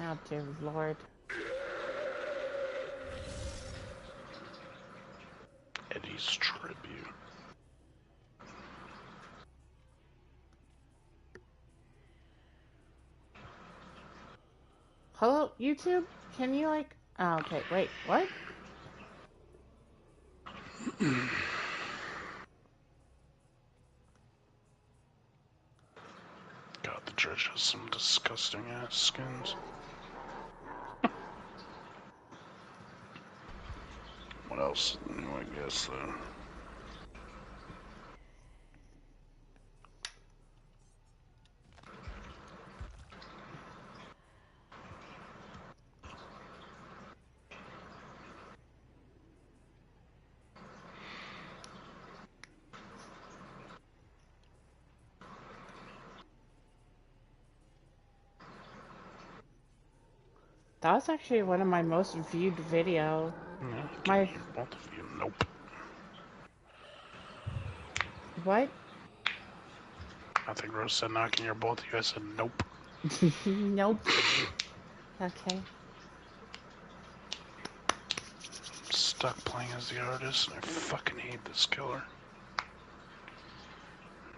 Oh, dear Lord. Eddie's tribute. Hello, YouTube? Can you, like... Oh, okay, wait, what? God, the church has some disgusting ass skins. What else is new, I guess, though? That was actually one of my most viewed video. Yeah, both of you. Nope. What? I think Rose said knocking your both of you. I said nope. Nope. Okay. I'm stuck playing as the artist, and I fucking hate this killer.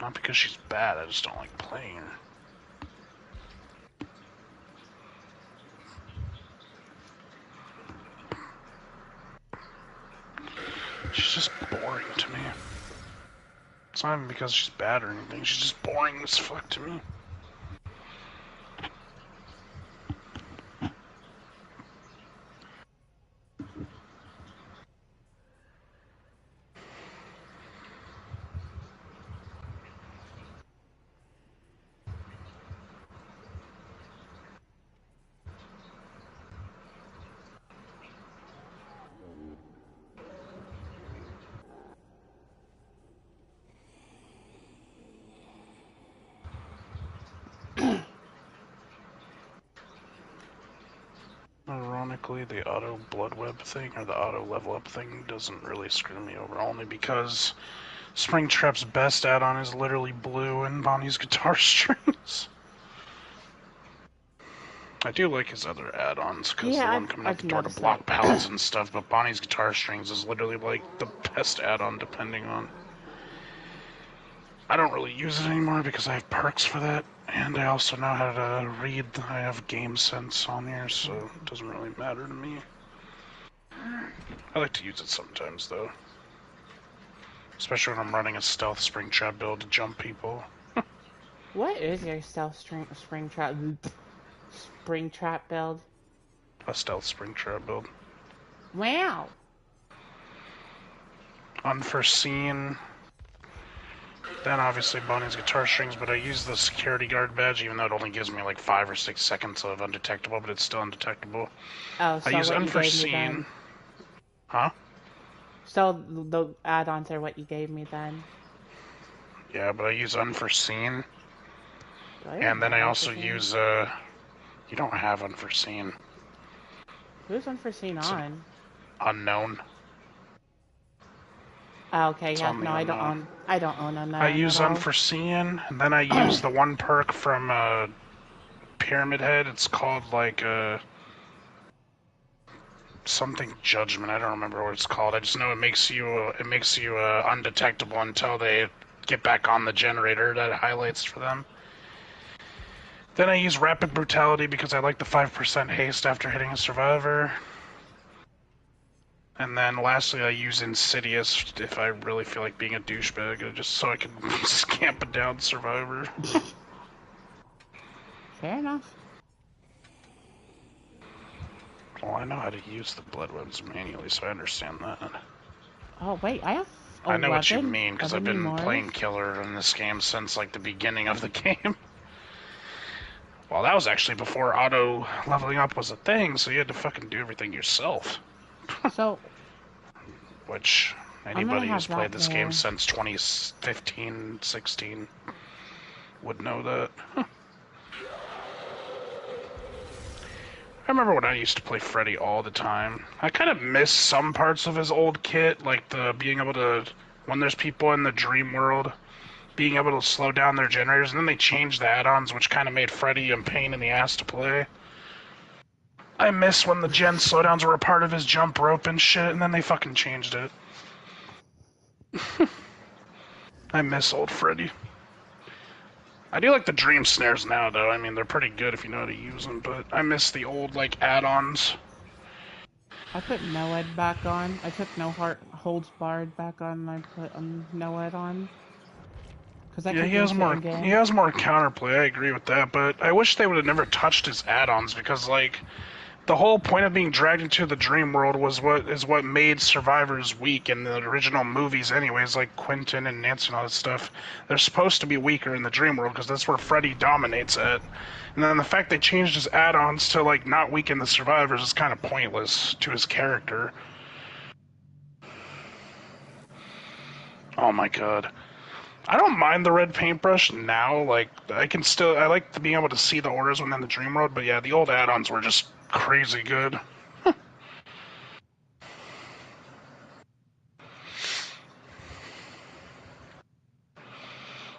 Not because she's bad, I just don't like playing her. She's just boring to me. It's not even because she's bad or anything, she's just boring as fuck to me. Ironically, the auto blood web thing, or the auto level up thing, doesn't really screw me over, only because Springtrap's best add-on is literally blue and Bonnie's guitar strings. I do like his other add-ons, because the one coming out the door to block pallets and stuff, but Bonnie's guitar strings is literally like the best add-on depending on... I don't really use it anymore because I have perks for that, and I also know how to read. I have game sense on here, so it doesn't really matter to me. I like to use it sometimes, though. Especially when I'm running a stealth Springtrap build to jump people. What is your stealth Springtrap build? A stealth Springtrap build. Wow. Unforeseen. Then obviously Bonnie's guitar strings, but I use the security guard badge, even though it only gives me like 5 or 6 seconds of undetectable, but it's still undetectable. Oh, so I use what unforeseen. You gave me then? Huh? So the add-ons are what you gave me then? Yeah, but I use unforeseen. And then I also use, you don't have unforeseen. Who's unforeseen on? Unknown. Oh, okay, yeah, no, I don't own unknown. I use unforeseen, and then I use the one perk from Pyramid Head. It's called like something judgment. I don't remember what it's called. I just know it makes you undetectable until they get back on the generator. That highlights for them. Then I use rapid brutality because I like the 5% haste after hitting a survivor. And then lastly, I use Insidious if I really feel like being a douchebag, just so I can scamp a down survivor. Fair enough. Well, I know how to use the blood webs manually, so I understand that. Oh, wait, I have 11, I know what you mean, because I've been playing killer in this game since, like, the beginning of the game. Well, that was actually before auto leveling up was a thing, so you had to fucking do everything yourself. So... Which, anybody who's played this game since 2015, 16 would know that. I remember when I used to play Freddy all the time. I kind of miss some parts of his old kit, like the being able to, when there's people in the dream world, being able to slow down their generators, and then they changed the add-ons, which kind of made Freddy a pain in the ass to play. I miss when the gen slowdowns were a part of his jump rope and shit, and then they fucking changed it. I miss old Freddy. I do like the dream snares now, though. I mean, they're pretty good if you know how to use them, but I miss the old, like, add-ons. I put Noed back on. I took No Heart Holds Barred back on, and I put Noed on. Because I Yeah, could he has use it more. in game. He has more counterplay. I agree with that, but I wish they would have never touched his add-ons because, like, the whole point of being dragged into the dream world was what made survivors weak in the original movies anyways, like Quentin and Nancy and all that stuff. They're supposed to be weaker in the dream world because that's where Freddy dominates at. And then the fact they changed his add-ons to like not weaken the survivors is kind of pointless to his character. Oh my god. I don't mind the red paintbrush now, like I like being able to see the orders when in the dream world, but yeah, the old add-ons were just crazy good.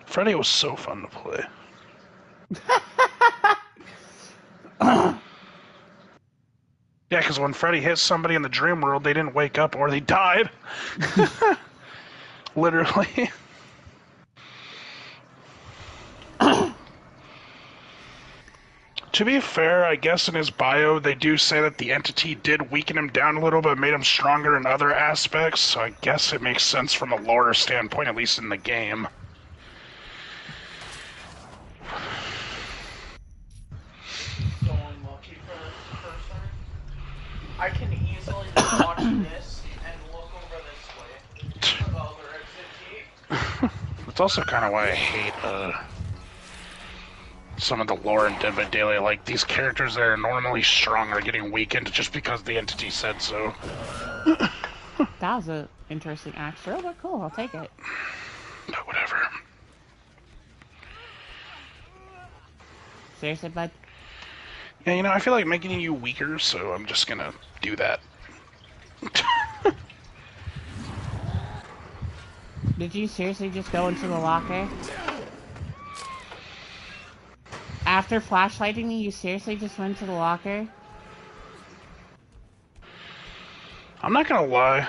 Freddy was so fun to play. Yeah, because when Freddy hit somebody in the dream world, they didn't wake up or they died. Literally. To be fair, I guess in his bio, they do say that the entity did weaken him down a little, but made him stronger in other aspects, so I guess it makes sense from a lore standpoint, at least in the game. So unlucky for person. I can easily just watch this and look over this way. About the exit T. That's also kind of why I hate some of the lore in Dbd Daily. Like, these characters that are normally strong are getting weakened just because the entity said so. That was an interesting extra, but cool, I'll take it. But whatever. Seriously, bud? Yeah, you know, I feel like making you weaker, so I'm just gonna do that. Did you seriously just go into the locker? After flashlighting me, you seriously just went to the locker? I'm not gonna lie.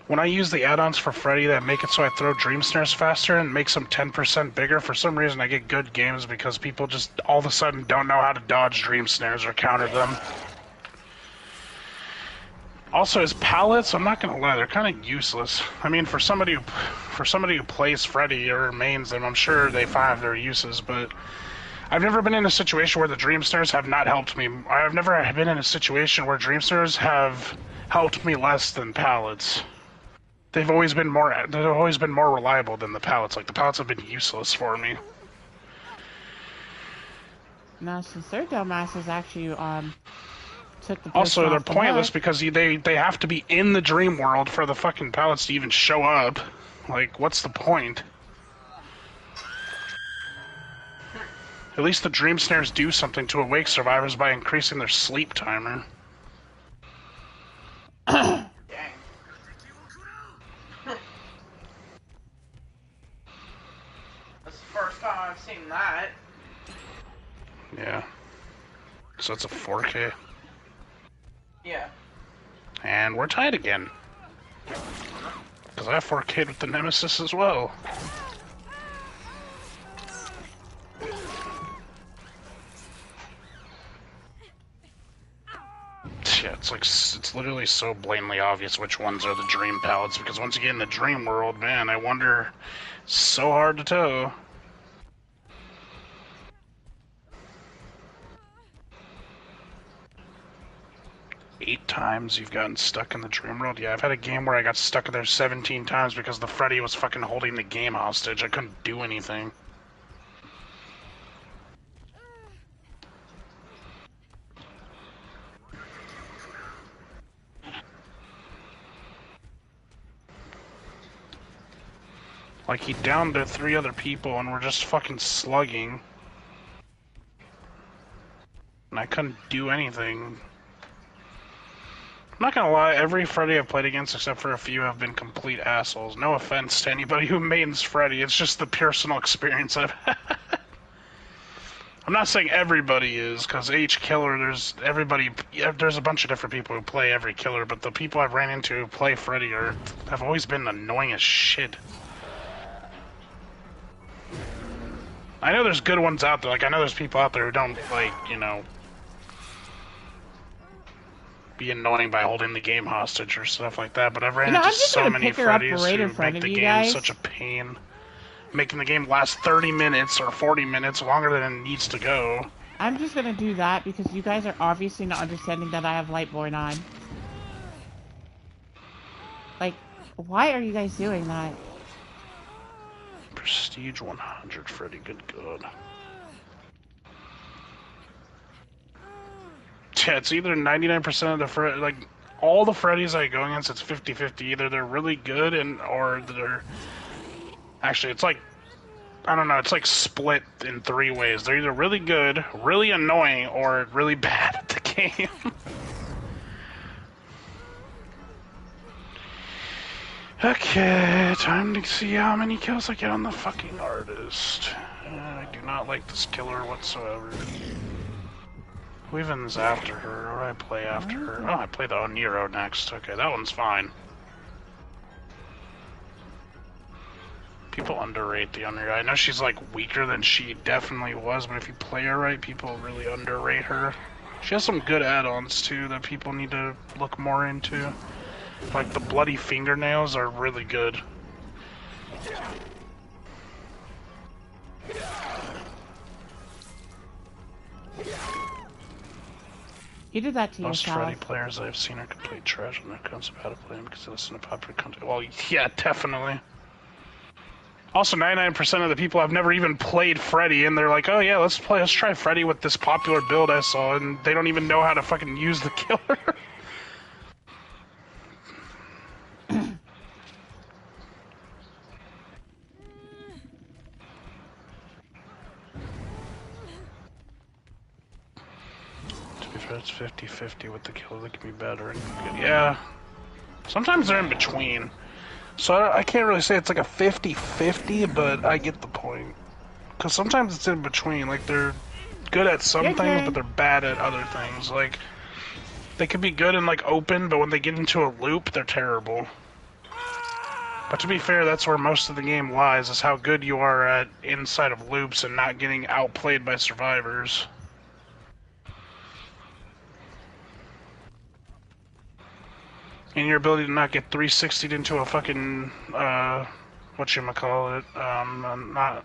When I use the add-ons for Freddy that make it so I throw dream snares faster and makes them 10% bigger, for some reason I get good games because people just all of a sudden don't know how to dodge dream snares or counter them. Also, his pallets, I'm not gonna lie, they're kind of useless. I mean, for somebody who plays Freddy or mains them, I'm sure they have their uses, but I've never been in a situation where the dream snares have not helped me. I've never been in a situation where dream snares have helped me less than pallets. They've always been more reliable than the pallets. Like, the pallets have been useless for me. Now, since their dumbasses actually took the Also, they're pointless hook. because they have to be in the dream world for the fucking pallets to even show up. Like, what's the point? At least the dream snares do something to awake survivors by increasing their sleep timer. Dang. That's the first time I've seen that. Yeah. So it's a 4K. Yeah. And we're tied again. Because I 4K'd with the Nemesis as well. Yeah, it's literally so blatantly obvious which ones are the dream pallets, because once you get in the dream world, man, I wonder, so hard to tell. Eight times you've gotten stuck in the dream world? Yeah, I've had a game where I got stuck in there 17 times because the Freddy was fucking holding the game hostage. I couldn't do anything. Like, he downed to 3 other people and we're just fucking slugging. And I couldn't do anything. I'm not gonna lie, every Freddy I've played against, except for a few, have been complete assholes. No offense to anybody who mains Freddy, it's just the personal experience I've had. I'm not saying everybody is, because each killer, there's a bunch of different people who play every killer, but the people I've ran into who play Freddy have always been annoying as shit. I know there's good ones out there, like I know there's people out there who don't, like, you know, be annoying by holding the game hostage or stuff like that, but I've ran into I'm just so gonna many pick her up Freddys right in who front make of the you game guys. such a pain. Making the game last 30 minutes or 40 minutes longer than it needs to go. I'm just gonna do that because you guys are obviously not understanding that I have Lightborn on. Like, why are you guys doing that? Prestige 100, Freddy, good God. Yeah, it's either 99% of the like, all the Freddys I go against, it's 50-50. Either they're really good or they're... Actually, it's like, I don't know, it's like split in 3 ways. They're either really good, really annoying, or really bad at the game. Okay, time to see how many kills I get on the fucking artist. I do not like this killer whatsoever. Who even's after her? Or do I play after her? Oh, I play the Oniro next. Okay, that one's fine. People underrate the Oniro. I know she's like weaker than she definitely was, but if you play her right, people really underrate her. She has some good add-ons too that people need to look more into. Like the bloody fingernails are really good. You did that to Most yourself. Freddy players I've seen are complete trash when it comes to how to play them because they listen to popular content. Well, yeah, definitely. Also, 99% of the people have never even played Freddy, and they're like, oh yeah, let's try Freddy with this popular build I saw, and they don't even know how to fucking use the killer. To be fair, it's 50-50 with the killer that can be better and good. Yeah. Sometimes they're in between. So I can't really say it's like a 50-50, but I get the point. Because sometimes it's in between. Like, they're good at some things, but they're bad at other things. Like, they could be good in, like, open, but when they get into a loop, they're terrible. But to be fair, that's where most of the game lies, is how good you are at inside of loops and not getting outplayed by survivors. And your ability to not get 360'd into a fucking, whatchamacallit, not...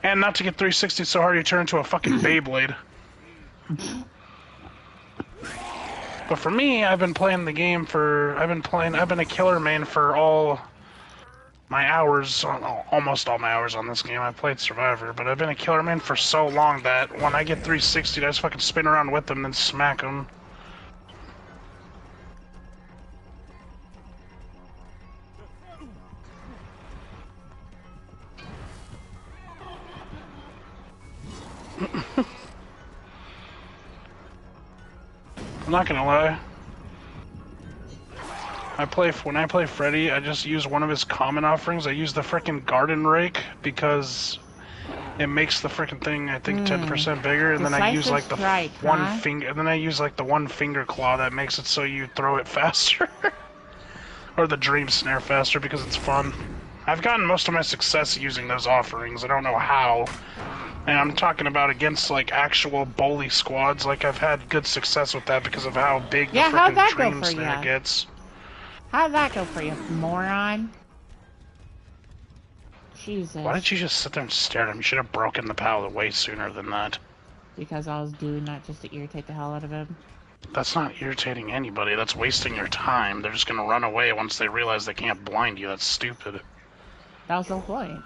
And not to get 360'd so hard you turn into a fucking Beyblade. But for me, I've been playing the game I've been a killer main for all my hours, almost all my hours on this game. I played Survivor, but I've been a killer main for so long that when I get 360'd, I just fucking spin around with them and smack them. I'm not gonna lie. When I play Freddy, I just use one of his common offerings. I use the frickin' garden rake because it makes the frickin' thing, I think, 10% bigger, and then I use like the one finger, and then I use like the one finger claw that makes it so you throw it faster, or the dream snare faster because it's fun. I've gotten most of my success using those offerings. I don't know how. And I'm talking about against, like, actual bully squads. Like, I've had good success with that because of how big the frickin' dream snare gets. How'd that go for you, moron? Jesus. Why did you just sit there and stare at him? You should have broken the pallet way sooner than that. Because I was doing that just to irritate the hell out of him. That's not irritating anybody. That's wasting your time. They're just gonna run away once they realize they can't blind you. That's stupid. That was the whole point.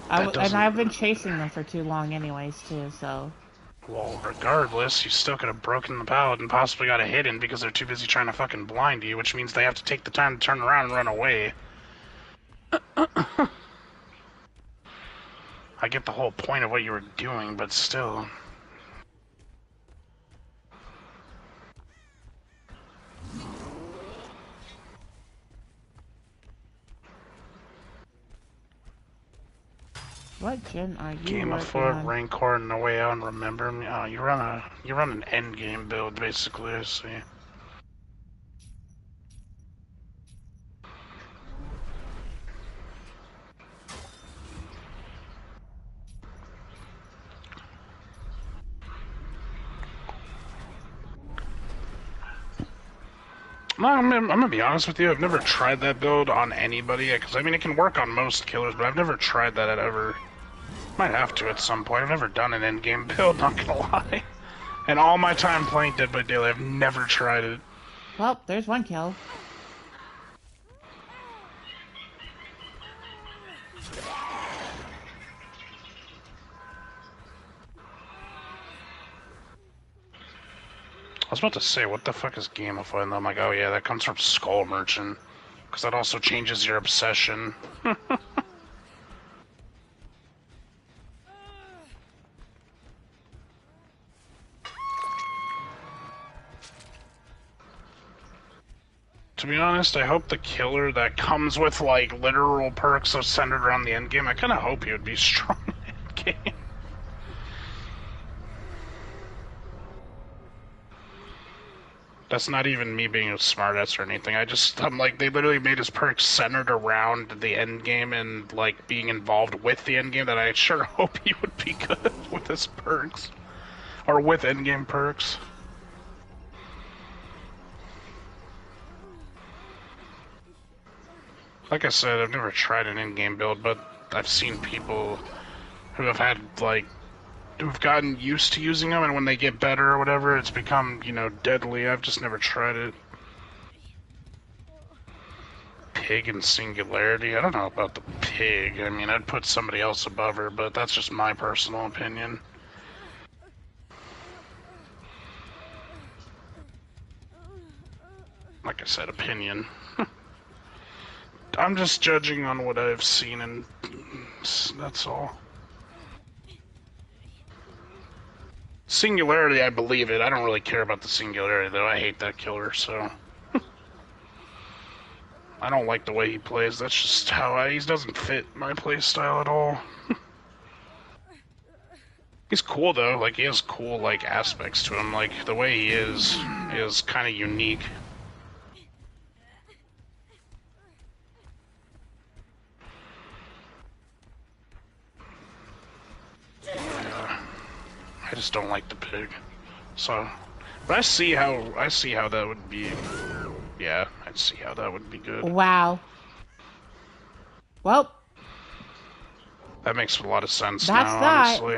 And I've been chasing them for too long anyways, too, so... Well, regardless, you still could have broken the pallet and possibly got a hit in because they're too busy trying to fucking blind you, which means they have to take the time to turn around and run away. I get the whole point of what you were doing, but still... What gen are you Game of working Foot, on? Rancor, No Way Out, and Remember Me. Oh, you run an end game build basically. I see. No, I'm gonna be honest with you. I've never tried that build on anybody because I mean it can work on most killers, but I've never tried that ever. Might have to at some point. I've never done an endgame build, not gonna lie. And all my time playing Dead by Daylight, I've never tried it. Well, there's one kill. I was about to say, what the fuck is gamify? And I'm like, oh yeah, that comes from Skull Merchant. Because that also changes your obsession. To be honest, I hope the killer that comes with, like, literal perks are centered around the endgame. I kind of hope he would be strong in endgame. That's not even me being a smartass or anything. I'm like, they literally made his perks centered around the end game and, like, being involved with the end game that I sure hope he would be good with his perks. Or with end game perks. Like I said, I've never tried an in-game build, but I've seen people who have had, like, who've gotten used to using them, and when they get better or whatever, it's become, you know, deadly. I've just never tried it. Pig and Singularity? I don't know about the pig. I mean, I'd put somebody else above her, but that's just my personal opinion. Like I said, opinion. I'm just judging on what I've seen, and that's all. Singularity, I believe it. I don't really care about the Singularity, though. I hate that killer, so... I don't like the way he plays. That's just how he doesn't fit my playstyle at all. He's cool, though. Like, he has cool, like, aspects to him. Like, the way he is kind of unique. I just don't like the pig. So, but I see how that would be. Yeah, I'd see how that would be good. Wow. Well, that makes a lot of sense that's now, that. honestly.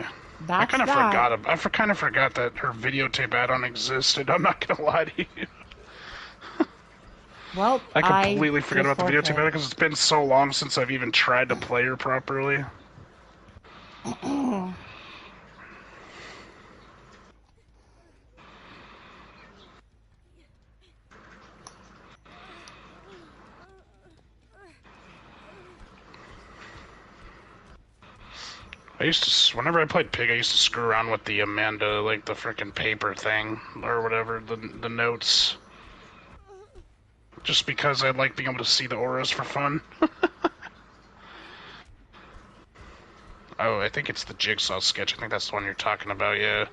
That's I kind of that. forgot that her videotape add-on existed. I'm not gonna lie to you. Well, I completely forgot about the videotape add-on because it's been so long since I've even tried to play her properly. Whenever I played Pig, I used to screw around with the Amanda, like the frickin' paper thing, or whatever, the notes. Just because I like being able to see the auras for fun. Oh, I think it's the Jigsaw sketch. I think that's the one you're talking about, yeah.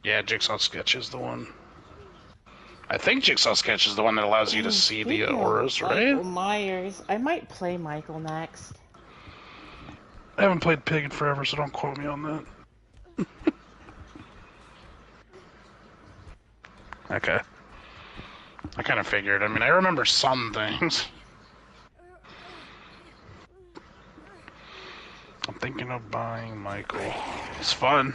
Yeah, Jigsaw sketch is the one. I think Jigsaw sketch is the one that allows you to see the auras, right? Michael Myers. I might play Michael next. I haven't played Pig in forever, so don't quote me on that. Okay. I kind of figured. I mean, I remember some things. I'm thinking of buying Michael. It's fun.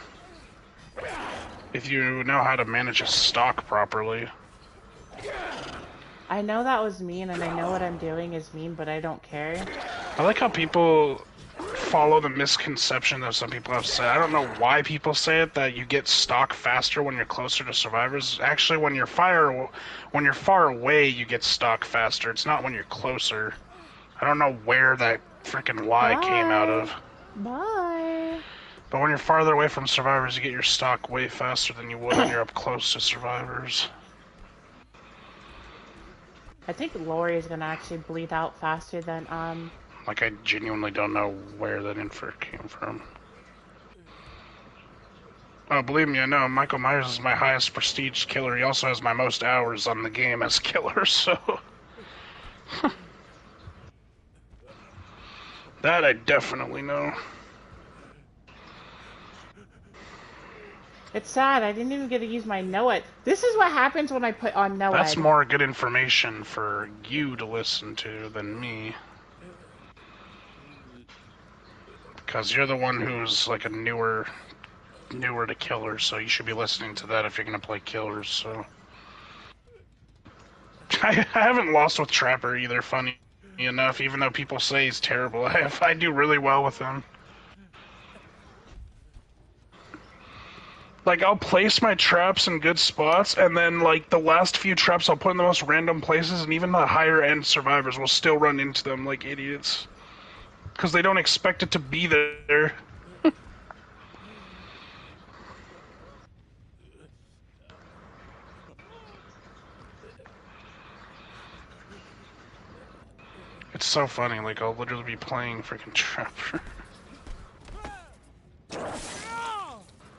If you know how to manage a stock properly. I know that was mean, and I know what I'm doing is mean, but I don't care. I like how people follow the misconception that some people have said. I don't know why people say it, that you get stock faster when you're closer to survivors. Actually, when you're far away, you get stock faster. It's not when you're closer. I don't know where that freaking lie came out of. Bye. But when you're farther away from survivors, you get your stock way faster than you would when you're up close to survivors. I think Lori is gonna actually bleed out faster than Like, I genuinely don't know where that info came from. Oh, believe me, I know. Michael Myers is my highest prestige killer. He also has my most hours on the game as killer, so... That I definitely know. It's sad. I didn't even get to use my know it. This is what happens when I put on know That's it. more good information for you to listen to than me. Because you're the one who's, like, a newer to killer, so you should be listening to that if you're gonna play killers, so... I haven't lost with Trapper either, funny enough, even though people say he's terrible. I do really well with him. Like, I'll place my traps in good spots, and then, like, the last few traps I'll put in the most random places, and even the higher-end survivors will still run into them like idiots. Because they don't expect it to be there. It's so funny, like, I'll literally be playing freaking Trapper.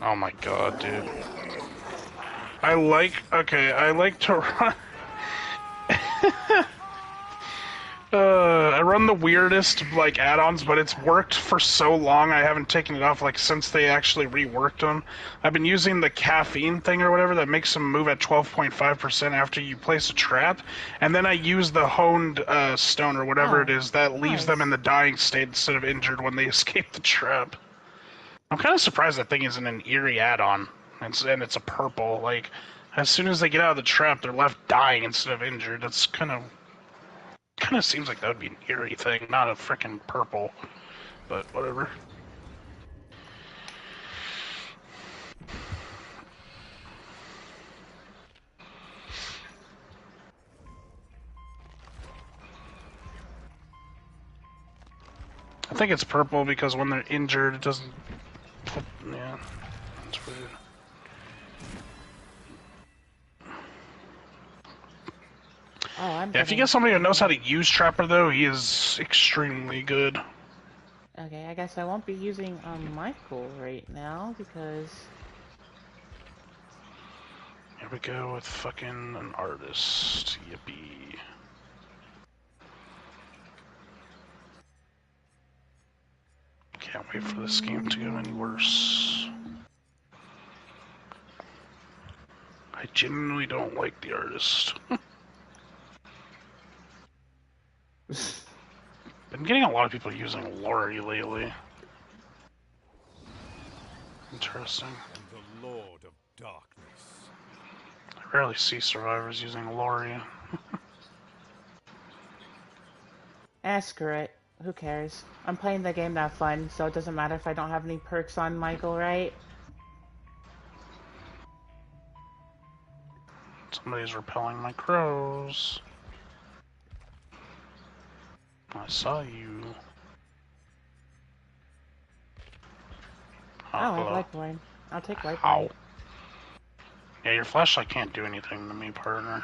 Oh my god, dude. I like to run... I run the weirdest, like, add-ons, but it's worked for so long I haven't taken it off, like, since they actually reworked them. I've been using the caffeine thing or whatever that makes them move at 12.5% after you place a trap, and then I use the honed stone or whatever it is that leaves them in the dying state instead of injured when they escape the trap. I'm kind of surprised that thing isn't an eerie add-on, and it's a purple. Like, as soon as they get out of the trap, they're left dying instead of injured. That's kind of seems like that would be an eerie thing, not a frickin' purple. But whatever. I think it's purple because when they're injured, it doesn't put... Yeah, it's weird. Yeah, if you get somebody who knows how to use Trapper, though, he is extremely good. Okay, I guess I won't be using Michael right now because... Here we go with fucking an artist. Yippee. Can't wait for this game to go any worse. I genuinely don't like the artist. Been getting a lot of people using Laurie lately. Interesting. And the Lord of Darkness. I rarely see survivors using Laurie. Screw it. Who cares? I'm playing the game to have fun, so it doesn't matter if I don't have any perks on Michael, right? Somebody's repelling my crows. I saw you. Oh, I have Lifeline. I'll take Lifeline. Ow. Yeah, your flashlight can't do anything to me, partner.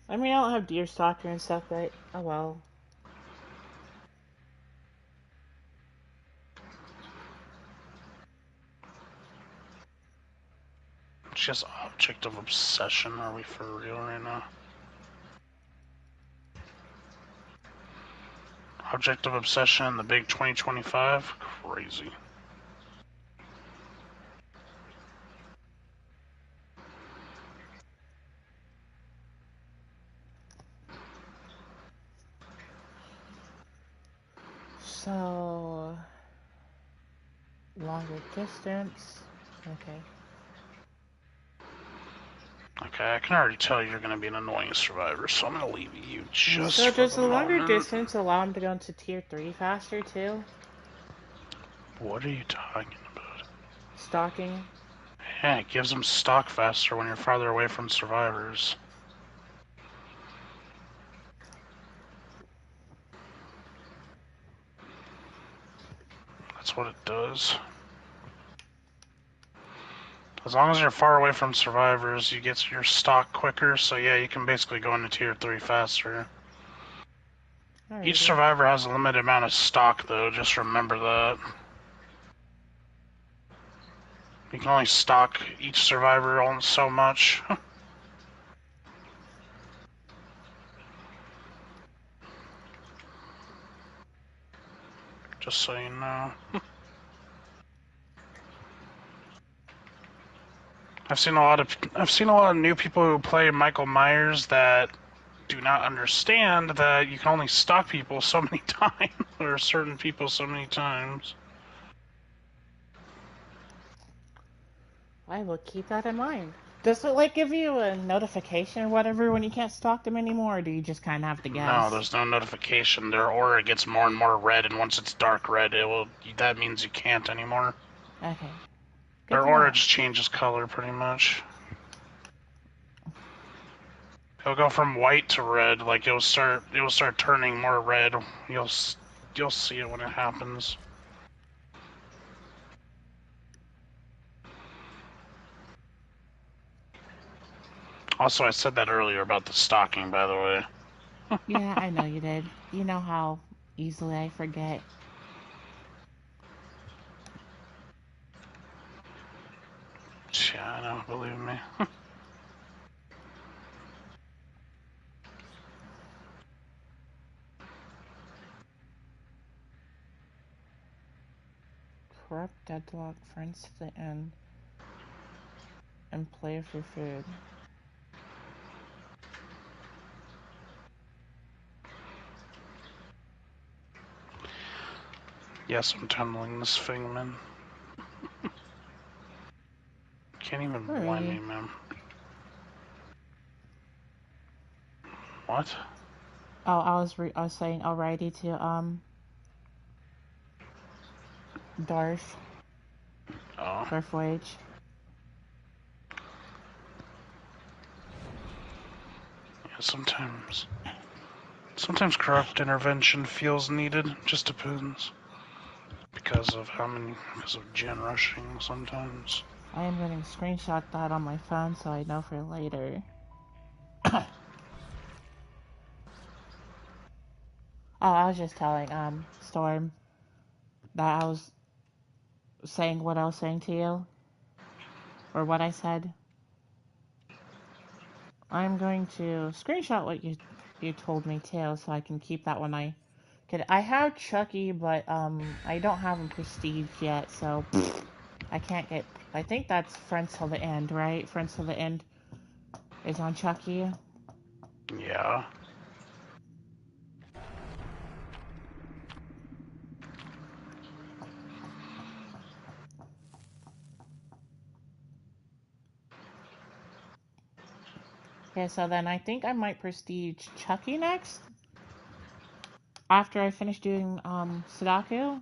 I mean, I don't have Deer Stalker and stuff, but oh well. It's just object of obsession. Are we for real right now? Object of obsession, the big 2025? Crazy. So... longer distance. Okay. Okay, I can already tell you're gonna be an annoying survivor, so I'm gonna leave you just So for does the the longer moment. distance allow him to go into tier 3 faster too? What are you talking about? Stalking? Yeah, it gives them stock faster when you're farther away from survivors. That's what it does. As long as you're far away from survivors, you get your stock quicker, so yeah, you can basically go into tier 3 faster. Each Alrighty. survivor has a limited amount of stock, though. Just remember that. You can only stock each survivor on so much. Just so you know. I've seen a lot of new people who play Michael Myers that do not understand that you can only stock people so many times, or certain people so many times. I will keep that in mind. Does it like give you a notification or whatever when you can't stalk them anymore, or do you just kind of have to No, guess? there's no notification. Their aura gets more and more red, and once it's dark red, that means you can't anymore. Okay. Good Their to aura know. just changes color pretty much. It'll go from white to red. Like it will start turning more red. You'll see it when it happens. Also, I said that earlier about the stalking, by the way. Yeah, I know you did. You know how easily I forget. Yeah, I know, believe me. Corrupt deadlock, friends to the end, and play for food. Yes, I'm tunneling this thing, man. Can't even blind me, Alrighty. man. What? Oh, I was saying alrighty to Darth Oh. Darth Wage. Yeah, sometimes corrupt intervention feels needed. Just depends. Because of gen rushing sometimes. I am going to screenshot that on my phone so I know for later. Oh, I was just telling Storm that I was saying what I was saying to you, or what I said. I'm going to screenshot what you told me too, so I can keep that when I get. I have Chucky, but I don't have him prestige yet, so I can't get. I think that's Friends Till the End, right? Friends Till the End is on Chucky. Yeah. Yeah, so then I think I might prestige Chucky next after I finish doing Sudoku.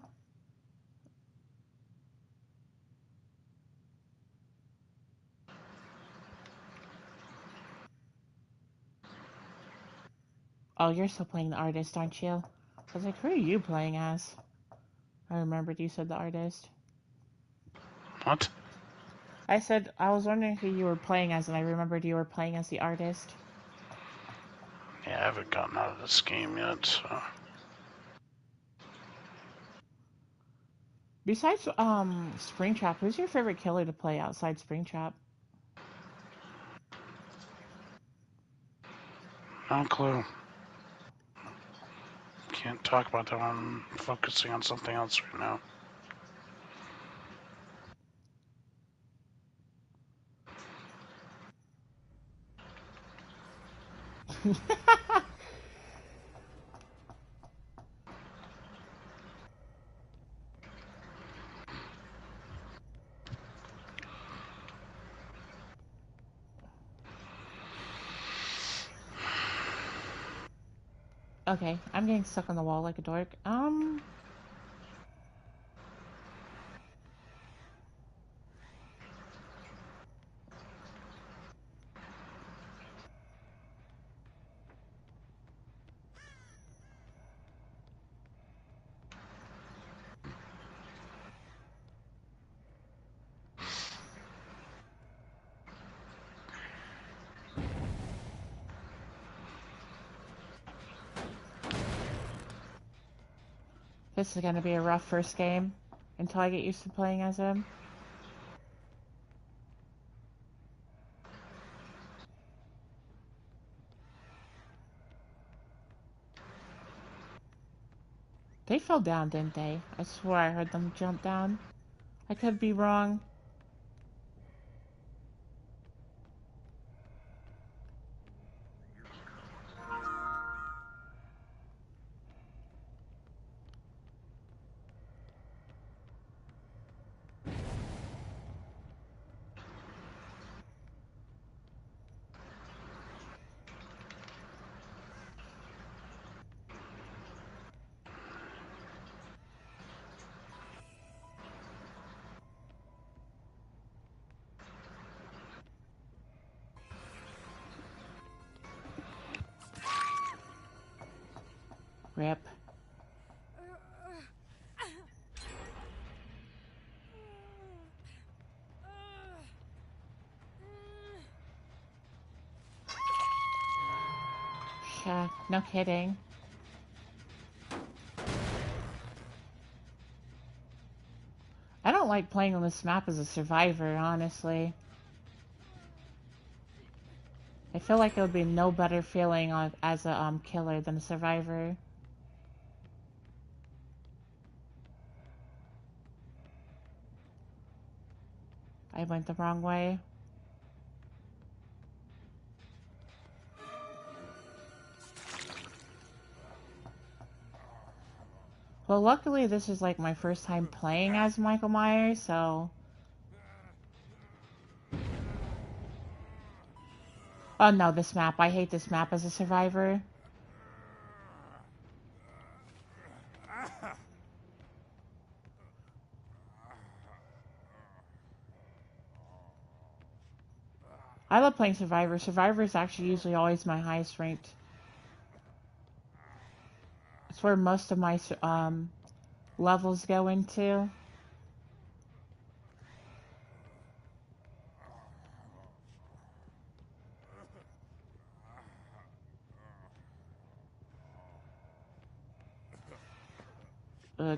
Oh, you're still playing the artist, aren't you? I was like, who are you playing as? I remembered you said the artist. What? I said I was wondering who you were playing as, and I remembered you were playing as the artist. Yeah, I haven't gotten out of this game yet, so. Besides Springtrap, who's your favorite killer to play outside Springtrap? No clue. Can't talk about that. I'm focusing on something else right now. Okay, I'm getting stuck on the wall like a dork. This is gonna be a rough first game until I get used to playing as him. They fell down, didn't they? I swore I heard them jump down. I could be wrong. Rip. Yeah, no kidding. I don't like playing on this map as a survivor, honestly. I feel like it would be no better feeling as a killer than a survivor. I went the wrong way. Well, luckily this is like my first time playing as Michael Myers, so... Oh no, this map. I hate this map as a survivor. I love playing Survivor. Survivor is actually usually always my highest ranked. It's where most of my levels go into.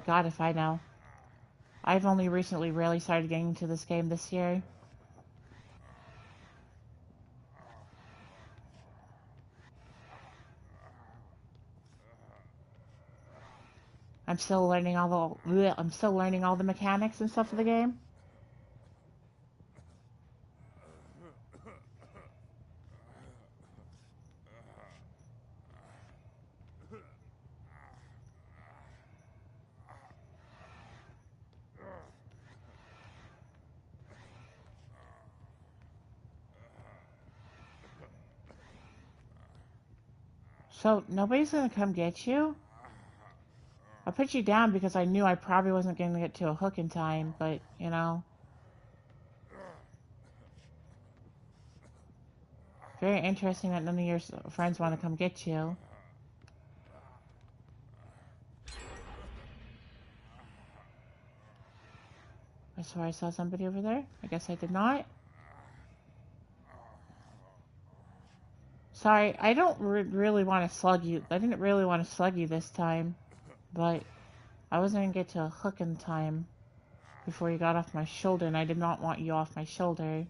God, if I know. I've only recently really started getting into this game this year. I'm still learning all the mechanics and stuff of the game. So nobody's gonna come get you? I put you down because I knew I probably wasn't gonna get to a hook in time, but you know. Very interesting that none of your friends want to come get you. I swear I saw somebody over there. I guess I did not. Sorry, I don't really want to slug you. I didn't really want to slug you this time. But I wasn't going to get to a hook in time before you got off my shoulder, and I did not want you off my shoulder.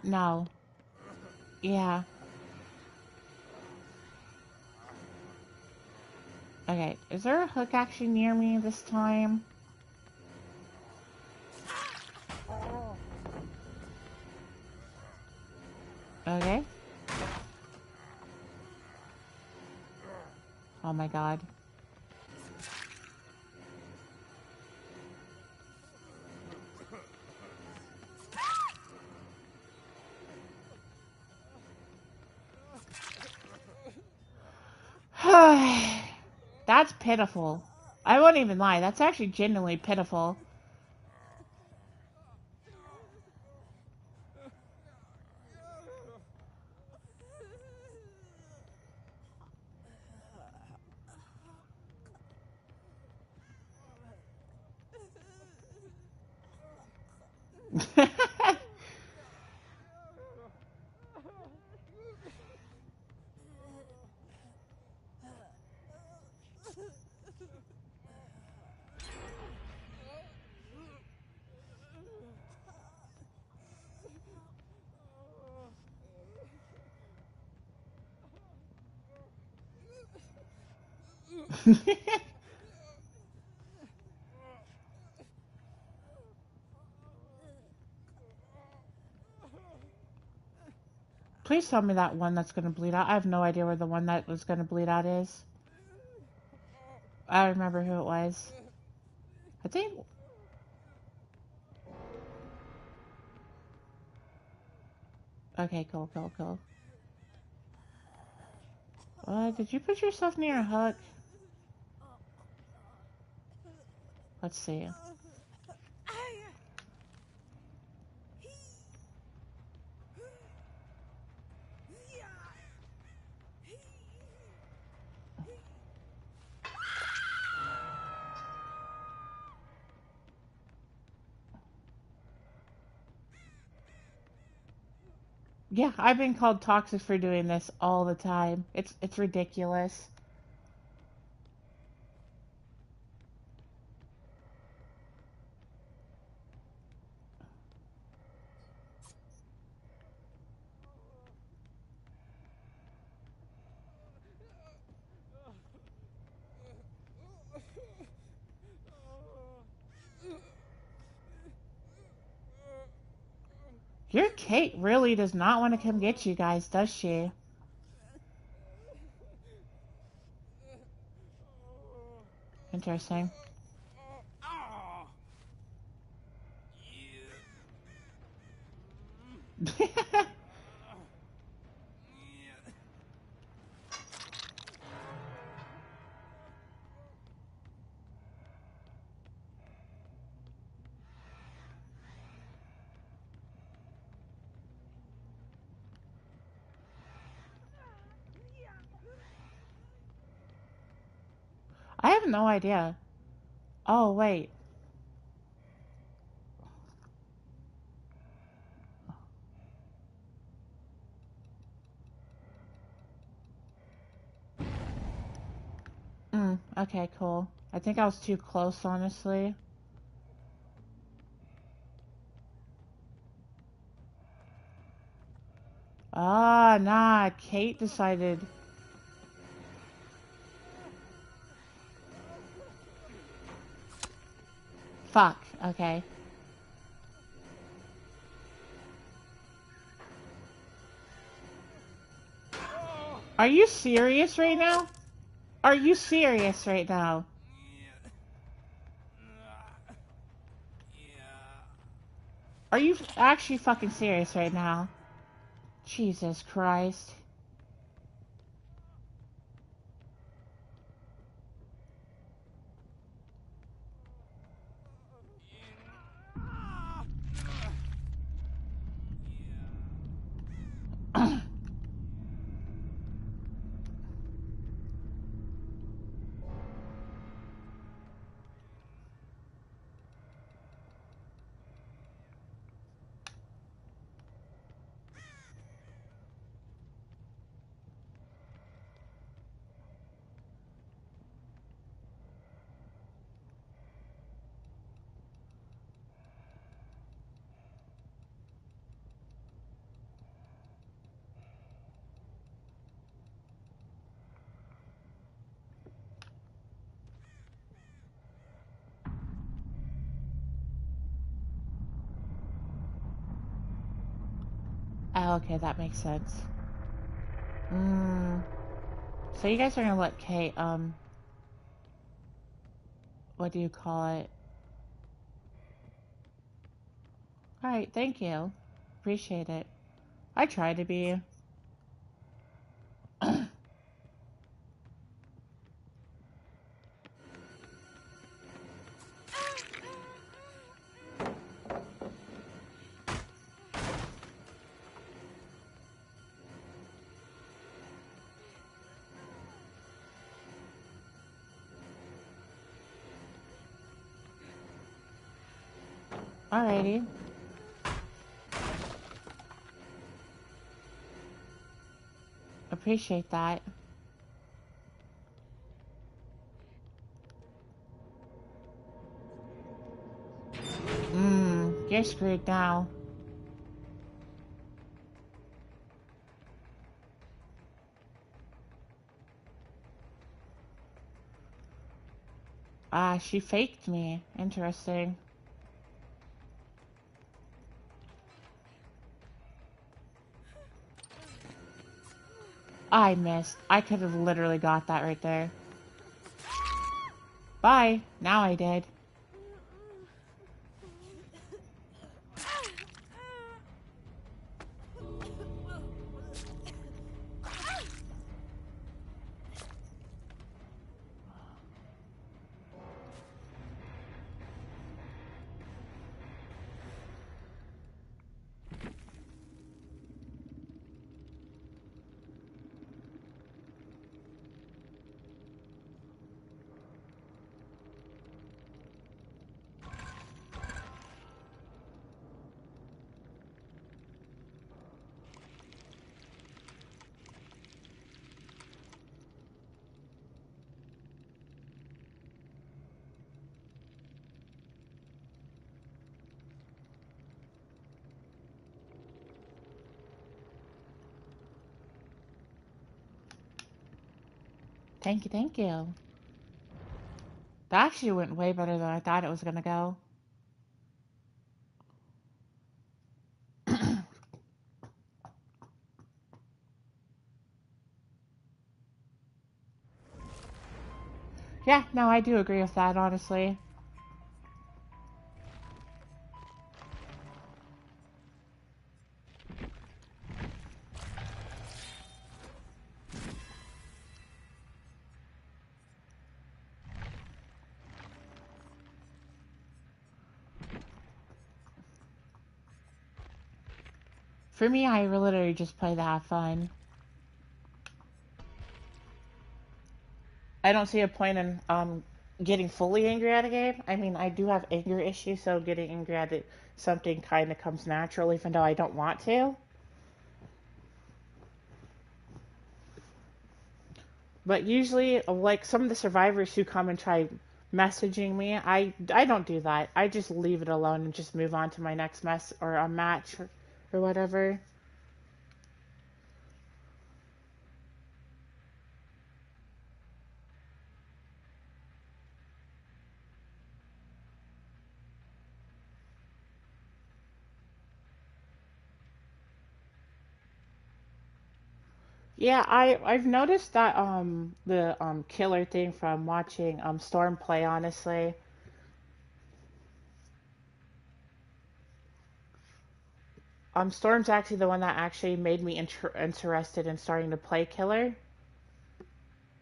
No. Yeah. Okay, is there a hook actually near me this time? Okay. Oh my god. That's pitiful. I won't even lie, that's actually genuinely pitiful. Please tell me that one that's gonna bleed out. I have no idea where the one that was gonna bleed out is. I remember who it was. I think... Okay, cool, cool, cool. Did you put yourself near a hook? Let's see. Yeah, I've been called toxic for doing this all the time. It's ridiculous. Your Kate really does not want to come get you guys, does she? Interesting. I have no idea. Oh, wait. Okay, cool. I think I was too close, honestly. Ah, nah, Kate decided. Fuck, okay. Are you serious right now? Are you serious right now? Are you actually fucking serious right now? Jesus Christ. Oh, okay, that makes sense. So you guys are gonna let Kate, what do you call it? Alright, thank you. Appreciate it. I try to be. Alrighty. appreciate that. You're screwed now. Ah, she faked me. Interesting. I missed. I could have literally got that right there. Bye. Now I did. Thank you, thank you. That actually went way better than I thought it was gonna go. Yeah, no, I do agree with that, honestly. For me, I literally just play to have fun. I don't see a point in getting fully angry at a game. I mean, I do have anger issues, so getting angry at it something kind of comes natural, even though I don't want to. But usually, like some of the survivors who come and try messaging me, I don't do that. I just leave it alone and just move on to my next mess or a match or whatever. Yeah, I've noticed that the killer thing from watching Storm play, honestly. Storm's actually the one that actually made me interested in starting to play killer.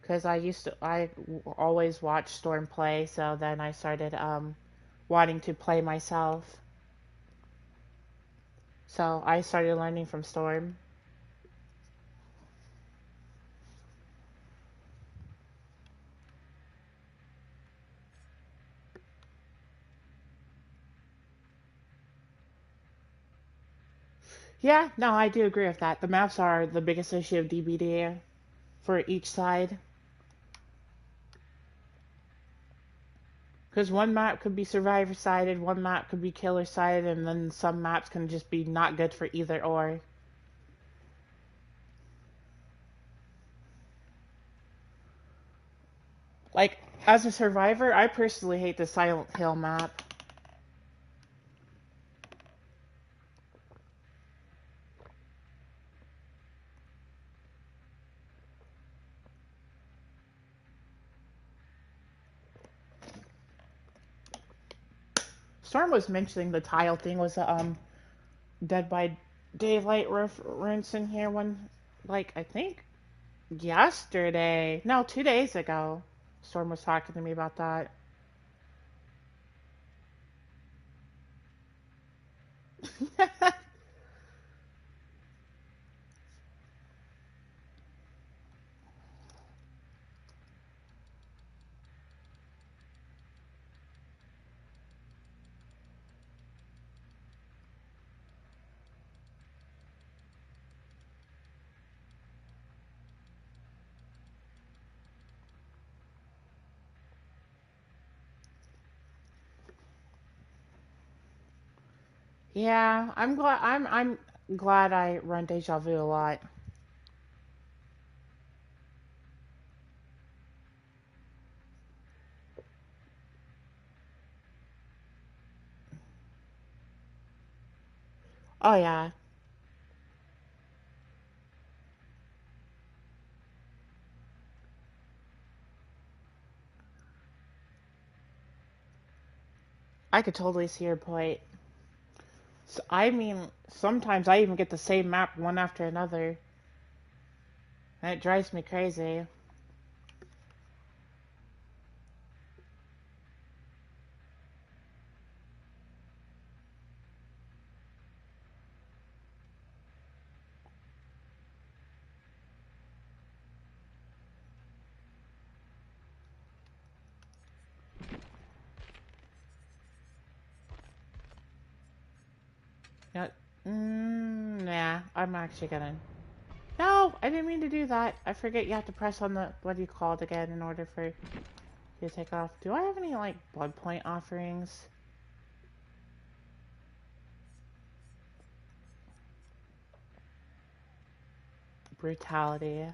Because I always watched Storm play, so then I started wanting to play myself. So I started learning from Storm. Yeah, no, I do agree with that. The maps are the biggest issue of DBD for each side. Because one map could be survivor sided, one map could be killer sided, and then some maps can just be not good for either or. Like, as a survivor, I personally hate the Silent Hill map. Storm was mentioning the tile thing was a Dead by Daylight reference in here one, like, I think yesterday. No, 2 days ago. Storm was talking to me about that. Yeah, I'm glad I run Deja Vu a lot. Oh yeah. I could totally see your point. I mean, sometimes I even get the same map one after another, and it drives me crazy. Yeah. Nah, I'm actually gonna. No, I didn't mean to do that. I forget you have to press on the what do you call it again in order for you to take off. Do I have any like blood point offerings? Brutality.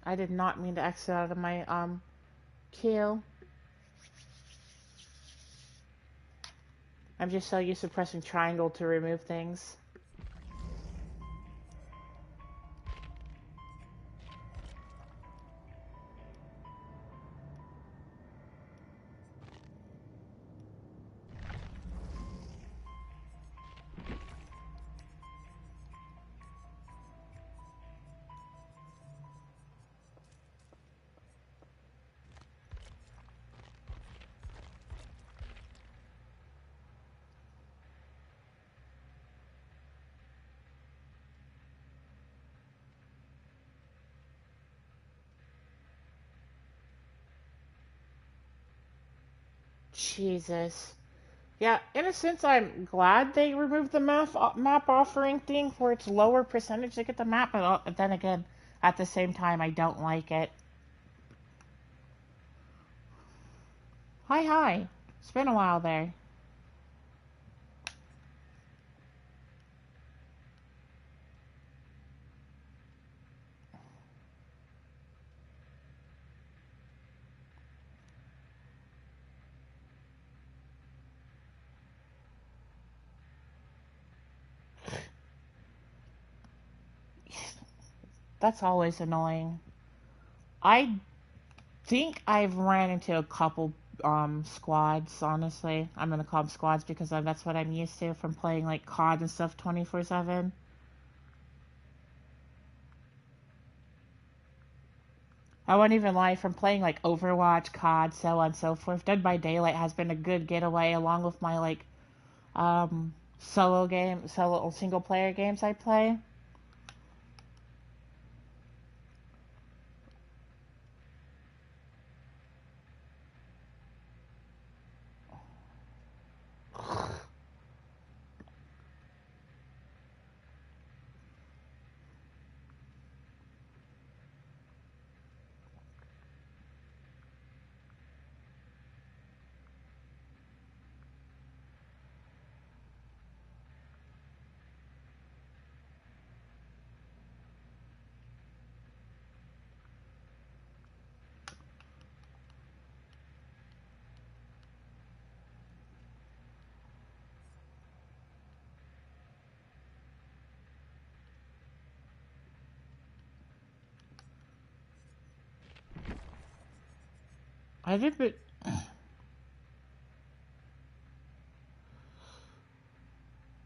I did not mean to exit out of my queue. I'm just so used to pressing triangle to remove things. Jesus. Yeah, in a sense, I'm glad they removed the map offering thing for its lower percentage to get the map, but then again, at the same time, I don't like it. Hi, hi. It's been a while there. That's always annoying. I think I've ran into a couple squads, honestly. I'm gonna call them squads because that's what I'm used to from playing like COD and stuff 24/7. I won't even lie, from playing like Overwatch, COD, so on and so forth. Dead by Daylight has been a good getaway along with my like solo single player games I play. I did, but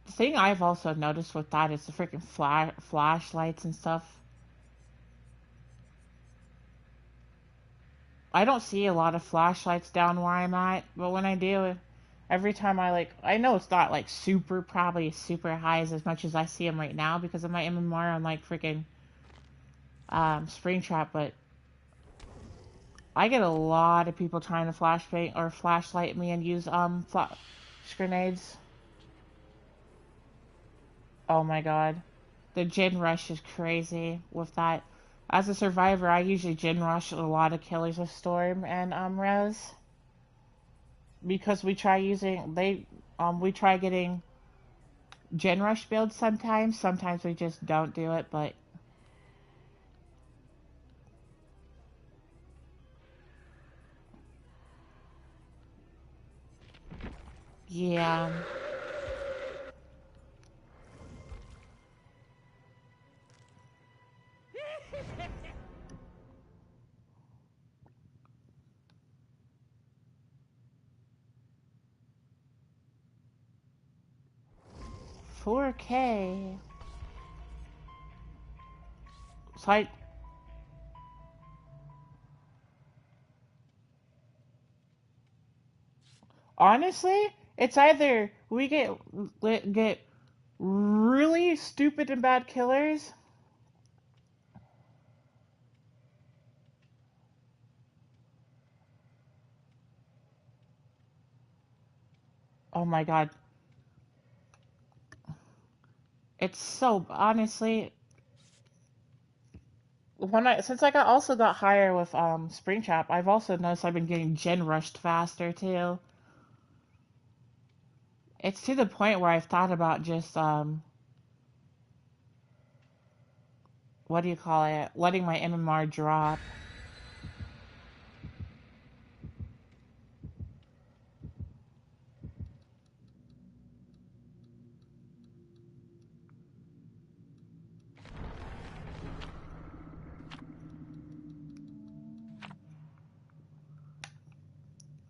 the thing I've also noticed with that is the freaking flashlights and stuff. I don't see a lot of flashlights down where I'm at, but when I do, every time I know it's not like probably super high as much as I see them right now because of my MMR on like freaking Springtrap, but I get a lot of people trying to flashbang or flashlight me and use flash grenades. Oh my god. The gin rush is crazy with that. As a survivor, I usually gin rush a lot of killers with Storm and Rose because we try getting Gen Rush builds sometimes. Sometimes we just don't do it, but yeah. 4K. So honestly, it's either we get really stupid and bad killers. Oh my god. It's so honestly since I got higher with Springtrap, I've also noticed I've been getting gen rushed faster too. It's to the point where I've thought about just what do you call it? Letting my MMR drop.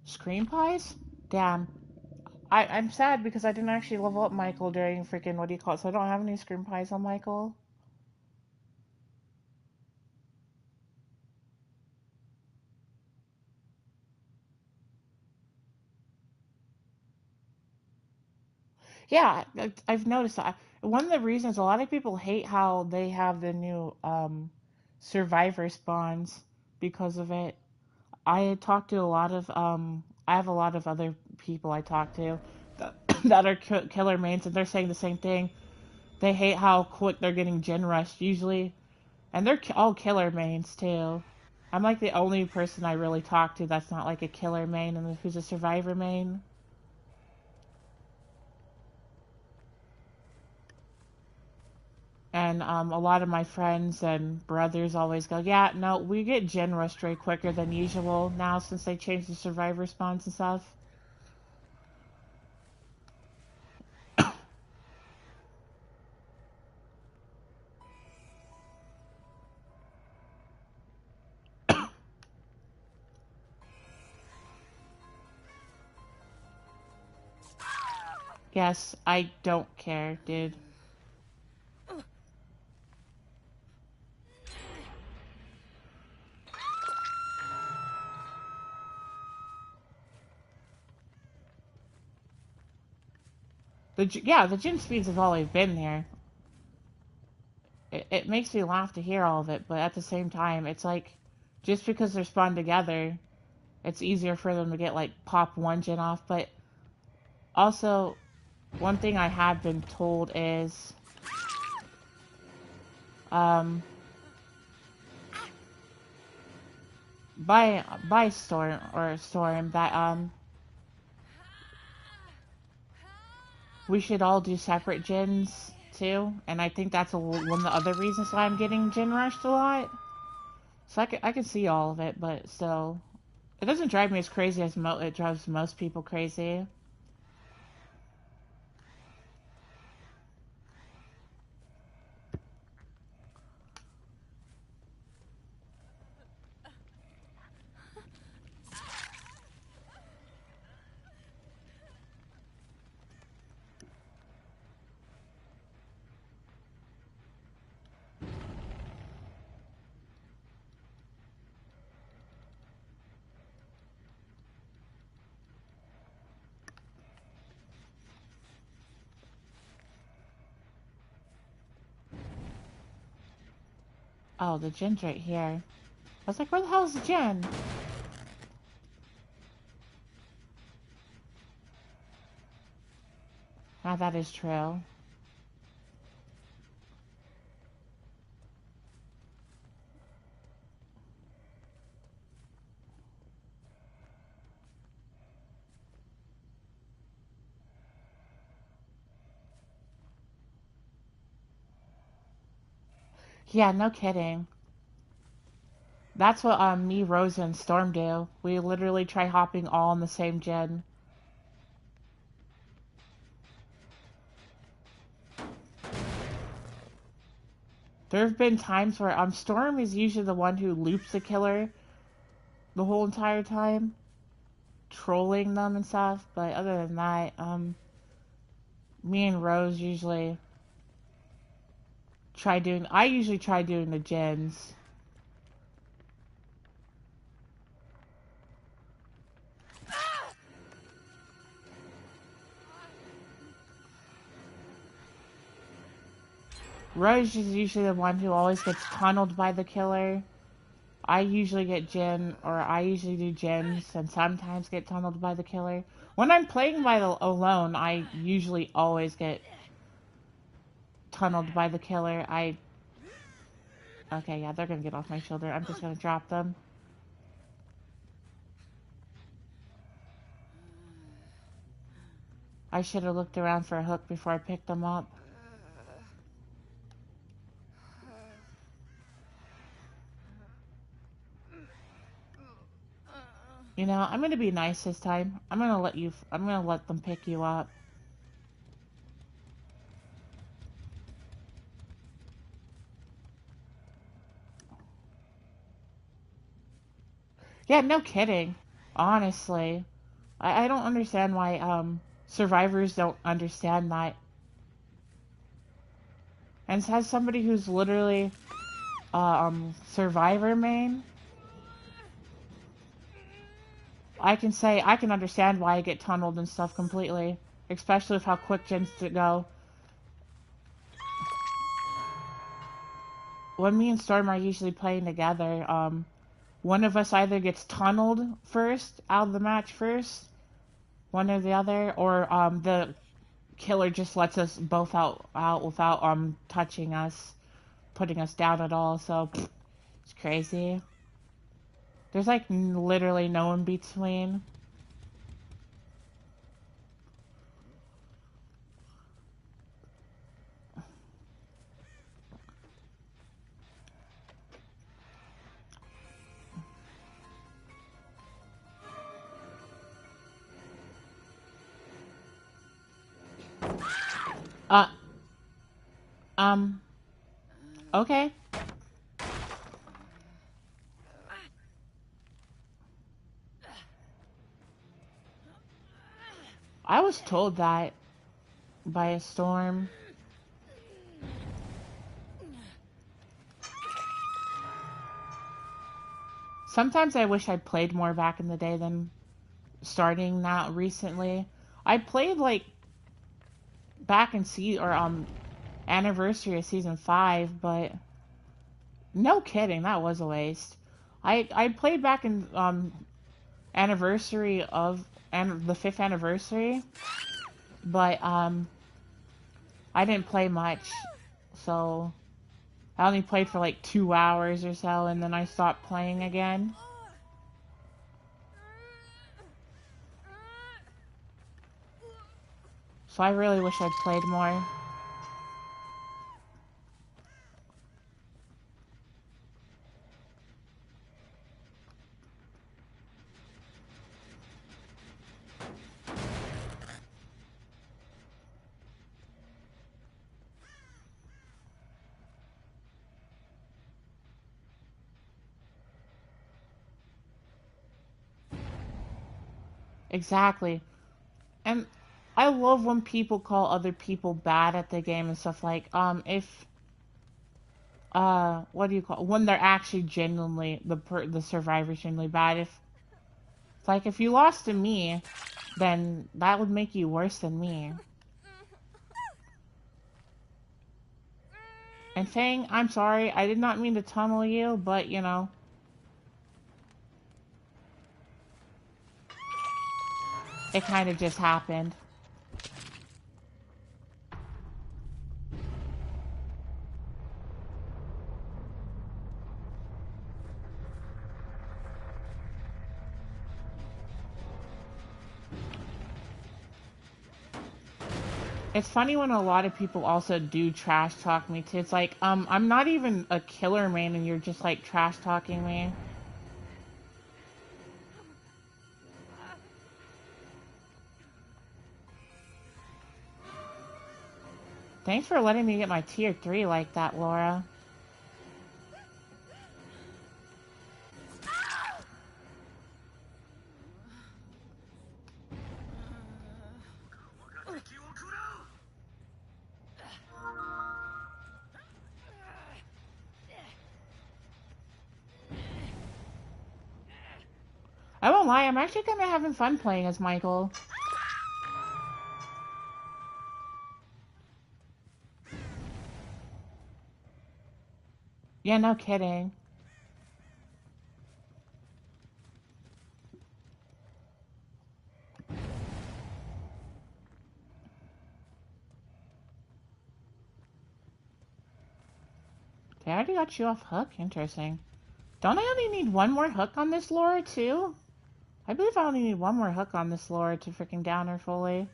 Screen pies? Damn. I'm sad because I didn't actually level up Michael during freaking what do you call it? So I don't have any screen pies on Michael. Yeah, I've noticed that. One of the reasons a lot of people hate how they have the new survivor spawns because of it. I talked to a lot of I have a lot of other people I talk to that, that are killer mains, and they're saying the same thing. They hate how quick they're getting gen rushed usually, and they're all killer mains too. I'm like the only person I really talk to that's not like a killer main and who's a survivor main. And a lot of my friends and brothers always go, yeah, no, we get gen rushed way quicker than usual now since they changed the survivor spawns and stuff. Yes, I don't care, dude. The gen speeds have always been there. It makes me laugh to hear all of it, but at the same time, it's like just because they're spawned together, it's easier for them to get like pop one gen off. But also, one thing I have been told is um, by Storm that we should all do separate gens too, and I think that's one of the other reasons why I'm getting gen rushed a lot. So I can see all of it, but still, it doesn't drive me as crazy as it drives most people crazy. Oh, the gen's right here. I was like, where the hell is the gen? Now that is true. Yeah, no kidding. That's what me, Rosa, and Storm do. We literally try hopping all in the same gen. There have been times where Storm is usually the one who loops the killer the whole entire time, trolling them and stuff. But other than that, me and Rose usually try doing. I usually try doing the gens. Rose is usually the one who always gets tunneled by the killer. I usually get I usually do gens and sometimes get tunneled by the killer. When I'm playing alone, I usually always get tunneled by the killer. Okay, yeah, they're gonna get off my shoulder. I'm just gonna drop them. I should have looked around for a hook before I picked them up. You know, I'm gonna be nice this time. I'm gonna let them pick you up. Yeah, no kidding. Honestly. I don't understand why, survivors don't understand that. And as somebody who's literally, survivor main, I can say I can understand why I get tunneled and stuff completely. Especially with how quick gens to go. When me and Storm are usually playing together, one of us either gets tunneled first, out of the match first, one or the other, or the killer just lets us both out without touching us, putting us down at all. So it's crazy. There's like literally no in between. Uh, okay. I was told that by a Storm. Sometimes I wish I played more back in the day than starting now recently. I played like back in anniversary of season 5, but no kidding, that was a waste. I played back in anniversary of and the 5th anniversary, but I didn't play much, so I only played for like 2 hours or so, and then I stopped playing again. So I really wish I'd played more. Exactly. And I love when people call other people bad at the game and stuff like, if, what do you call, when they're actually genuinely, the survivor's genuinely bad. It's like, if you lost to me, then that would make you worse than me. And saying, I'm sorry, I did not mean to tunnel you, but, you know, it kind of just happened. It's funny when a lot of people also do trash talk me too. It's like, I'm not even a killer man and you're just like trash talking me. Thanks for letting me get my tier 3 like that, Laura. I won't lie, I'm actually kind of having fun playing as Michael. Yeah, no kidding. Okay, I already got you off hook. Interesting. Don't I only need one more hook on this Laura, too? I believe I only need one more hook on this Laura to freaking down her fully.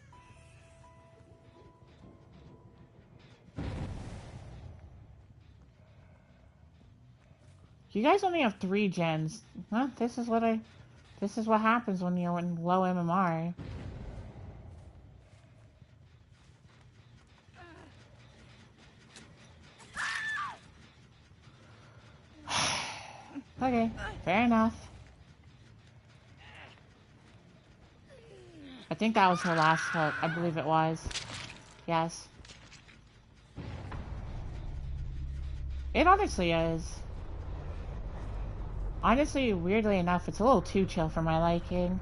You guys only have 3 gens. Huh? This is what happens when you're in low MMR. Okay, fair enough. I think that was her last hook. I believe it was. Yes. It honestly is. Honestly, weirdly enough, it's a little too chill for my liking.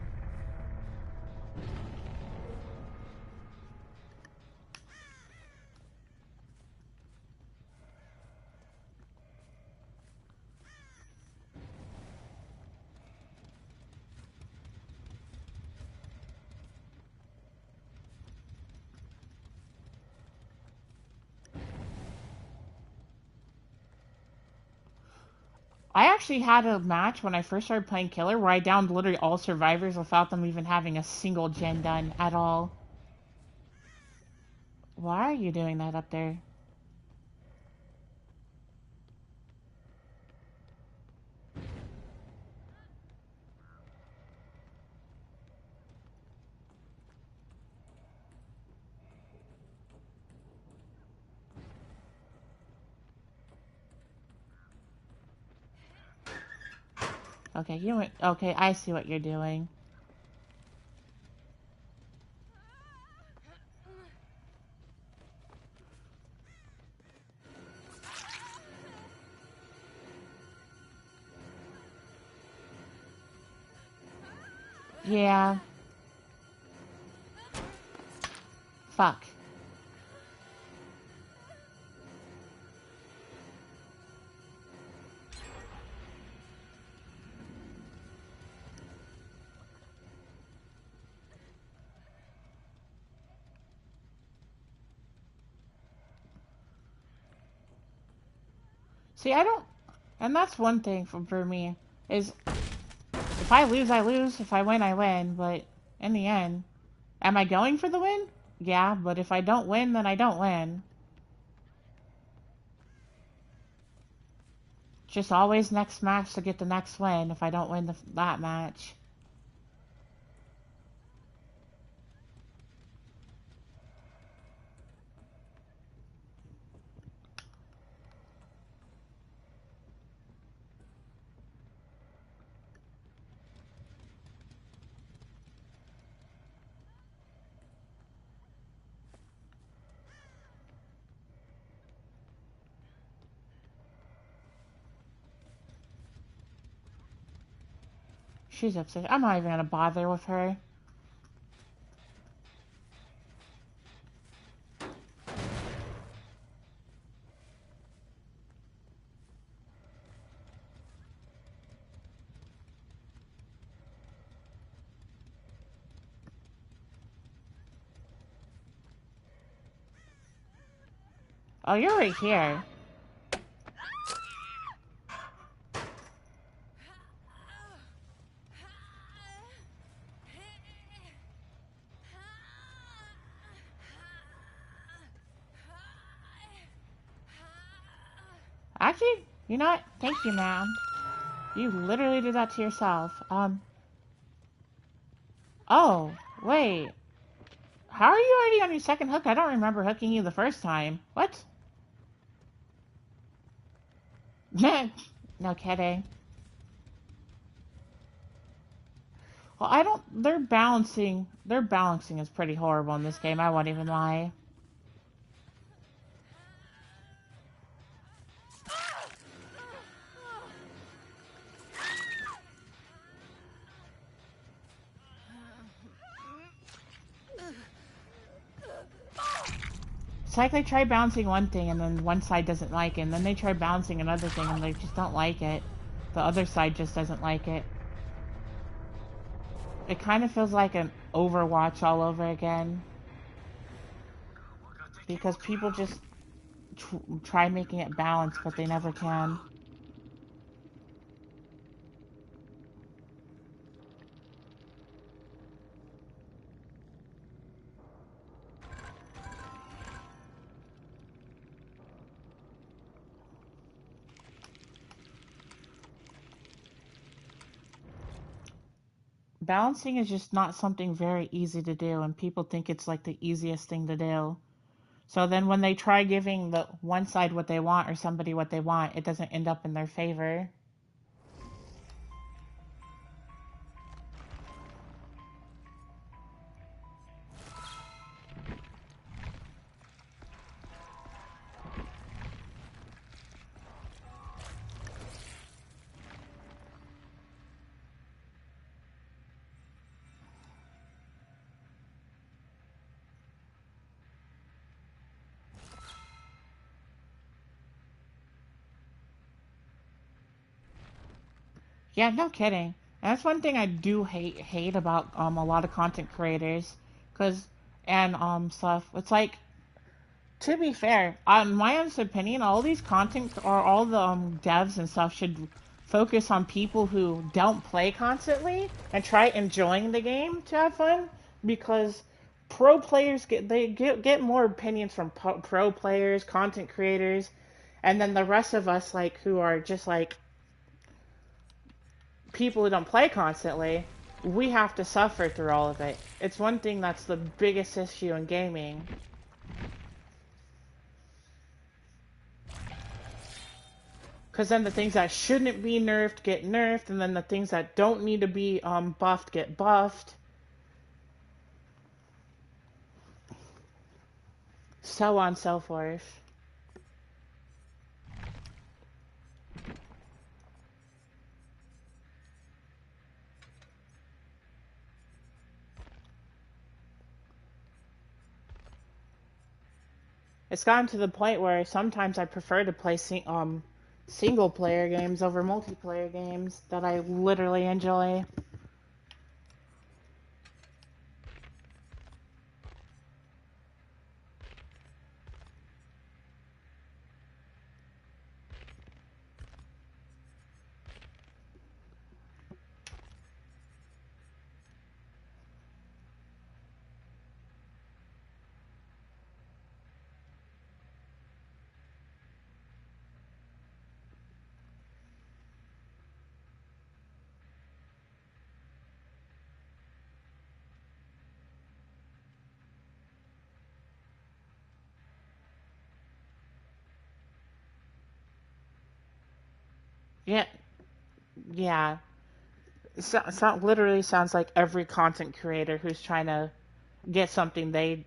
I actually had a match when I first started playing Killer where I downed literally all survivors without them even having a single gen done at all. Why are you doing that up there? Okay, you went. Okay, I see what you're doing. Yeah. Fuck. See, I don't. And that's one thing for me is if I lose, I lose. If I win, I win. But in the end, am I going for the win? Yeah, but if I don't win, then I don't win. Just always next match to get the next win if I don't win that match. She's upset. I'm not even gonna bother with her. Oh, you're right here. Actually, you know what? Thank you, ma'am. You literally did that to yourself. Oh, wait. How are you already on your second hook? I don't remember hooking you the first time. What? No kidding. Well, I don't. Their balancing. Their balancing is pretty horrible in this game. I won't even lie. It's like they try balancing one thing and then one side doesn't like it, and then they try balancing another thing and they just don't like it. The other side just doesn't like it. It kind of feels like an Overwatch all over again. Because people just try making it balanced, but they never can. Balancing is just not something very easy to do, and people think it's like the easiest thing to do. So then when they try giving the one side what they want or somebody what they want, it doesn't end up in their favor. Yeah, no kidding. And that's one thing I do hate about a lot of content creators, cause and stuff. It's like, to be fair, in my honest opinion, all these content or all the devs and stuff should focus on people who don't play constantly and try enjoying the game to have fun, because pro players get more opinions from pro players, content creators, and then the rest of us like who are just like people who don't play constantly, we have to suffer through all of it. It's one thing that's the biggest issue in gaming. Because then the things that shouldn't be nerfed get nerfed, and then the things that don't need to be buffed get buffed. So on and so forth. It's gotten to the point where sometimes I prefer to play single player games over multiplayer games that I literally enjoy. Yeah, yeah. Literally sounds like every content creator who's trying to get something they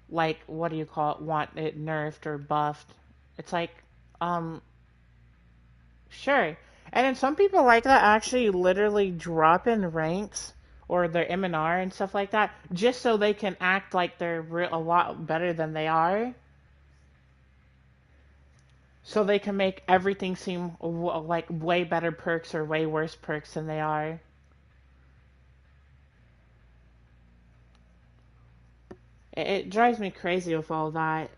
like, what do you call it, want it nerfed or buffed. It's like, um, sure. And then some people like that actually literally drop in ranks or their M&R and stuff like that just so they can act like they're a lot better than they are. So they can make everything seem like way better perks or way worse perks than they are. It drives me crazy with all that.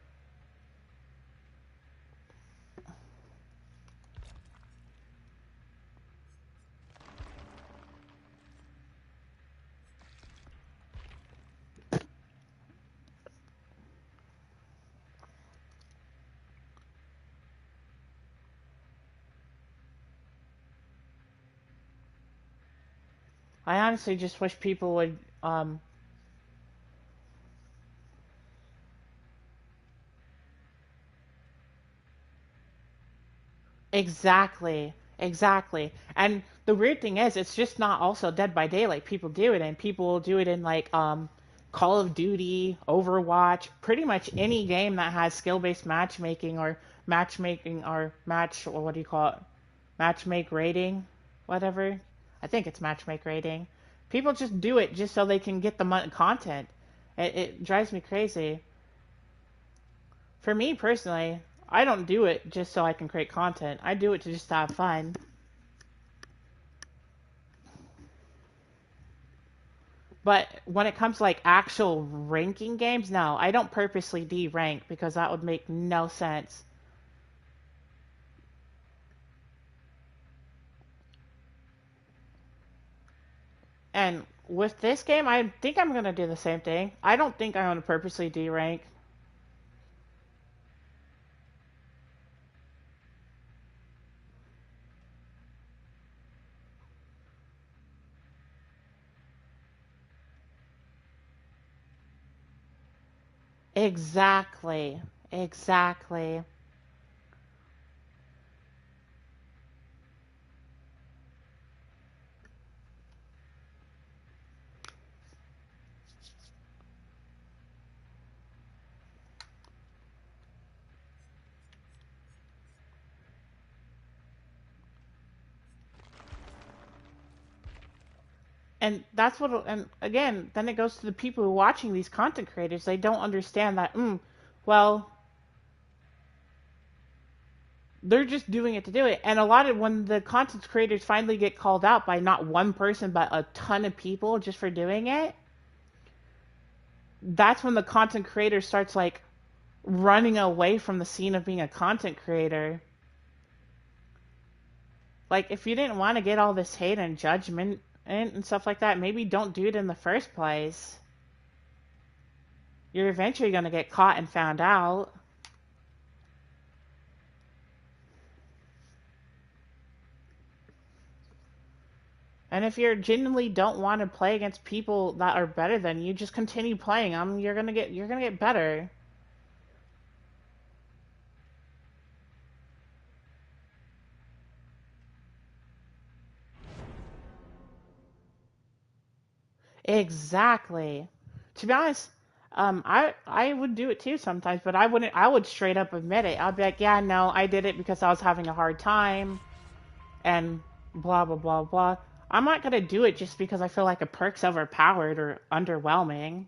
I honestly just wish people would, exactly, exactly. And the weird thing is, it's just not also Dead by Daylight. People do it, and people do it in like Call of Duty, Overwatch, pretty much any game that has skill-based matchmaking or match, or what do you call it? Matchmake rating, whatever. I think it's matchmake rating. People just do it just so they can get the content. It drives me crazy. For me personally, I don't do it just so I can create content. I do it to just have fun. But when it comes to like actual ranking games, no, I don't purposely de-rank because that would make no sense. And with this game, I think I'm gonna do the same thing. I don't think I'm gonna purposely de-rank. Exactly. Exactly. And that's what, and again, then it goes to the people who are watching these content creators. They don't understand that, well, they're just doing it to do it. And a lot of, when the content creators finally get called out by not one person, but a ton of people just for doing it, that's when the content creator starts like running away from the scene of being a content creator. Like, if you didn't want to get all this hate and judgment and stuff like that, maybe don't do it in the first place. You're eventually going to get caught and found out. And if you genuinely don't want to play against people that are better than you, just continue playing them. You're gonna get better. Exactly. To be honest, I would do it too sometimes, but I wouldn't. I would straight up admit it. I'd be like, yeah, no, I did it because I was having a hard time, and blah blah blah blah. I'm not gonna do it just because I feel like a perk's overpowered or underwhelming.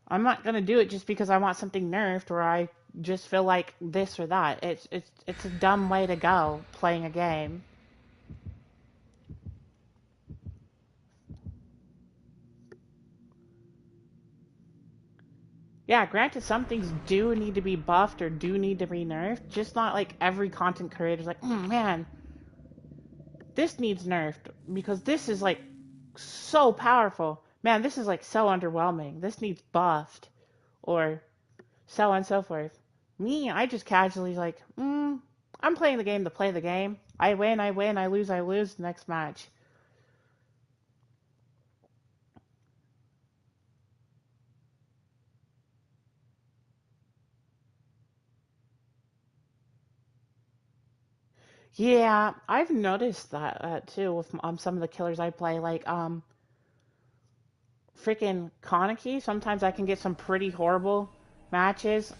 I'm not gonna do it just because I want something nerfed or I just feel like this or that. It's a dumb way to go playing a game. Yeah, granted, some things do need to be buffed or do need to be nerfed. Just not like every content creator's like, man, this needs nerfed because this is like so powerful. Man, this is like so underwhelming. This needs buffed or so on and so forth. Me, I just casually like, I'm playing the game to play the game. I win, I win, I lose, next match. Yeah, I've noticed that too with some of the killers I play. Like freaking Kaneki. Sometimes I can get some pretty horrible matches.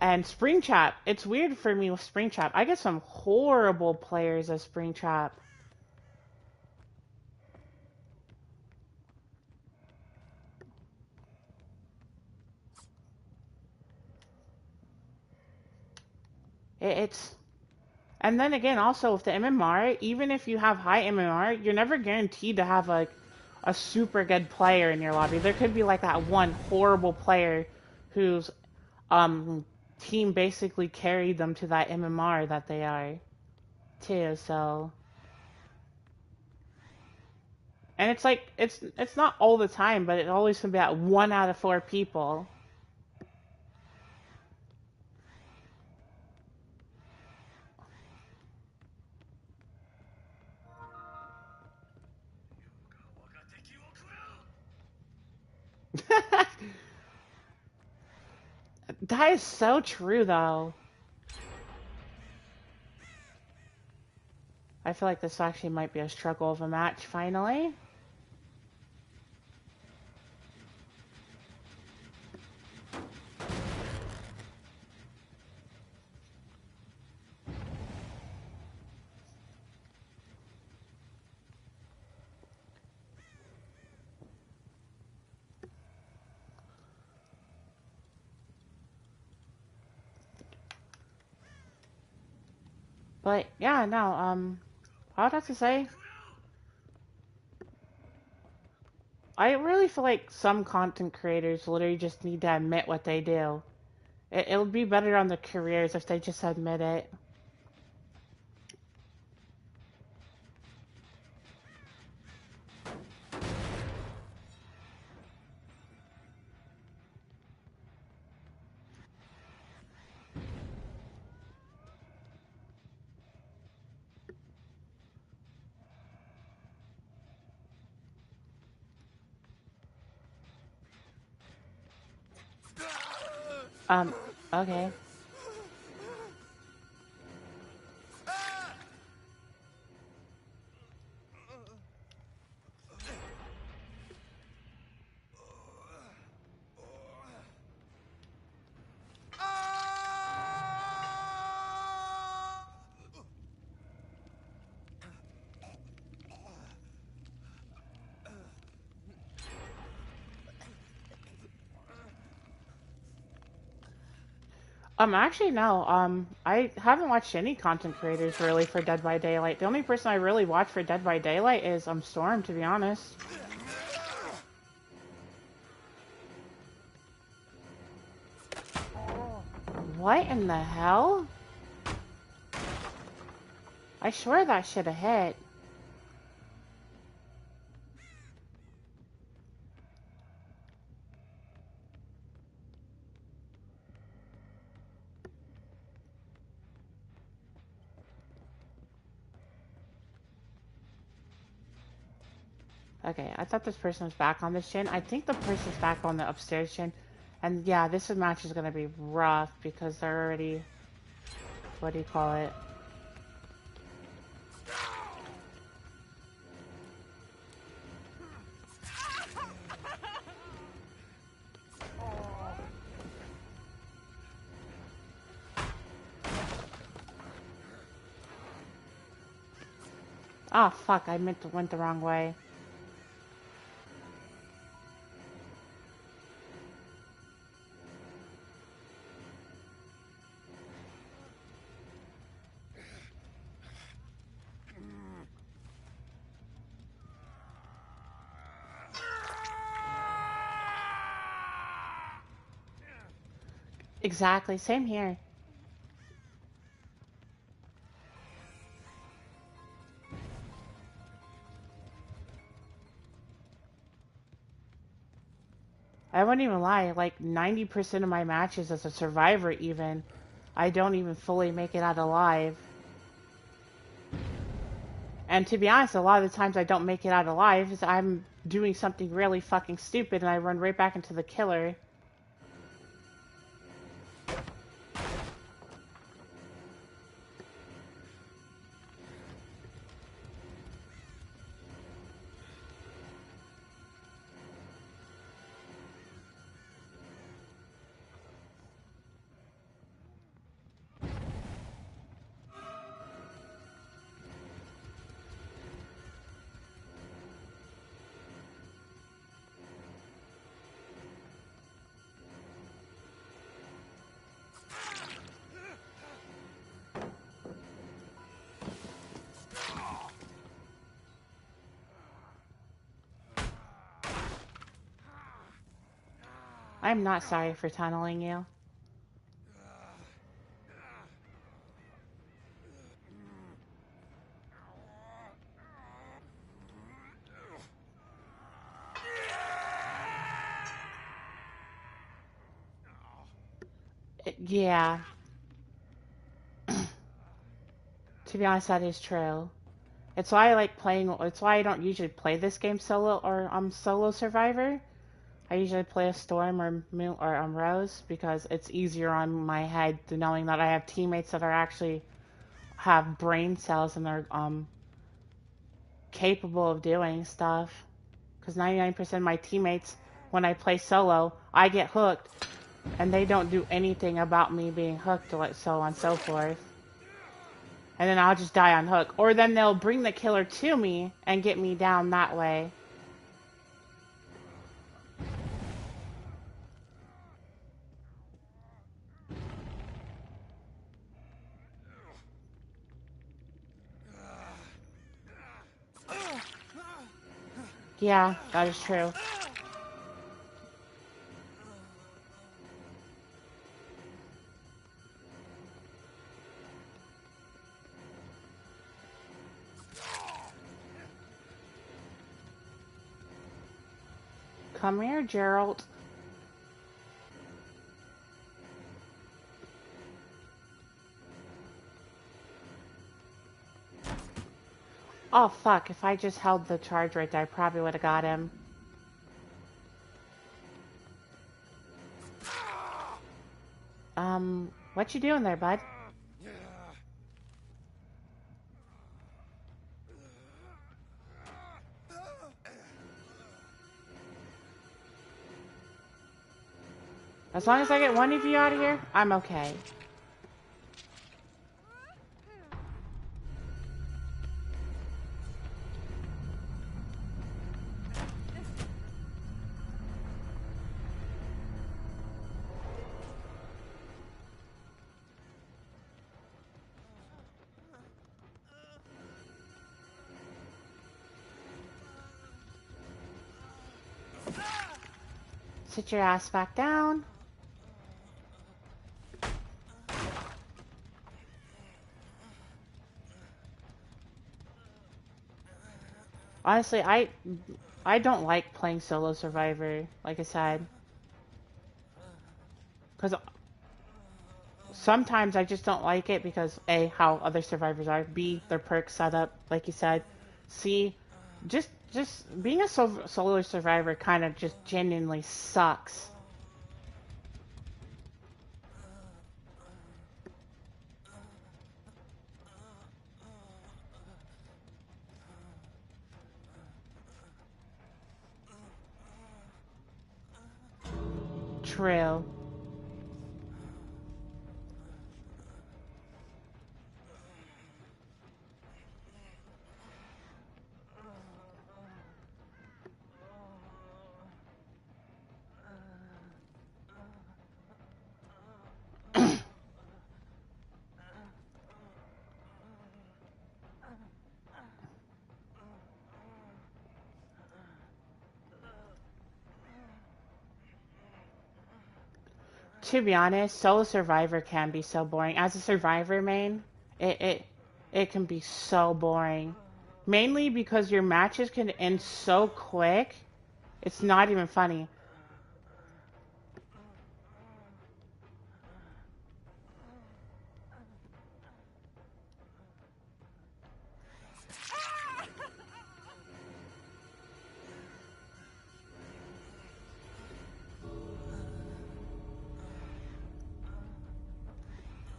And Springtrap. It's weird for me with Springtrap. I get some horrible players as Springtrap. It's and then again also with the MMR, even if you have high MMR, you're never guaranteed to have a super good player in your lobby. There could be like that one horrible player whose team basically carried them to that MMR that they are too. So, and it's like it's not all the time, but it always can be at 1 out of 4 people. That is so true, though. I feel like this actually might be a struggle of a match, finally. But, yeah, no, I would have to say, I really feel like some content creators literally just need to admit what they do. It would be better on their careers if they just admit it. Um, okay. Actually, no. I haven't watched any content creators really for Dead by Daylight. The only person I really watch for Dead by Daylight is Storm, to be honest. What in the hell? I swear that should have hit. Okay, I thought this person was back on this gen. I think the person's back on the upstairs gen. And yeah, this match is gonna be rough because they're already, what do you call it? Oh fuck, I went the wrong way. Exactly, same here. I wouldn't even lie, like 90% of my matches as a survivor even, I don't even fully make it out alive. And to be honest, a lot of the times I don't make it out alive is I'm doing something really fucking stupid and I run right back into the killer. I'm not sorry for tunneling you. Yeah. To be honest, that is true. It's why I like playing, it's why I don't usually play this game solo or solo survivor. I usually play a Storm or Rose because it's easier on my head to knowing that I have teammates that are actually have brain cells and are capable of doing stuff. Because 99% of my teammates, when I play solo, I get hooked, and they don't do anything about me being hooked, like so on and so forth. And then I'll just die on hook. Or then they'll bring the killer to me and get me down that way. Yeah, that is true. Come here, Gerald. Oh, fuck. If I just held the charge right there, I probably would have got him. What you doing there, bud? As long as I get one of you out of here, I'm okay. Sit your ass back down. Honestly, I don't like playing solo survivor, like I said. Because sometimes I just don't like it because A, how other survivors are, B, their perks set up, like you said, C, just being a solo survivor kind of just genuinely sucks. True. To be honest, solo survivor can be so boring. As a survivor main, it it it can be so boring. Mainly because your matches can end so quick. It's not even funny.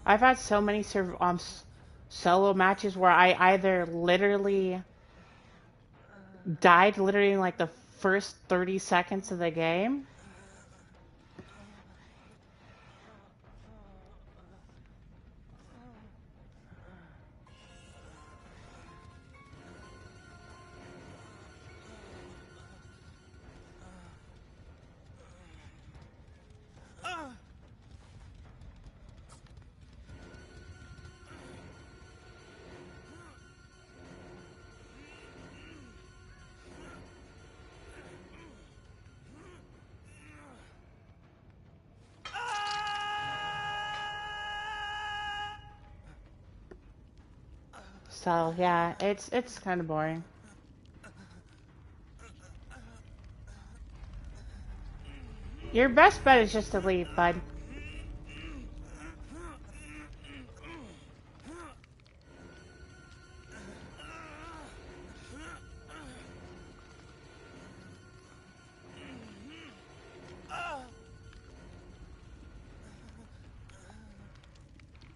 I've had so many solo matches where I either literally died literally in like the first 30 seconds of the game. So yeah, it's kind of boring. Your best bet is just to leave, bud.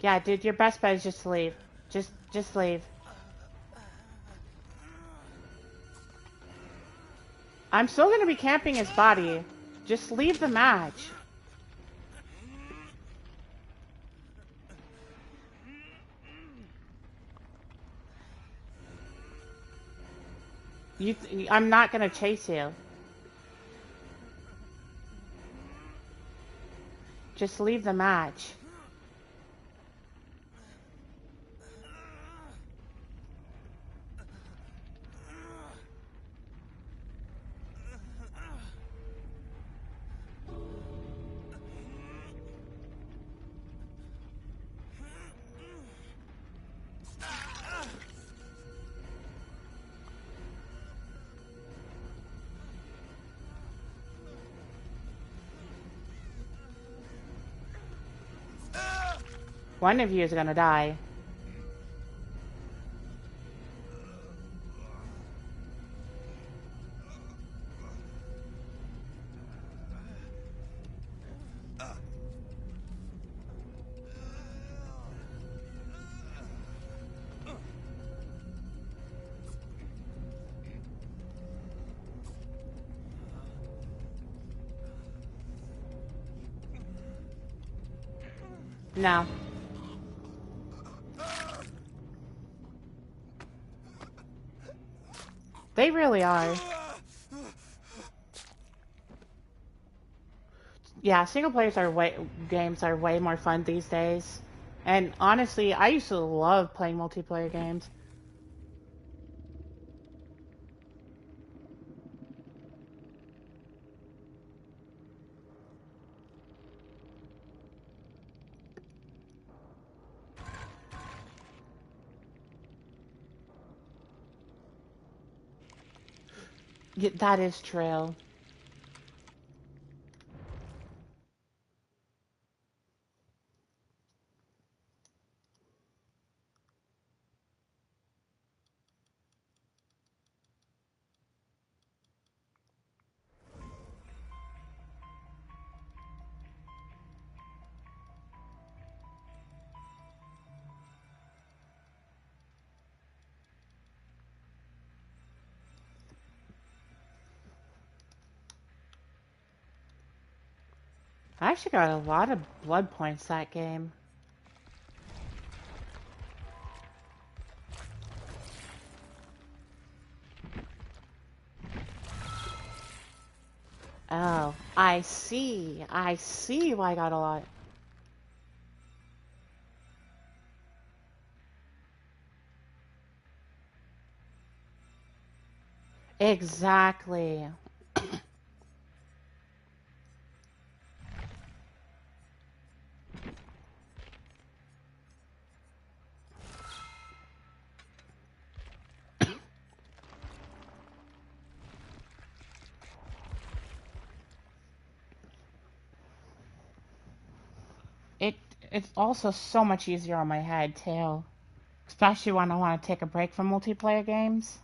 Yeah, dude, your best bet is just leave. Just leave. I'm still gonna be camping his body. Just leave the match. I'm not gonna chase you. Just leave the match. One of you is gonna die. No. They really are. Yeah, single players are games are way more fun these days. And honestly, I used to love playing multiplayer games. Yeah, that is true. I actually got a lot of blood points that game. Oh, I see. I see why I got a lot. Exactly. It it's also so much easier on my head too. Especially when I want to take a break from multiplayer games.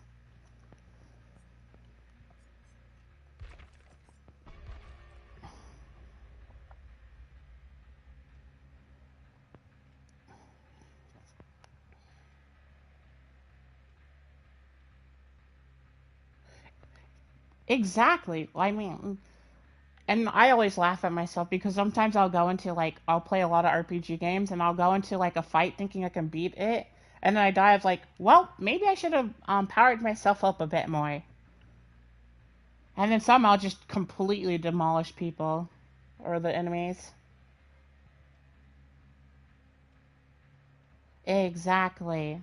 Exactly. I mean, and I always laugh at myself because sometimes I'll go into I'll play a lot of RPG games and I'll go into like a fight thinking I can beat it, and then I die. I was like, well, maybe I should have powered myself up a bit more. And then somehow just completely demolish people or the enemies. Exactly.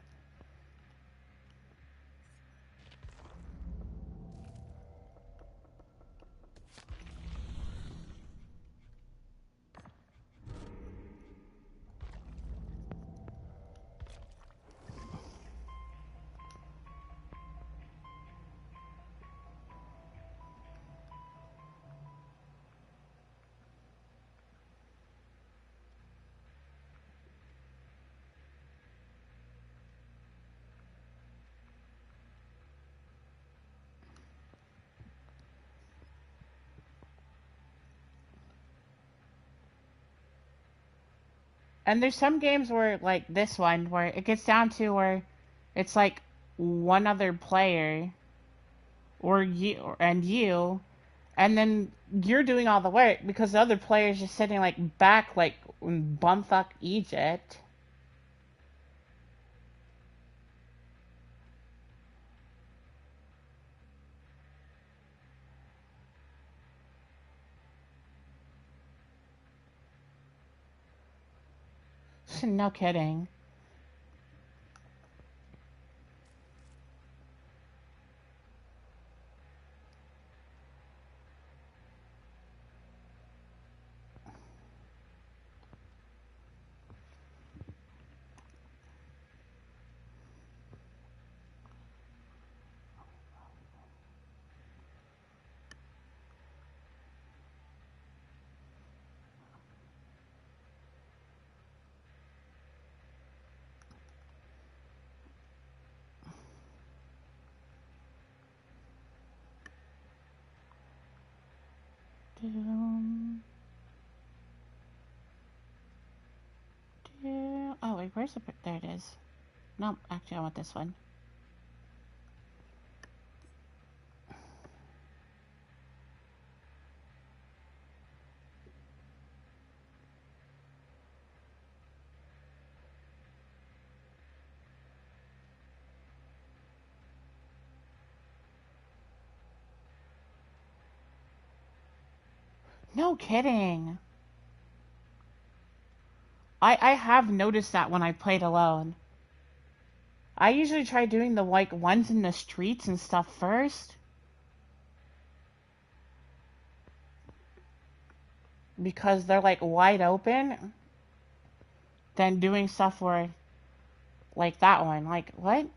And there's some games where, like this one, where it gets down to where it's like one other player, or you, and then you're doing all the work because the other player's just sitting like back, like in bumfuck Egypt. No kidding. Oh wait, where's the? There it is. No, actually, I want this one. No kidding. I have noticed that when I played alone. I usually try doing the like ones in the streets and stuff first, because they're like wide open, than doing stuff where like that one. Like what?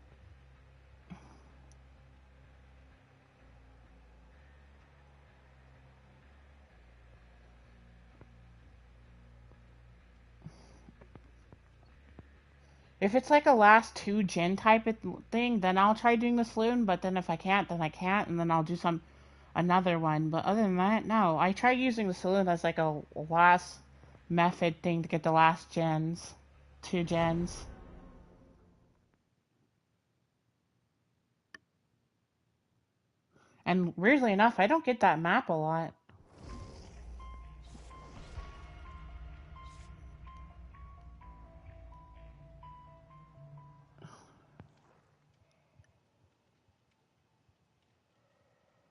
If it's like a last two gen type of thing, then I'll try doing the saloon. But then if I can't, then I can't, and then I'll do another one. But other than that, no. I try using the saloon as like a last method thing to get the last gens, two gens. And weirdly enough, I don't get that map a lot.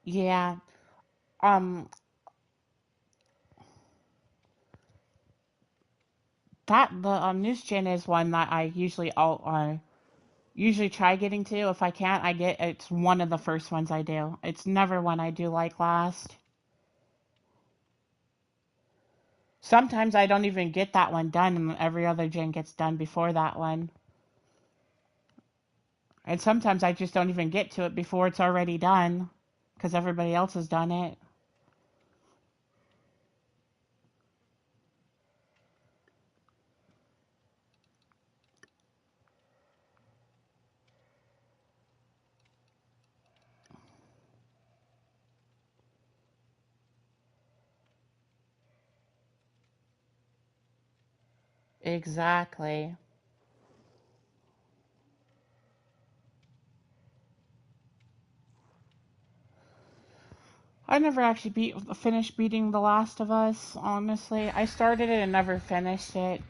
Yeah. Um. That the news gen is one that I usually try getting to. If I can't, it's one of the first ones I do. It's never one I do like last. Sometimes I don't even get that one done, and every other gen gets done before that one. And sometimes I just don't even get to it before it's already done, because everybody else has done it. Exactly. I never actually finished beating The Last of Us, honestly. I started it and never finished it.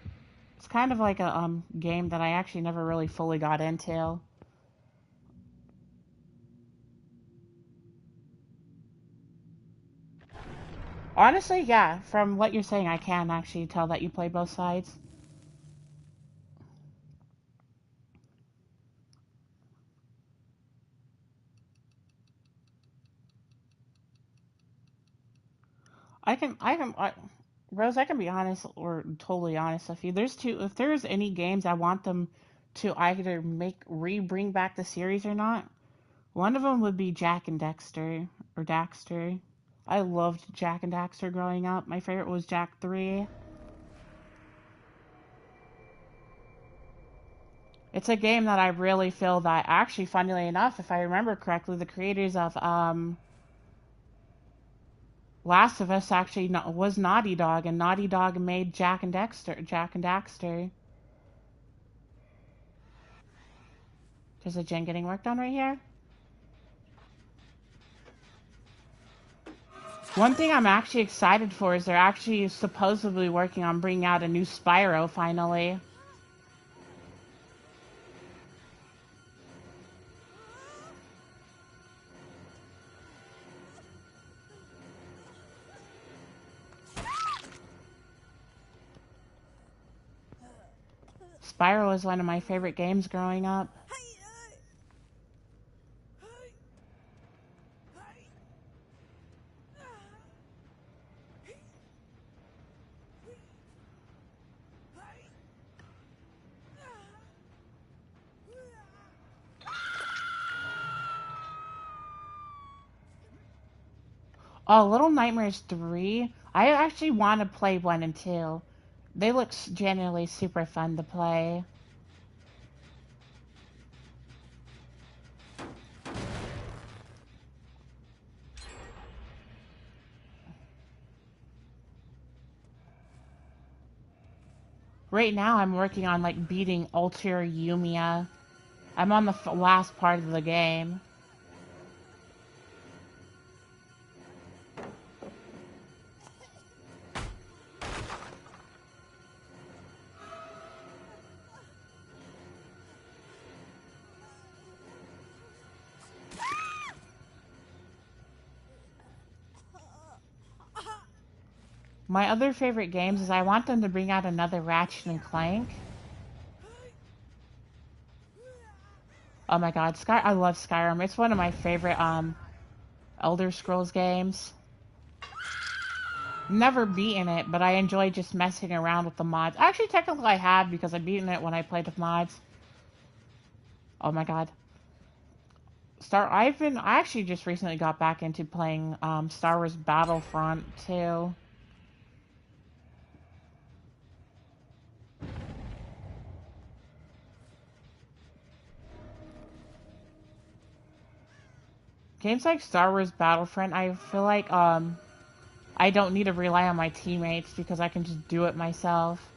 It's kind of like a game that I actually never really fully got into. Honestly, yeah, from what you're saying, I can actually tell that you play both sides. Rose, I can be honest or totally honest with you. If there's any games I want them to either bring back the series or not, one of them would be Jack and Dexter, or Daxter. I loved Jack and Daxter growing up. My favorite was Jack 3. It's a game that I really feel that actually, funnily enough, if I remember correctly, the creators of Last of Us actually was Naughty Dog, and Naughty Dog made Jack and Daxter. There's a gen getting worked on right here. One thing I'm actually excited for is they're actually supposedly working on bringing out a new Spyro finally. Spyro was one of my favorite games growing up. Oh, Little Nightmares 3. I actually want to play 1 and 2. They look genuinely super fun to play. Right now I'm working on like beating Ultra Yumia. I'm on the last part of the game. My other favorite games is I want them to bring out another Ratchet and Clank. Oh my god, I love Skyrim. It's one of my favorite Elder Scrolls games. Never beaten it, but I enjoy just messing around with the mods. Actually, technically I have because I've beaten it when I played with mods. Oh my god. I actually just recently got back into playing Star Wars Battlefront 2. Games like Star Wars Battlefront, I feel like I don't need to rely on my teammates because I can just do it myself.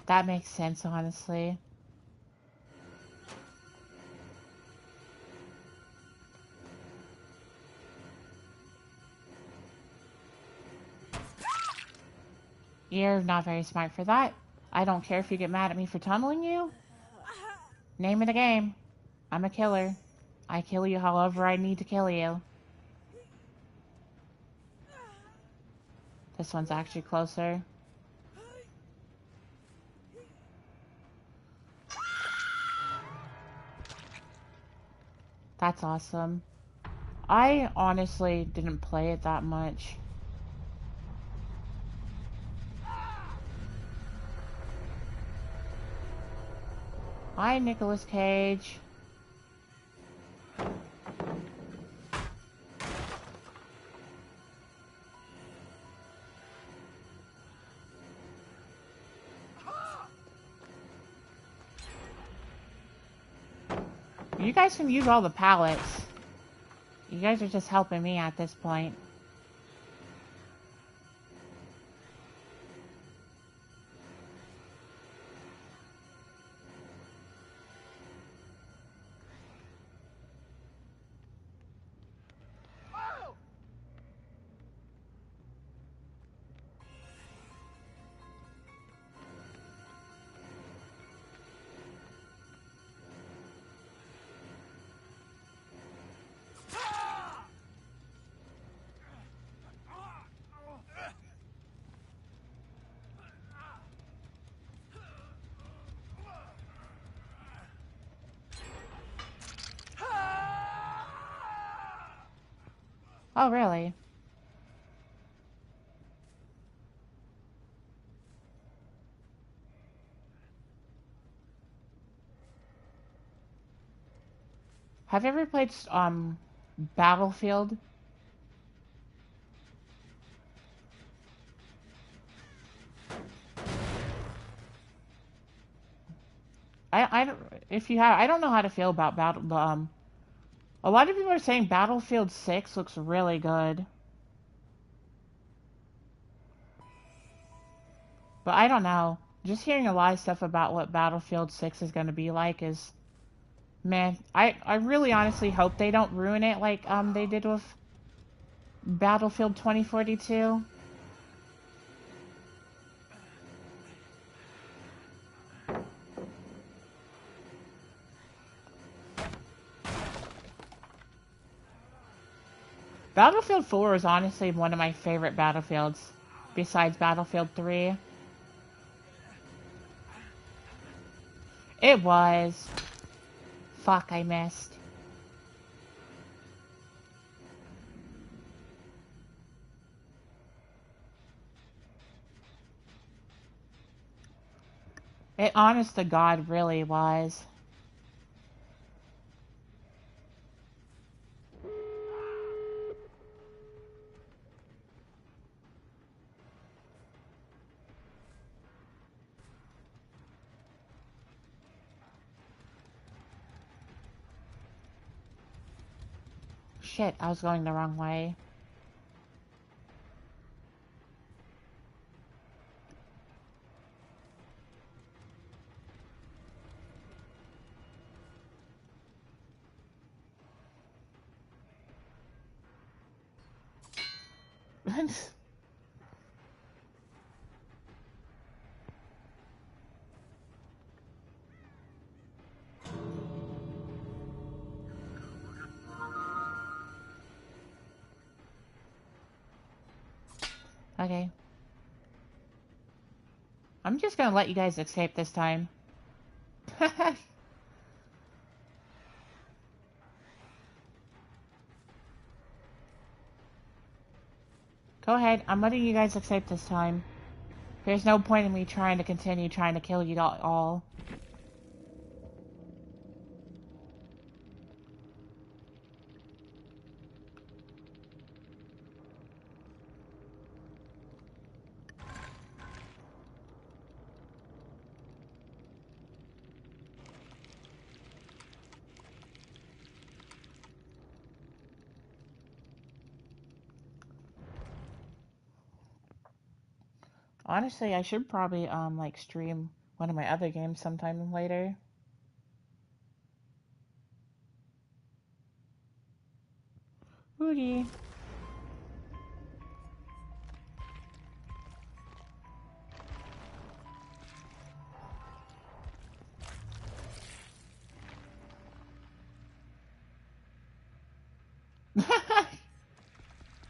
That makes sense, honestly. You're not very smart for that. I don't care if you get mad at me for tunneling you. Name of the game. I'm a killer. I kill you however I need to kill you. This one's actually closer. That's awesome. I honestly didn't play it that much. Hi, Nicolas Cage. You guys can use all the pallets. You guys are just helping me at this point. Oh, really? Have you ever played Battlefield? I don't, if you have, I don't know how to feel about a lot of people are saying Battlefield 6 looks really good. But I don't know. Just hearing a lot of stuff about what Battlefield 6 is going to be like is, man, I really honestly hope they don't ruin it like they did with Battlefield 2042. Battlefield 4 is honestly one of my favorite Battlefields, besides Battlefield 3. It was. Fuck, I missed. It honest to God really was. Shit, I was going the wrong way. Okay. I'm just gonna let you guys escape this time. Go ahead, I'm letting you guys escape this time. There's no point in me trying to continue trying to kill you all. Honestly, I should probably like stream one of my other games sometime later. Booty.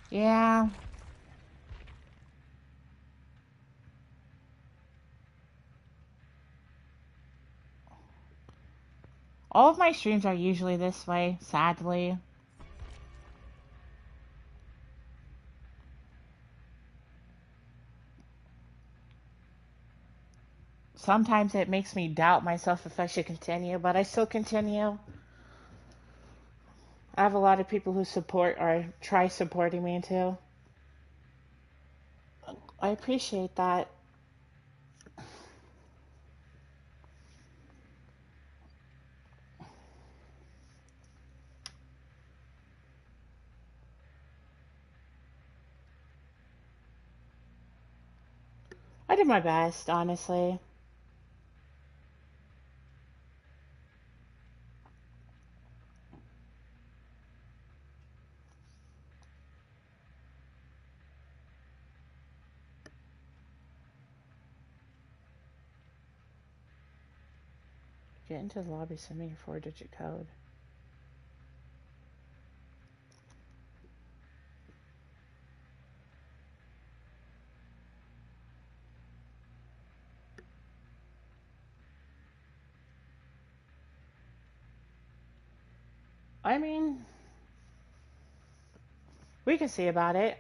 Yeah. All of my streams are usually this way, sadly. Sometimes it makes me doubt myself if I should continue, but I still continue. I have a lot of people who support or try supporting me too. I appreciate that. I did my best, honestly. Get into the lobby, send me your 4-digit code. I mean, we can see about it.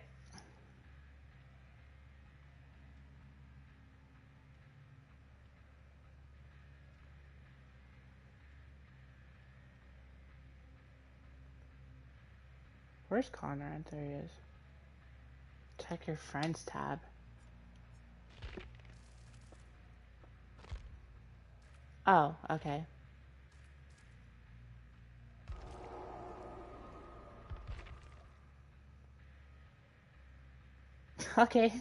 Where's Conrad? There he is. Check your friends tab. Oh, okay. Okay.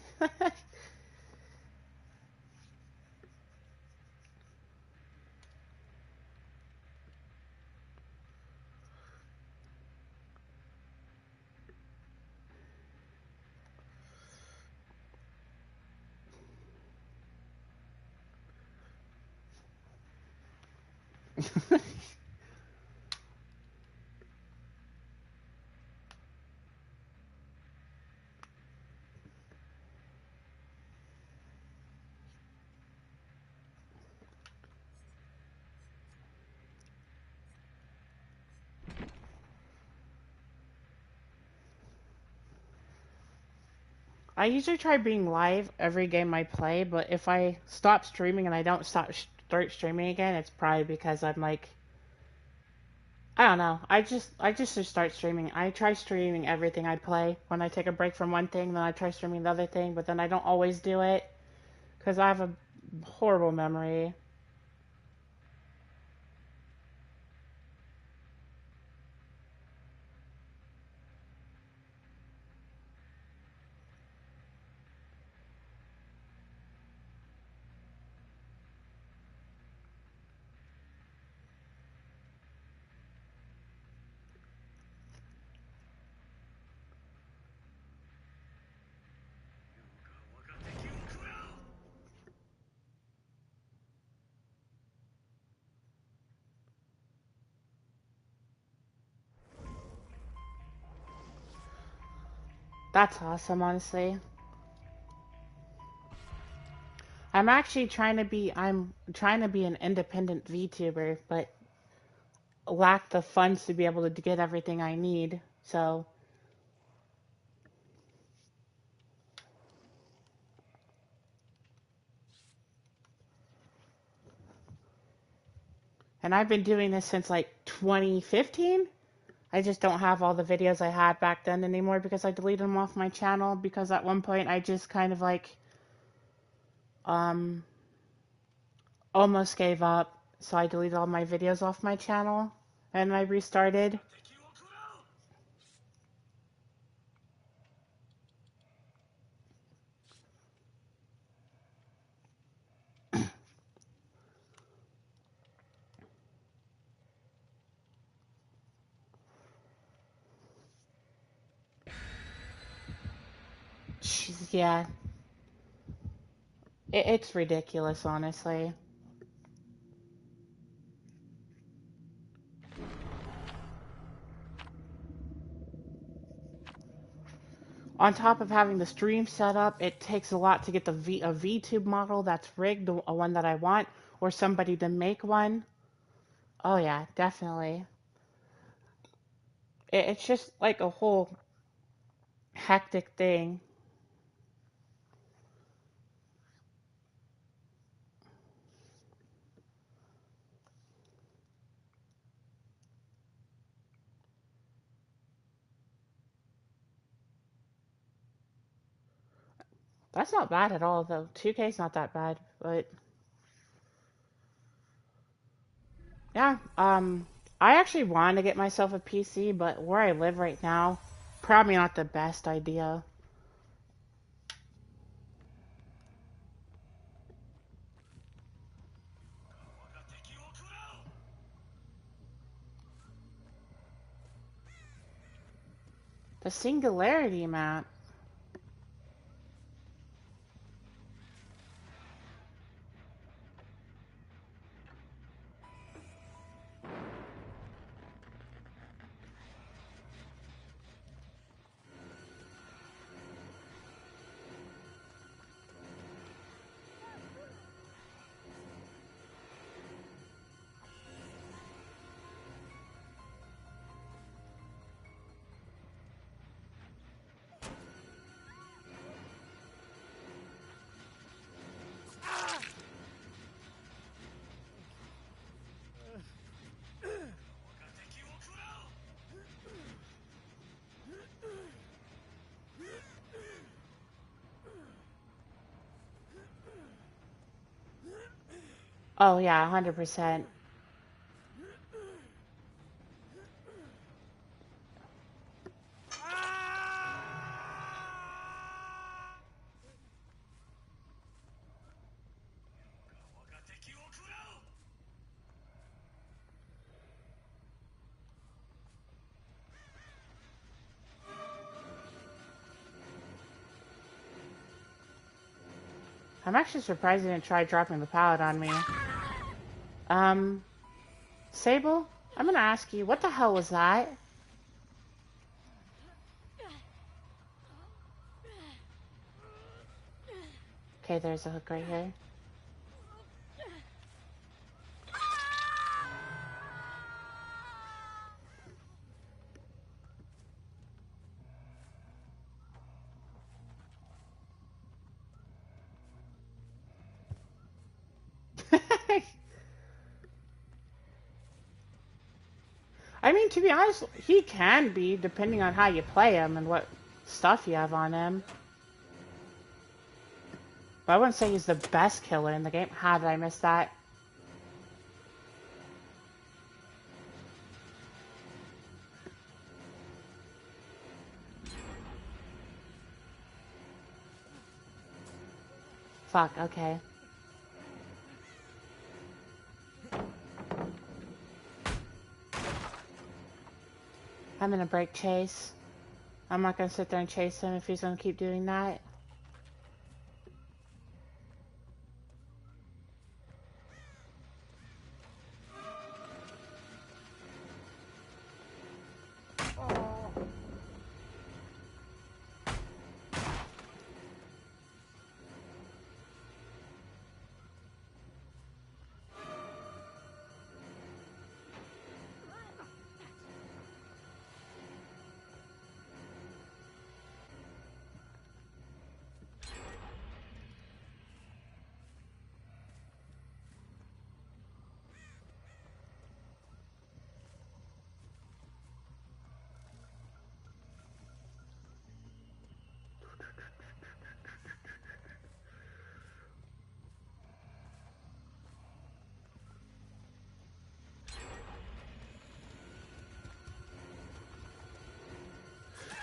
I usually try being live every game I play, but if I stop streaming and I don't start streaming again, it's probably because I'm like, I don't know. I just should start streaming. I try streaming everything I play. When I take a break from one thing, then I try streaming the other thing, but then I don't always do it because I have a horrible memory. That's awesome, honestly. I'm trying to be an independent VTuber, but lack the funds to be able to get everything I need. So, and I've been doing this since like 2015. I just don't have all the videos I had back then anymore because I deleted them off my channel because at one point I just kind of like um almost gave up. So I deleted all my videos off my channel and I restarted. Yeah, it's ridiculous, honestly. On top of having the stream set up, it takes a lot to get a VTube model that's rigged, a one that I want, or somebody to make one. Oh yeah, definitely. It's just like a whole hectic thing. That's not bad at all, though. 2K's not that bad, but yeah. I actually want to get myself a PC, but where I live right now, probably not the best idea. The Singularity map. Oh yeah, 100%. I'm actually surprised he didn't try dropping the pallet on me. Sable, I'm gonna ask you, what the hell was that? Okay, there's a hook right here. I mean, to be honest, he can be, depending on how you play him and what stuff you have on him. But I wouldn't say he's the best killer in the game. How did I miss that? Fuck, okay. I'm gonna break Chase. I'm not gonna sit there and chase him if he's gonna keep doing that.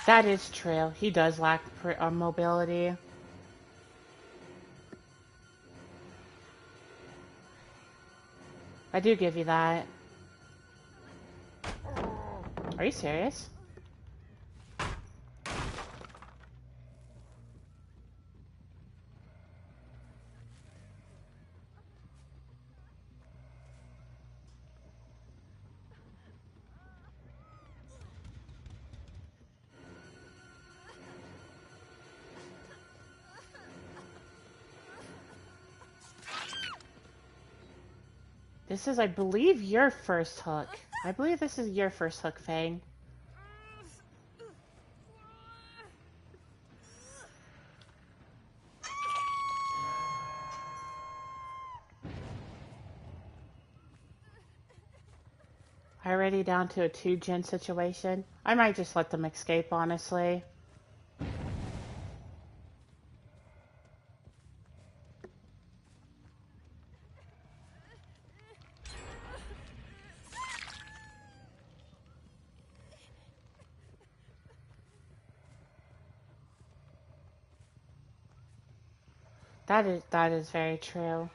That is true. He does lack mobility. I do give you that. Are you serious? This is, I believe, your first hook. I believe this is your first hook, Fang. Already down to a 2-gen situation. I might just let them escape, honestly. That is very true.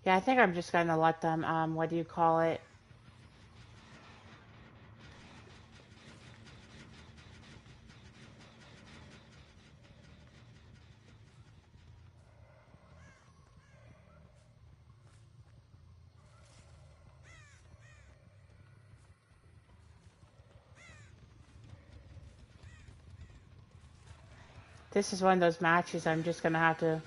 Yeah, I think I'm just gonna let them, what do you call it? This is one of those matches I'm just gonna have to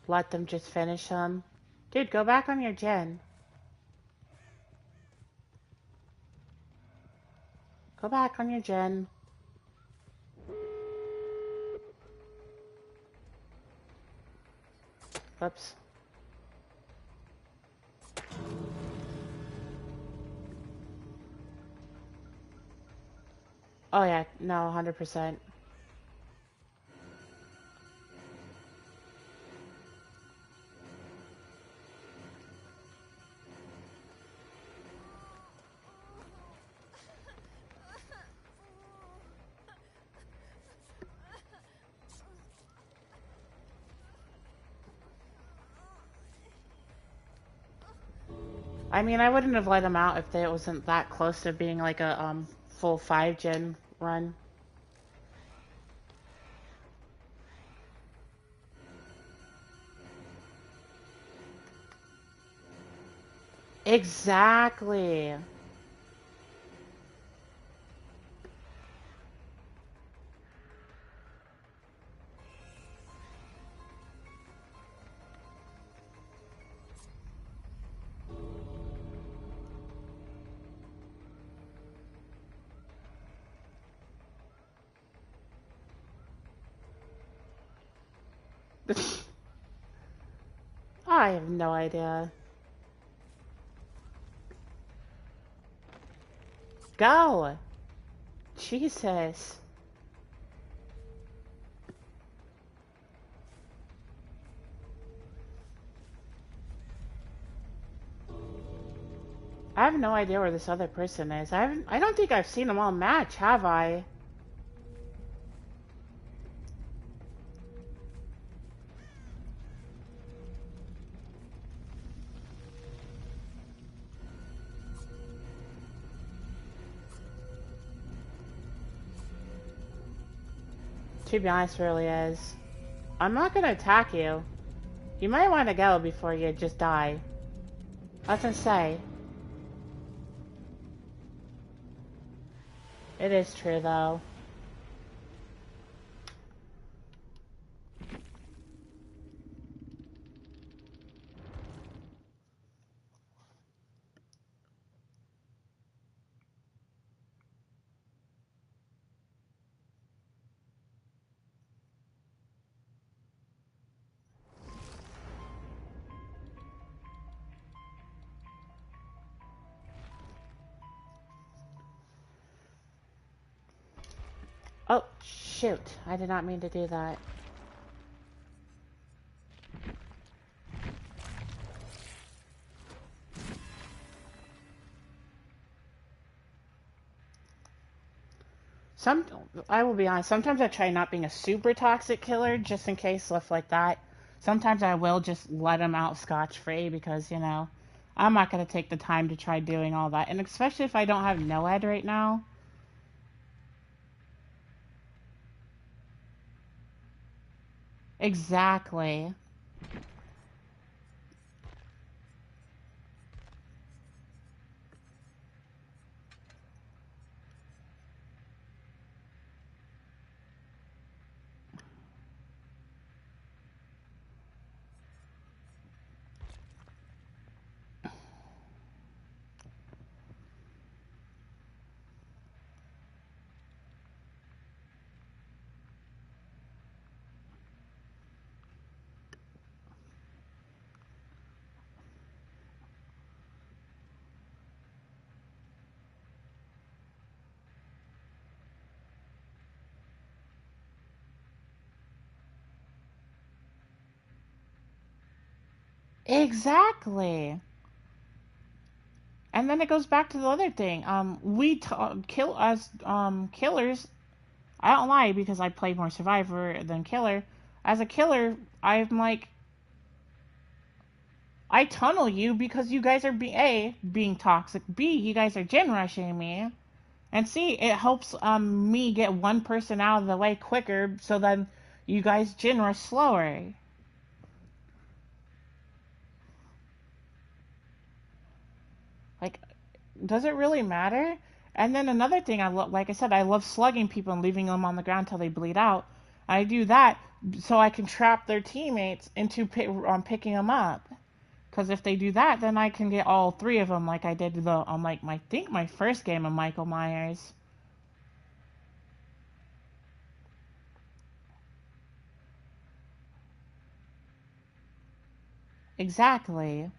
let them just finish them. Dude, go back on your gen. Go back on your gen. Whoops. Oh yeah, no, 100%. I mean, I wouldn't have let him out if it wasn't that close to being like a full 5 gen run. Exactly. I have no idea. Go! Jesus. I have no idea where this other person is. I don't think I've seen them all match, have I? To be honest, really is. I'm not gonna attack you. You might want to go before you just die. I was gonna say. It is true, though. Oh, shoot. I did not mean to do that. Some, I will be honest, sometimes I try not being a super toxic killer, just in case stuff like that. Sometimes I will just let them out scotch-free because, you know, I'm not going to take the time to try doing all that. And especially if I don't have NOED right now. Exactly. Exactly. And then it goes back to the other thing. Kill as killers. I don't lie because I played more Survivor than Killer. As a killer, I'm like, I tunnel you because you guys are being toxic. B, you guys are gen rushing me. And C, it helps me get one person out of the way quicker, so then you guys gen rush slower. Like, does it really matter? And then another thing I love, like I said, I love slugging people and leaving them on the ground till they bleed out. I do that so I can trap their teammates into picking them up. Because if they do that, then I can get all 3 of them, like I did on like I think my first game of Michael Myers. Exactly.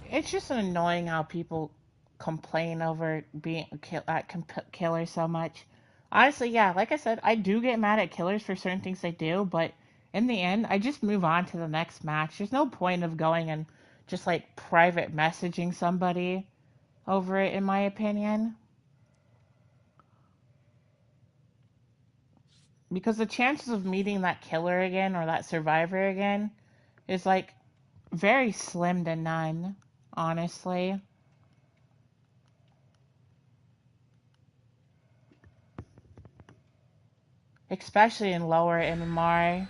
It's just annoying how people complain over being killers so much. Honestly, yeah, like I said, I do get mad at killers for certain things they do, but in the end, I just move on to the next match. There's no point of going and just like private messaging somebody over it, in my opinion. Because the chances of meeting that killer again or that survivor again is like very slim to none, honestly. Especially in lower MMR.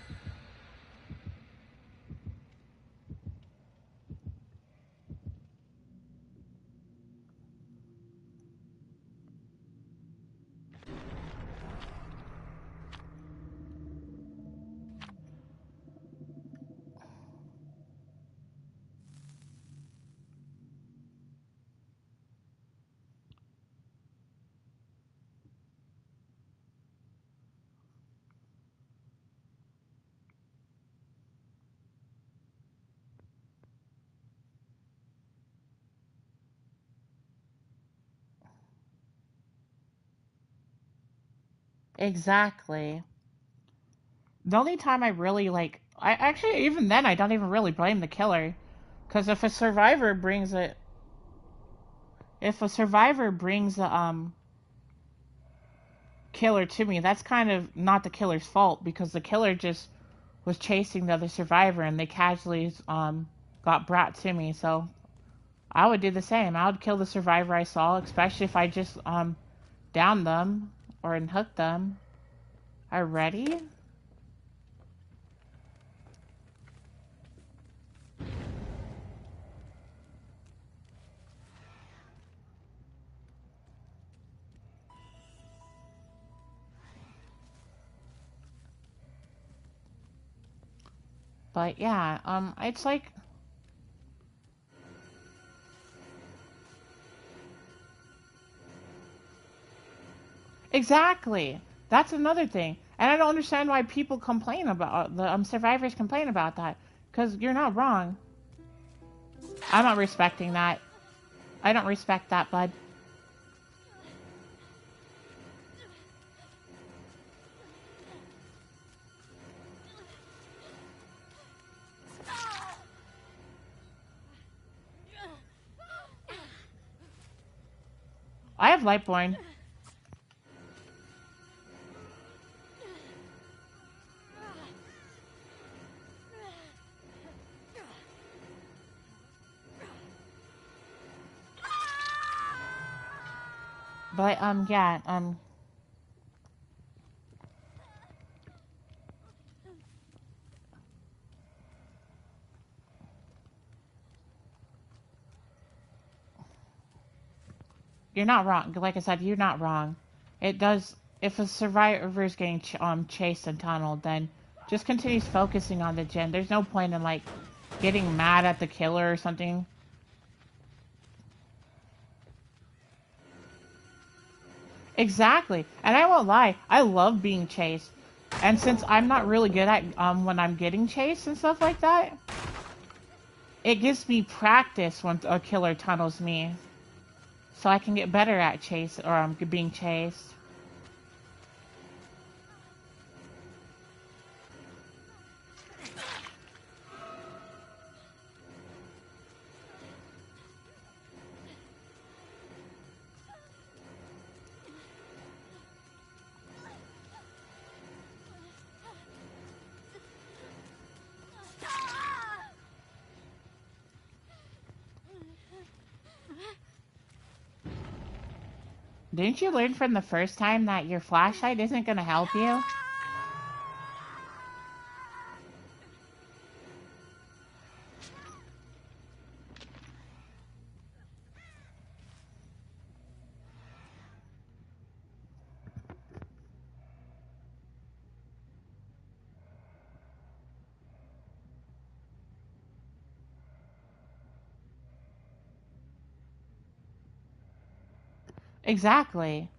Exactly. The only time I really like, I actually, even then, I don't even really blame the killer. Because if a survivor brings the, killer to me, that's kind of not the killer's fault because the killer just was chasing the other survivor and they casually, got brought to me. So I would do the same. I would kill the survivor I saw, especially if I just, downed them or unhooked them. Are ready? But yeah, it's like exactly. That's another thing, and I don't understand why people complain about the survivors complain about that because you're not wrong. I'm not respecting that. I don't respect that, bud. I have Lightborn. But yeah, you're not wrong. Like I said, you're not wrong. It does. If a survivor is getting chased and tunneled, then just continues focusing on the gen. There's no point in like getting mad at the killer or something. Exactly. And I won't lie, I love being chased. And since I'm not really good at when I'm getting chased and stuff like that, it gives me practice when a killer tunnels me. So I can get better at chase or being chased. Didn't you learn from the first time that your flashlight isn't going to help you? Exactly.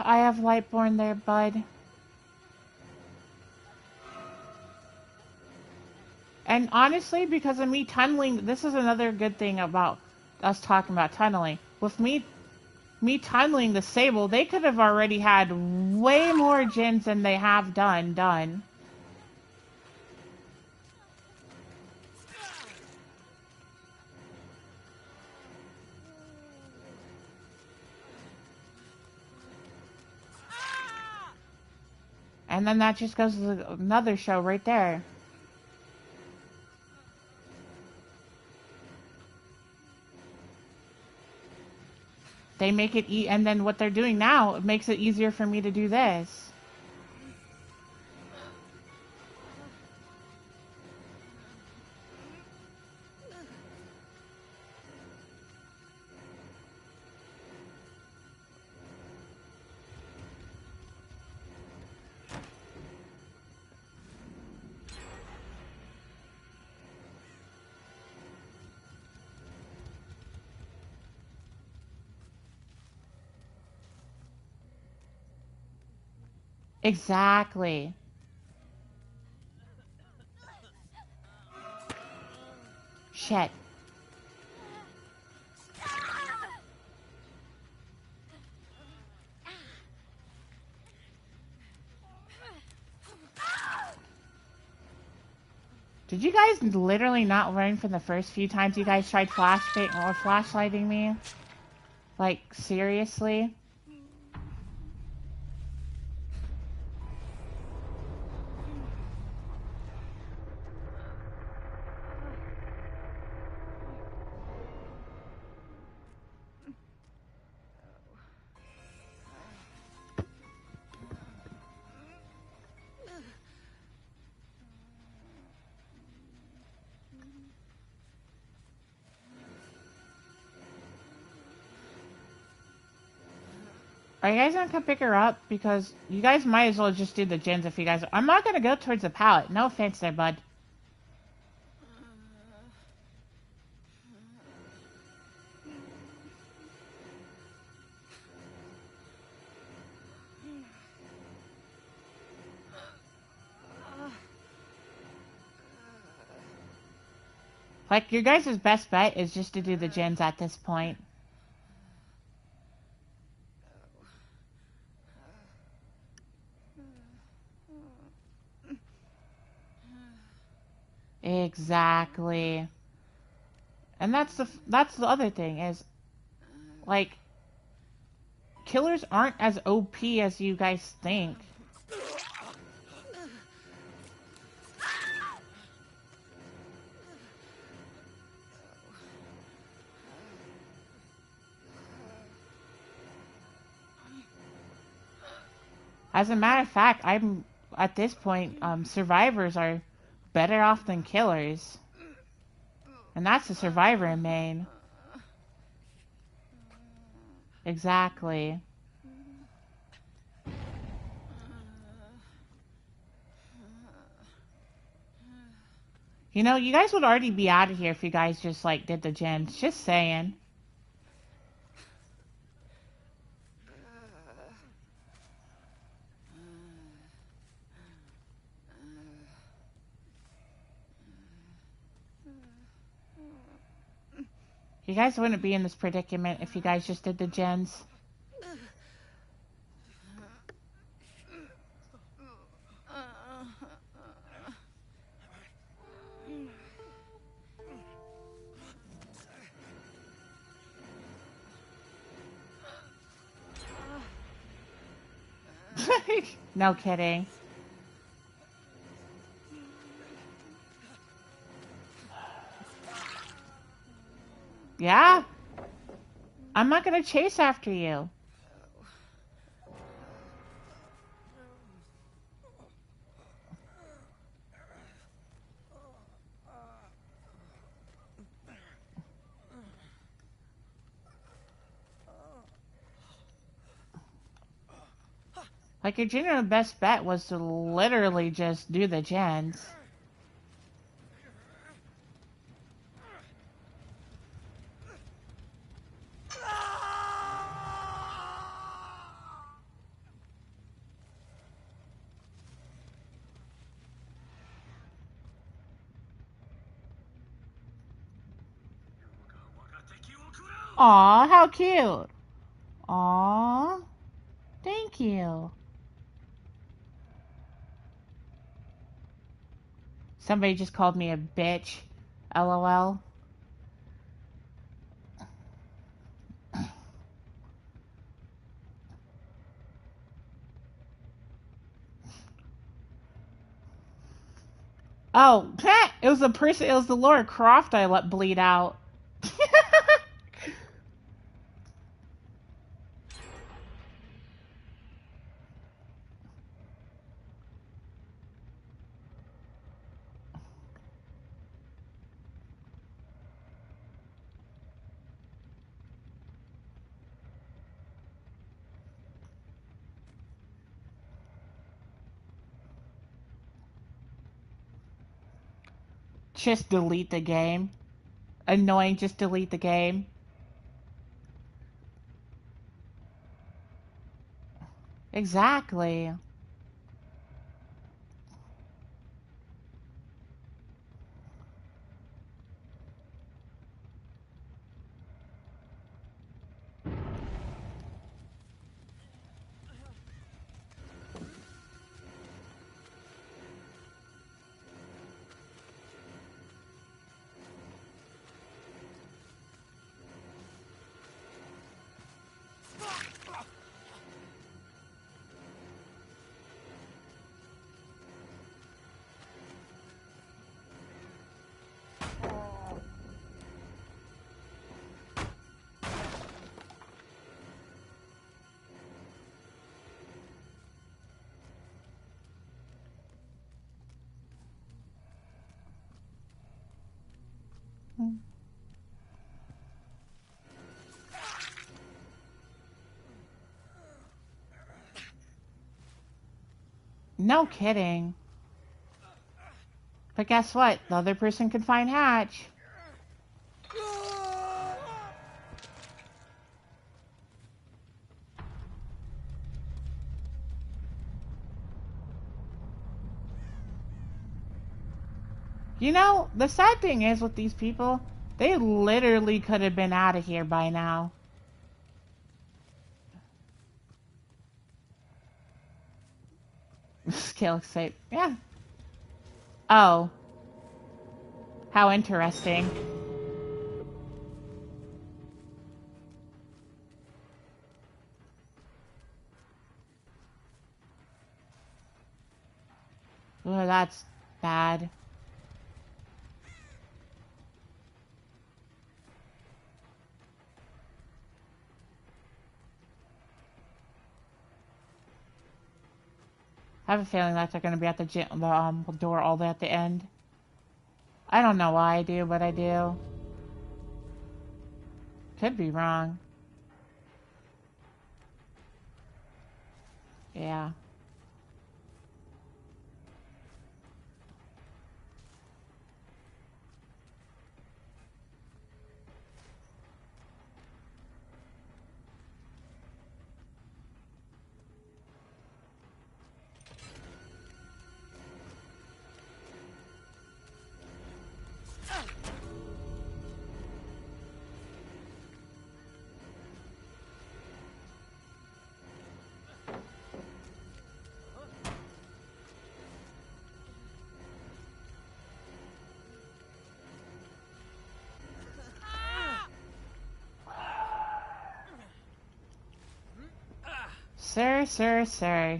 I have Lightborn there, bud. And honestly, because of me tunneling, this is another good thing about us talking about tunneling. With me tunneling the Sable, they could have already had way more gens than they have done. And then that just goes to another show right there. They make it and then what they're doing now, it makes it easier for me to do this. Exactly. Shit. Did you guys literally not learn from the first few times you guys tried flashlighting me? Like, seriously? Are you guys gonna come pick her up? Because you guys might as well just do the gens if you guys... I'm not gonna go towards the pallet. No offense there, bud. Like, your guys' best bet is just to do the gens at this point. Exactly. And that's the other thing is, like, killers aren't as OP as you guys think. As a matter of fact, I'm at this point, survivors are better off than killers. And that's the survivor in main. Exactly. You know, you guys would already be out of here if you guys just, like, did the gens. Just saying. You guys wouldn't be in this predicament if you guys just did the gens. No kidding. Yeah? I'm not gonna chase after you. Like, your general best bet was to literally just do the gens. Aw, how cute. Aw, thank you. Somebody just called me a bitch. LOL. Oh, it was the person. It was the Laura Croft I let bleed out. Just delete the game. Annoying. Just delete the game. Exactly. No kidding. But guess what? The other person could find Hatch. You know, the sad thing is with these people, they literally could have been out of here by now. Scale safe. Yeah. Oh. How interesting. Oh, that's bad. I have a feeling that they're going to be at the door all the way at the end. I don't know why I do, but I do. Could be wrong. Yeah. Sir.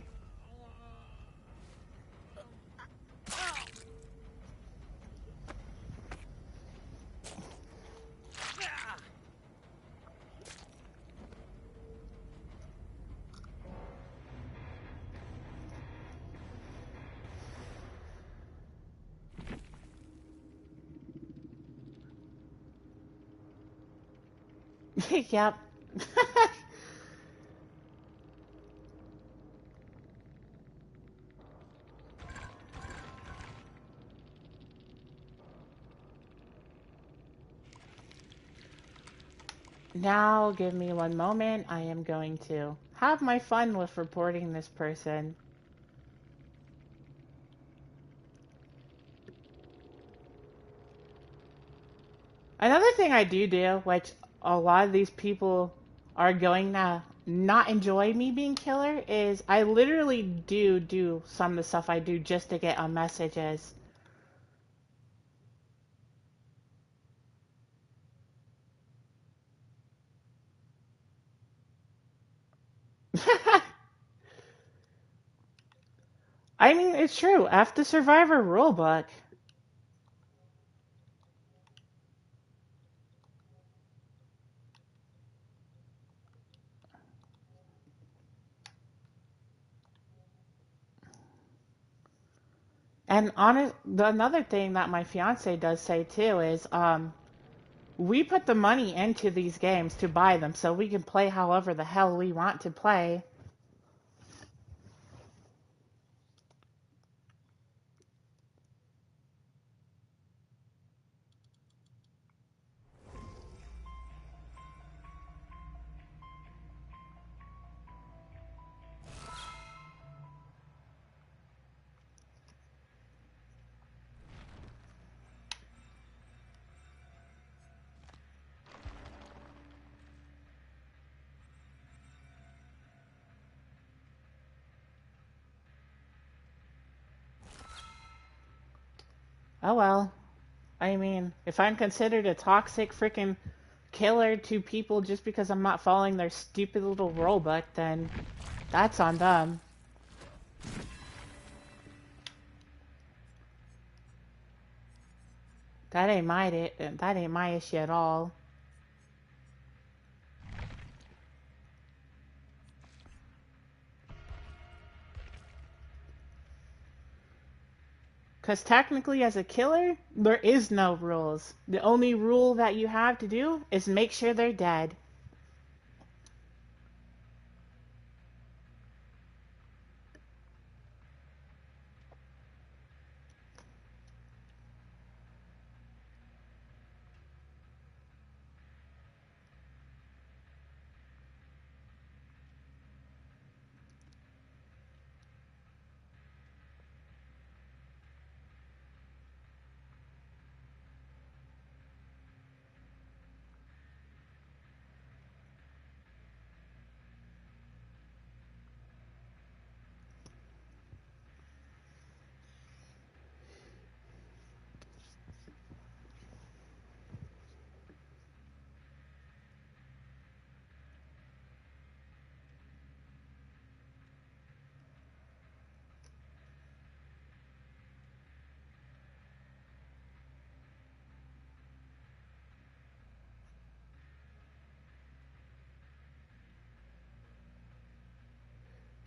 Yep. Now, give me one moment. I am going to have my fun with reporting this person. Another thing I do, which a lot of these people are going to not enjoy me being killer is I literally do some of the stuff I do just to get on messages. I mean, it's true. F the Survivor rulebook. And another thing that my fiance does say too is, we put the money into these games to buy them so we can play however the hell we want to play. Oh well. I mean, if I'm considered a toxic freaking killer to people just because I'm not following their stupid little rulebook, then that's on them. That ain't my issue at all. Because technically, as a killer, there is no rules. The only rule that you have to do is make sure they're dead.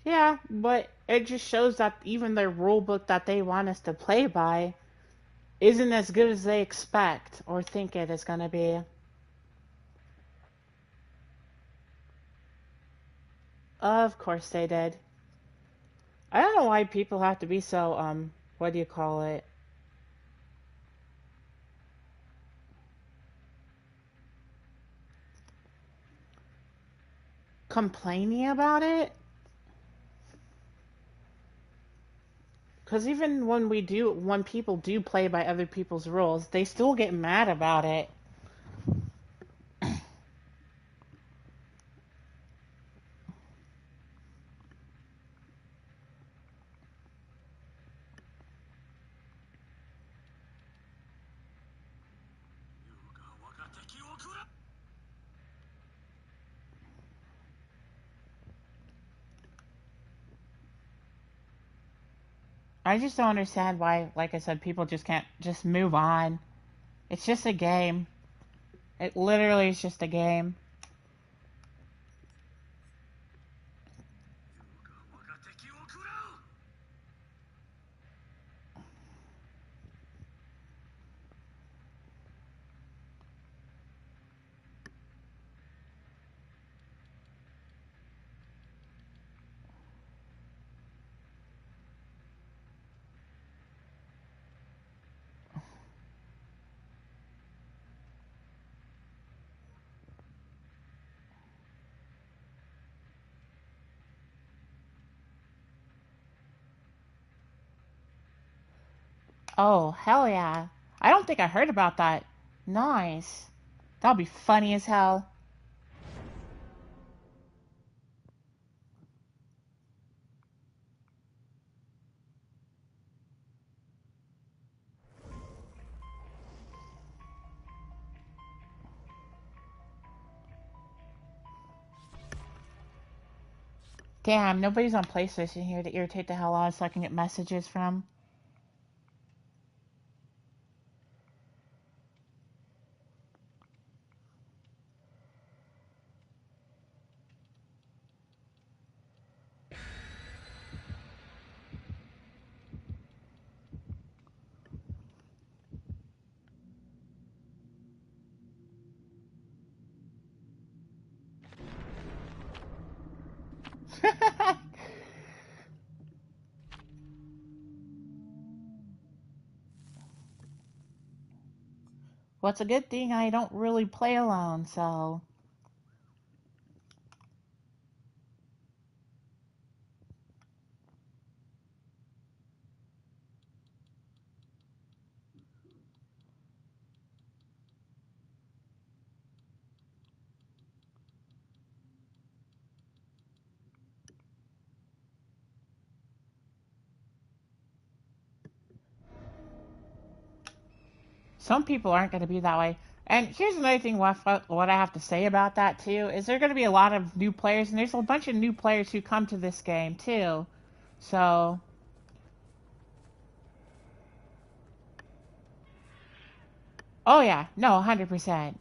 Yeah, but it just shows that even their rulebook that they want us to play by isn't as good as they expect or think it is going to be. Of course they did. I don't know why people have to be so, what do you call it? Complaining about it? Because even when people do play by other people's rules, they still get mad about it. I just don't understand why, like I said, people just can't just move on. It's just a game. It literally is just a game. Oh, hell yeah. I don't think I heard about that. Nice. That'll be funny as hell. Damn, nobody's on PlayStation here to irritate the hell out of us so I can get messages from. Well, it's a good thing I don't really play alone, so... Some people aren't going to be that way. And here's another thing what I have to say about that, too, is there are going to be a lot of new players, and there's a bunch of new players who come to this game, too. So... Oh, yeah. No, 100%.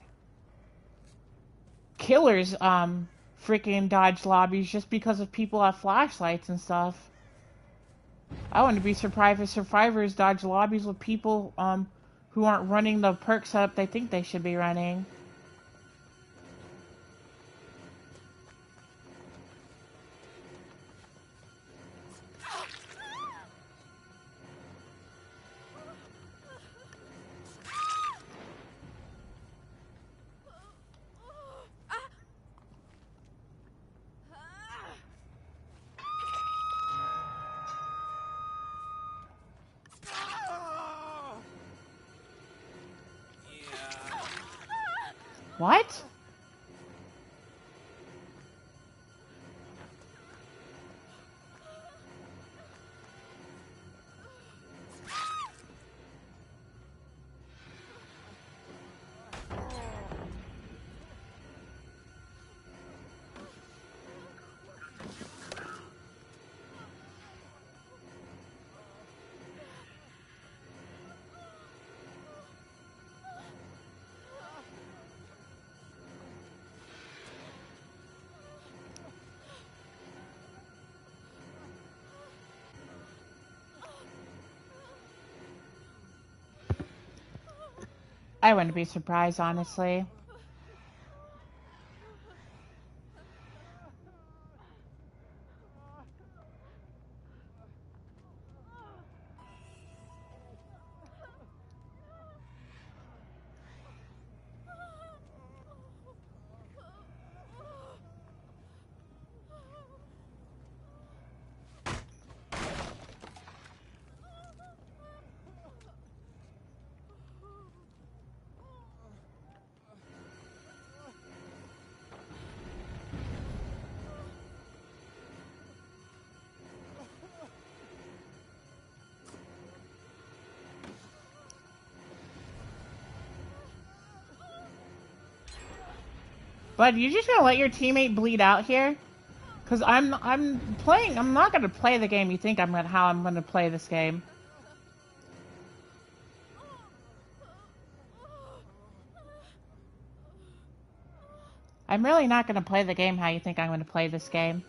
Killers, freaking dodge lobbies just because of people have flashlights and stuff. I wouldn't be surprised if survivors dodge lobbies with people, who aren't running the perks up they think they should be running. What? I wouldn't be surprised, honestly. But you just gonna let your teammate bleed out here? Cause I'm playing. I'm not gonna play the game you think how I'm gonna play this game. I'm really not gonna play the game how you think I'm gonna play this game.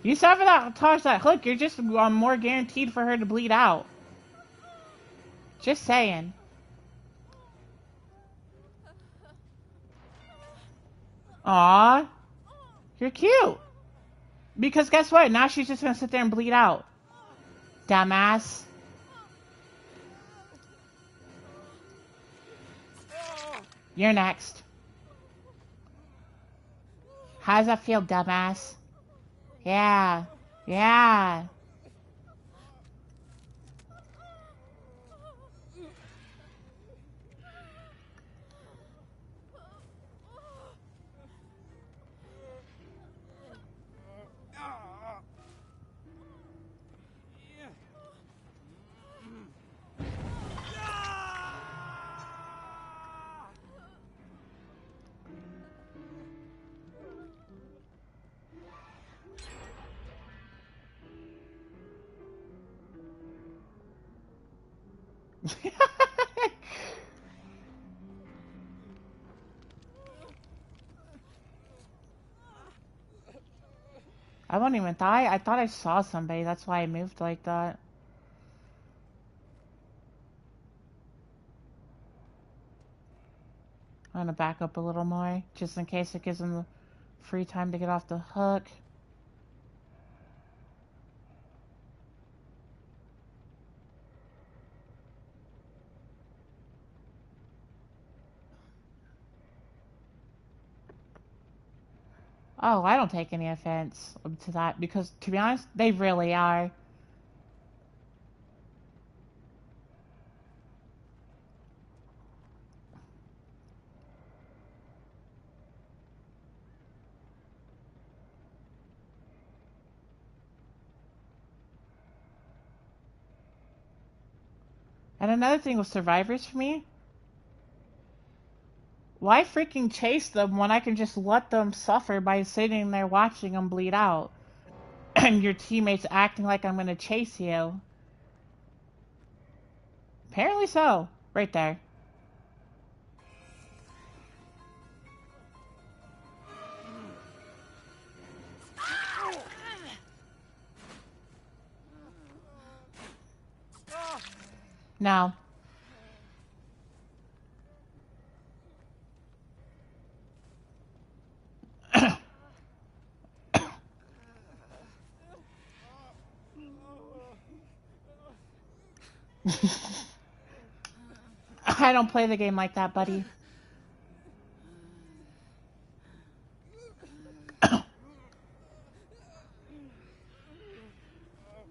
You sabotage that hook, you're just more guaranteed for her to bleed out. Just saying. Aw. You're cute. Because guess what? Now she's just gonna sit there and bleed out. Dumbass. You're next. How does that feel, dumbass? Yeah. Yeah. I won't even die. I thought I saw somebody. That's why I moved like that. I'm gonna back up a little more, just in case it gives them the free time to get off the hook. Oh, I don't take any offense to that, because, to be honest, they really are. And another thing with survivors for me, why freaking chase them when I can just let them suffer by sitting there watching them bleed out? And your teammates acting like I'm gonna chase you. Apparently so. Right there. No. I don't play the game like that, buddy. You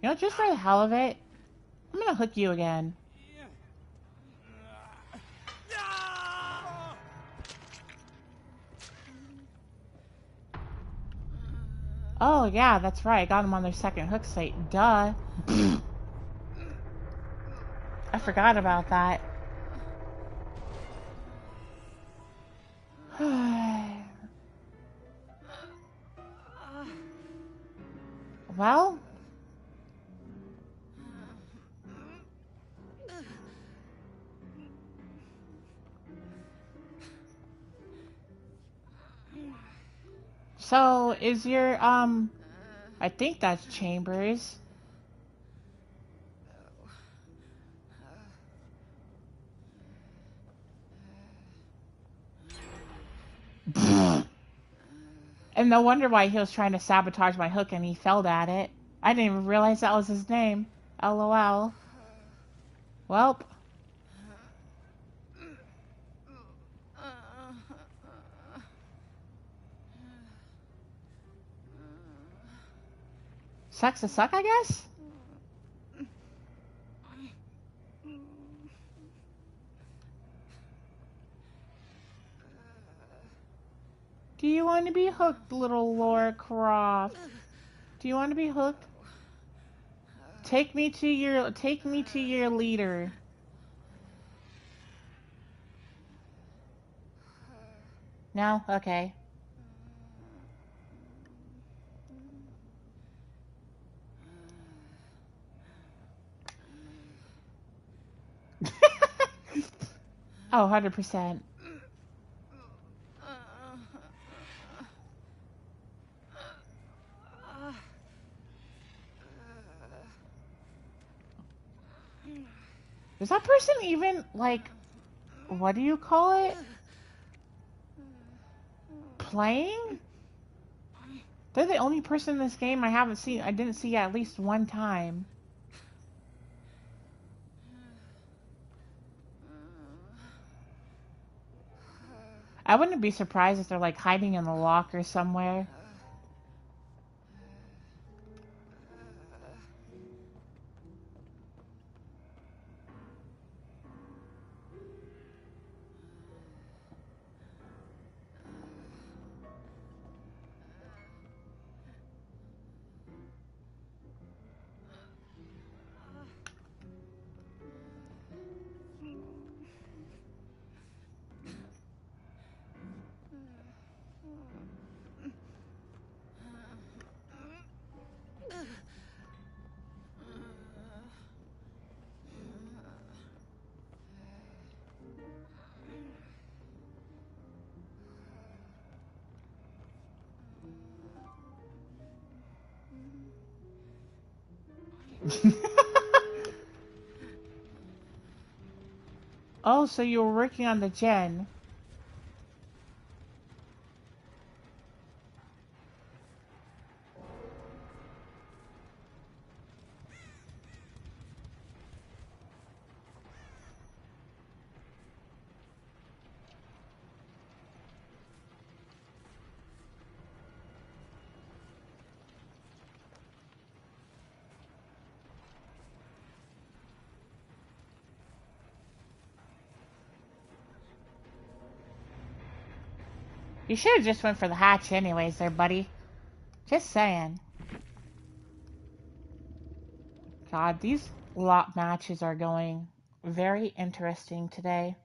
know, just for the hell of it, I'm gonna hook you again. Oh, yeah, that's right. I got them on their second hook site. Duh. I forgot about that. Well, so is your, I think that's Chambers. And no wonder why he was trying to sabotage my hook and he failed at it. I didn't even realize that was his name. LOL. Welp. Sucks to suck, I guess? Do you want to be hooked, little Laura Croft? Do you want to be hooked? Take me to your leader. No? Okay. Oh, 100%. Is that person even, like, what do you call it? Playing? They're the only person in this game I didn't see at least one time. I wouldn't be surprised if they're, like, hiding in the locker somewhere. Oh, so you were working on the gen. You should have just went for the hatch anyways there, buddy. Just saying. God, these lot matches are going very interesting today.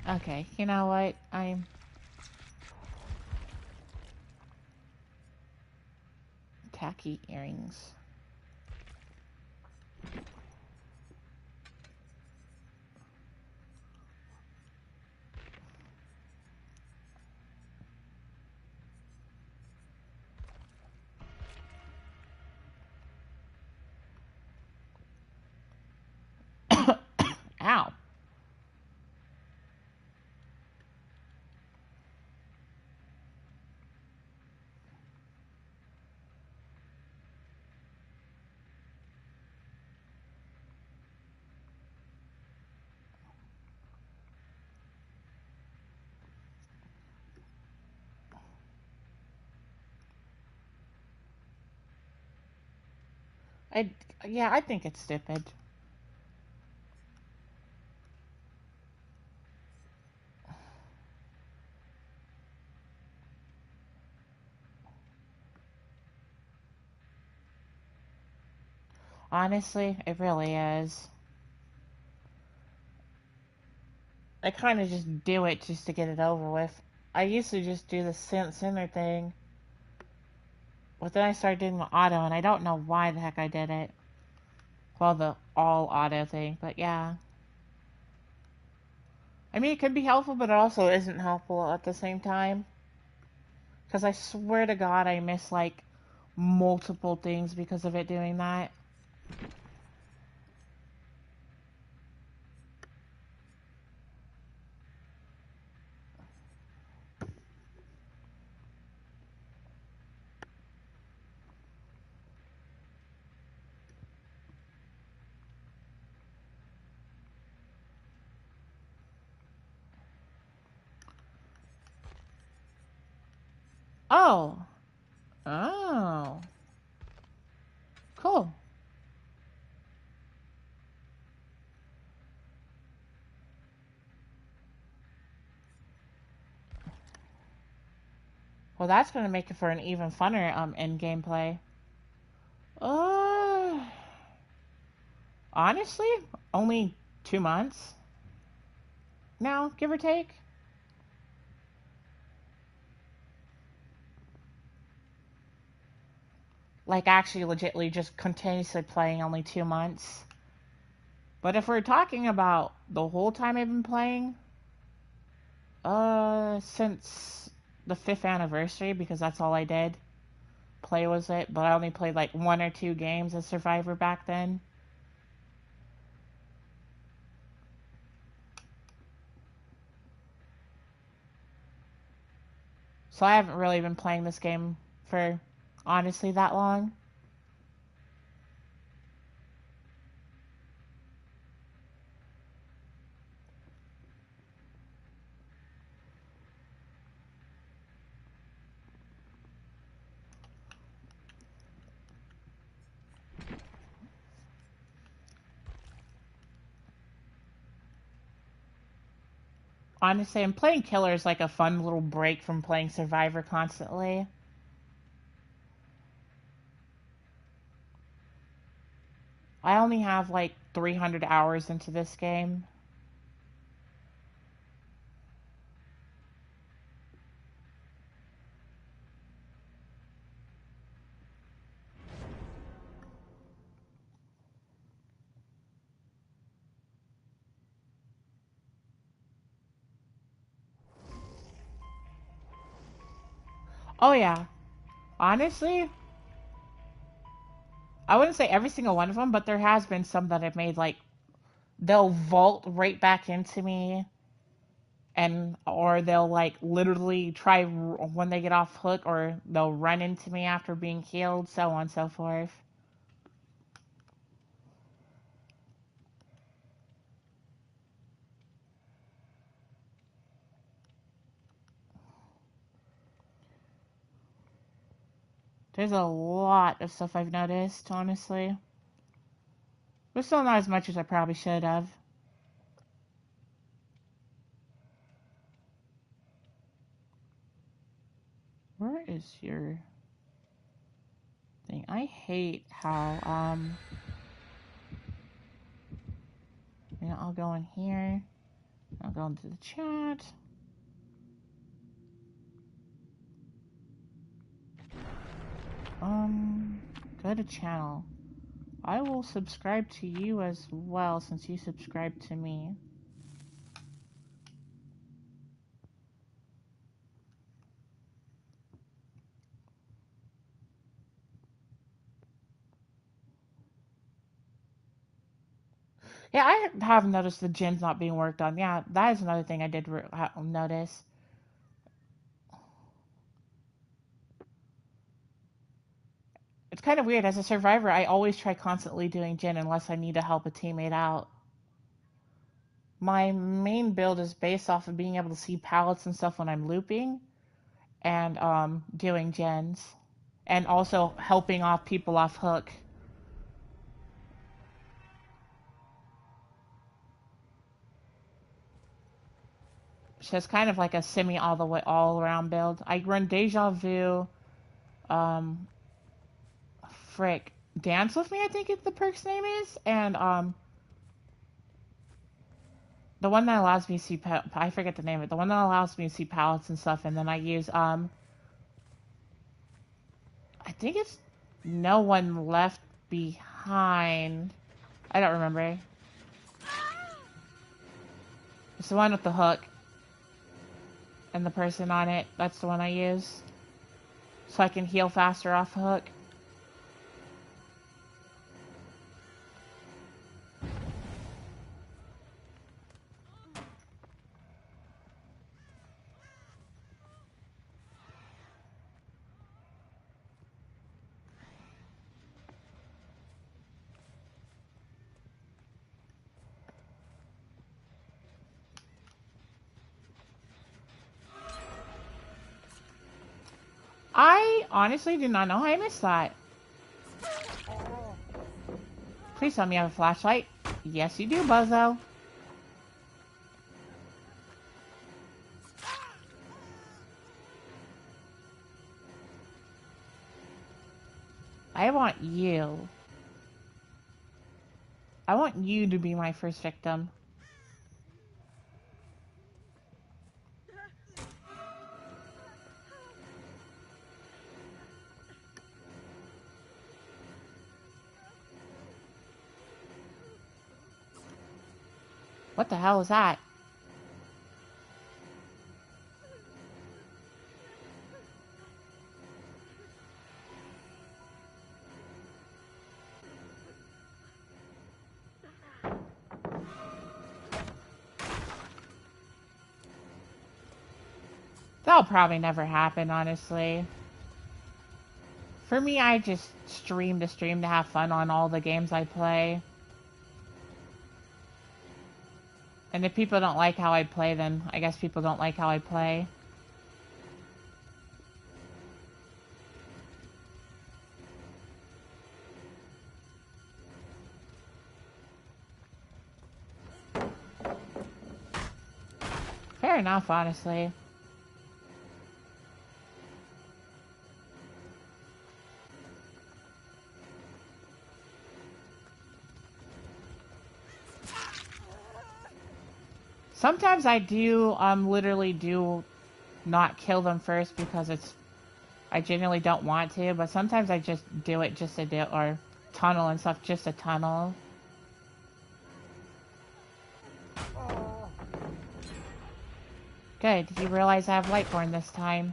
Okay, you know what? I'm... Tacky earrings. Ow. I, yeah, I think it's stupid. Honestly, it really is. I kind of just do it just to get it over with. I used to just do the center thing, but then I started doing the auto, and I don't know why the heck I did it. Well, the all auto thing, but yeah. I mean, it could be helpful, but it also isn't helpful at the same time. Because I swear to God, I miss, like, multiple things because of it doing that. Oh. Oh. Cool. Well, that's going to make it for an even funner end gameplay. Uh, honestly, only 2 months now, give or take. Like, actually, legitly, just continuously playing only 2 months. But if we're talking about the whole time I've been playing, since the 5th anniversary, because that's all I did. Play was it, but I only played like 1 or 2 games as Survivor back then. So I haven't really been playing this game for honestly that long. Honestly, I'm playing Killer as like a fun little break from playing Survivor constantly. I only have like 300 hours into this game. Oh yeah. Honestly, I wouldn't say every single one of them, but there has been some that have made like they'll vault right back into me, and or they'll like literally try when they get off hook, or they'll run into me after being healed, so on and so forth. There's a lot of stuff I've noticed, honestly. But still not as much as I probably should have. Where is your thing? I hate how, I'll go in here. I'll go into the chat. Go to channel. I will subscribe to you as well since you subscribed to me. Yeah, I have noticed the gen's not being worked on. Yeah, that is another thing I did notice. It's kind of weird. As a survivor, I always try constantly doing gen unless I need to help a teammate out. My main build is based off of being able to see pallets and stuff when I'm looping, and doing gens, and also helping off people off hook. So it's kind of like a semi all the way all around build. I run Deja Vu, um, frick, Dance With Me, I think the perk's name is, and the one that allows me to see I forget the name of it. The one that allows me to see pallets and stuff, and then I use I think it's No One Left Behind. I don't remember. It's the one with the hook and the person on it. That's the one I use, so I can heal faster off hook. I honestly do not know how I missed that. Please tell me you have a flashlight. Yes, you do, Buzzo. I want you. I want you to be my first victim. What the hell is that? That'll probably never happen, honestly. For me, I just stream to have fun on all the games I play. And if people don't like how I play, then I guess people don't like how I play. Fair enough, honestly. Sometimes I do, literally do not kill them first because I genuinely don't want to, but sometimes I just do it just to do, or tunnel and stuff just to tunnel. Good, you realize I have Lightborn this time.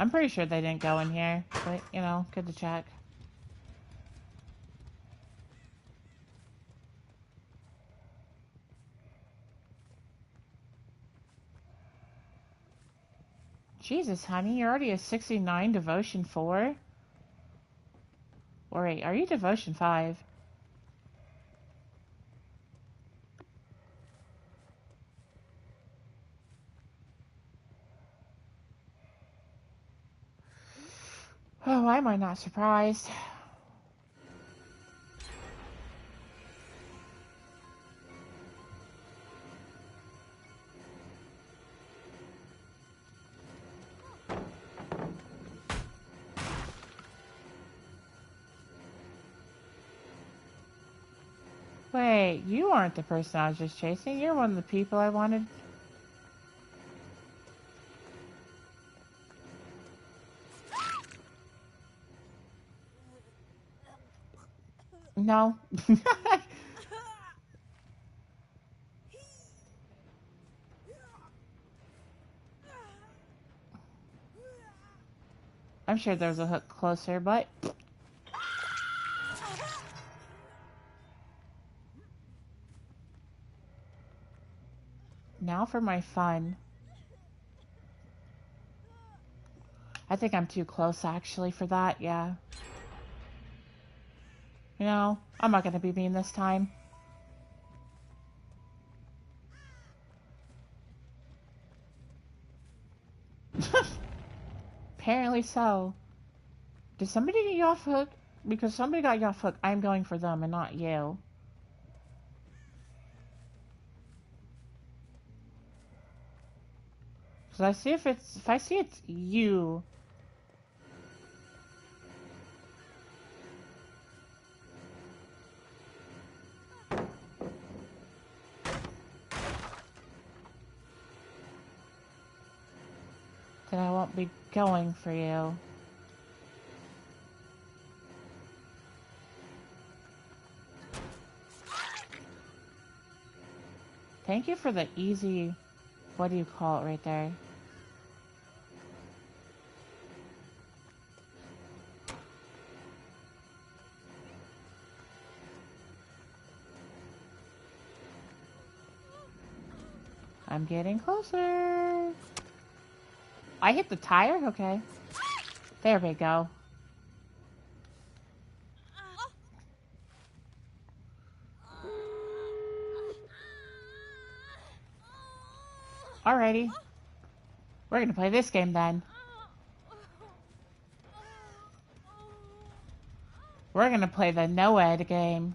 I'm pretty sure they didn't go in here, but, you know, good to check. Jesus, honey, you're already a 69 Devotion 4? Or wait, are you Devotion 5? Oh, why am I not surprised? Wait, you aren't the person I was just chasing. You're one of the people I wanted. No. I'm sure there's a hook closer, but... Now for my fun. I think I'm too close, actually, for that, yeah. You know, I'm not gonna be mean this time. Apparently so. Did somebody get you off hook? Because somebody got you off hook, I'm going for them and not you. Because I see if I see it's you. Then I won't be going for you. Thank you for the easy, what do you call it right there? I'm getting closer. I hit the tire? Okay. There we go. Alrighty. We're gonna play this game then. We're gonna play the no-ed game.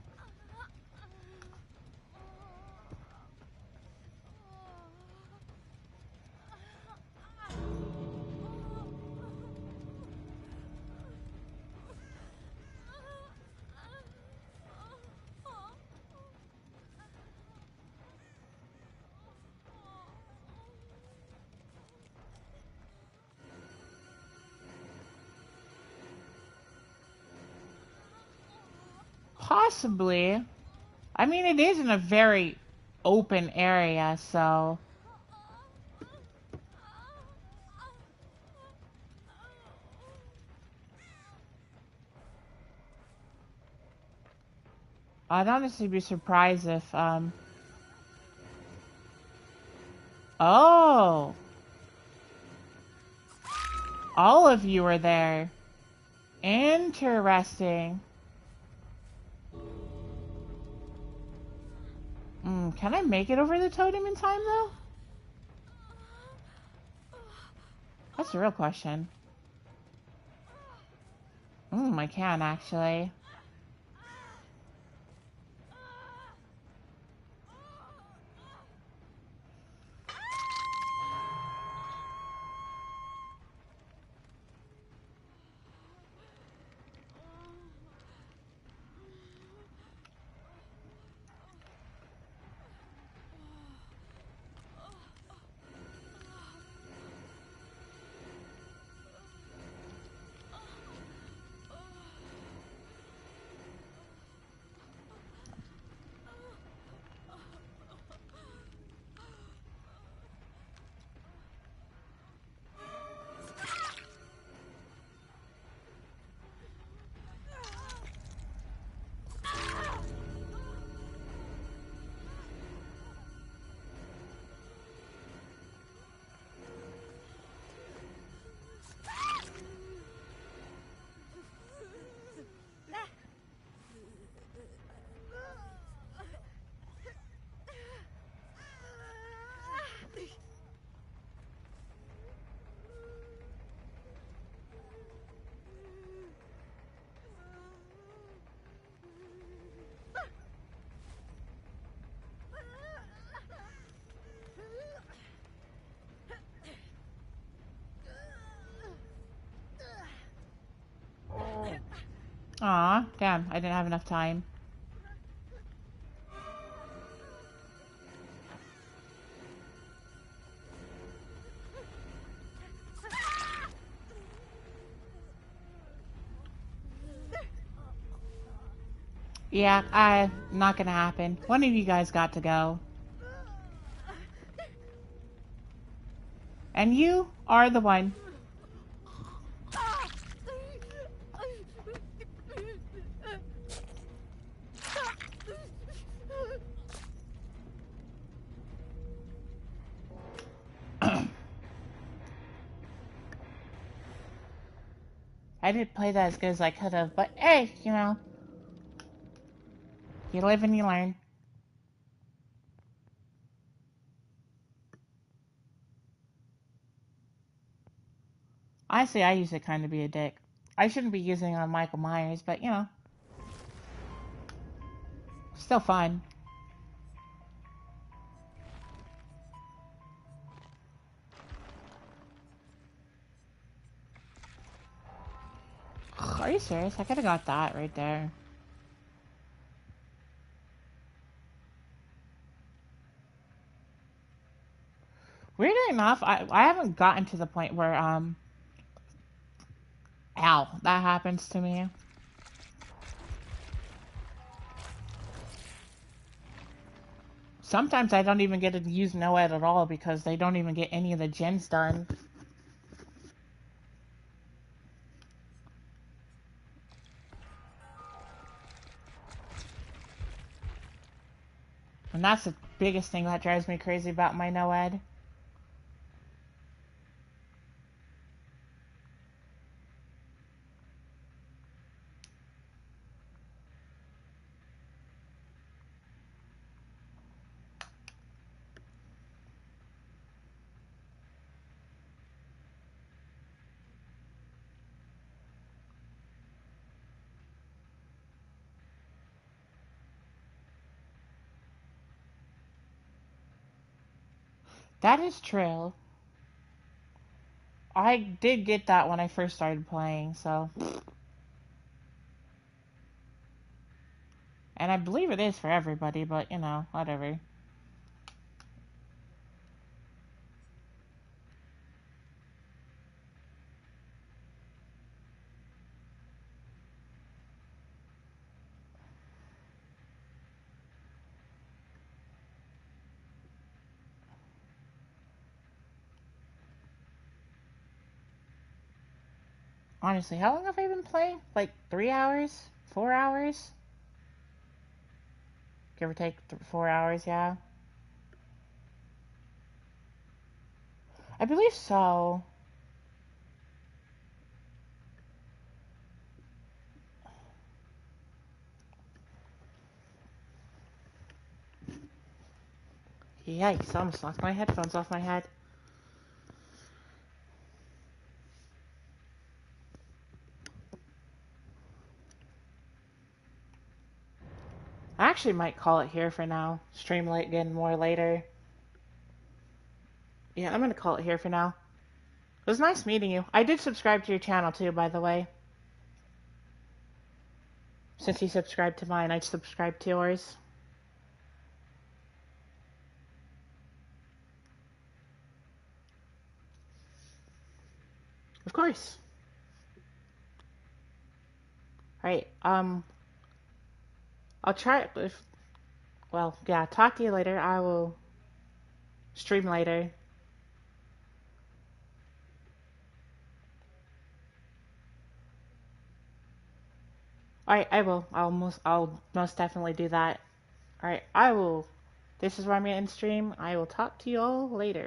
Possibly. I mean, it is in a very open area, so... I'd honestly be surprised if, Oh! All of you are there. Interesting. Can I make it over the totem in time, though? That's the real question. I can, actually. Aw, damn, I didn't have enough time. Yeah, not gonna happen. One of you guys got to go. And you are the one. I didn't play that as good as I could have, but hey, you know, you live and you learn. Honestly, I use it kind of be a dick. I shouldn't be using it on Michael Myers, but you know, still fun. Are you serious? I could have got that right there. Weirdly enough, I haven't gotten to the point where ow, that happens to me. Sometimes I don't even get to use NOED at all because they don't even get any of the gens done. And that's the biggest thing that drives me crazy about my NOED. That is true. I did get that when I first started playing, so. And I believe it is for everybody, but you know, whatever. Honestly, how long have I been playing? Like 3 hours? 4 hours? Give or take 4 hours, yeah. I believe so. Yikes, I almost knocked my headphones off my head. I actually might call it here for now. Stream late again more later. Yeah, I'm gonna call it here for now. It was nice meeting you. I did subscribe to your channel too, by the way. Since you subscribed to mine, I subscribed to yours. Of course. Alright, I'll try if, well, yeah, talk to you later. I will stream later. Alright, I will. I'll most definitely do that. Alright, I will. This is where I'm gonna end stream. I will talk to you all later.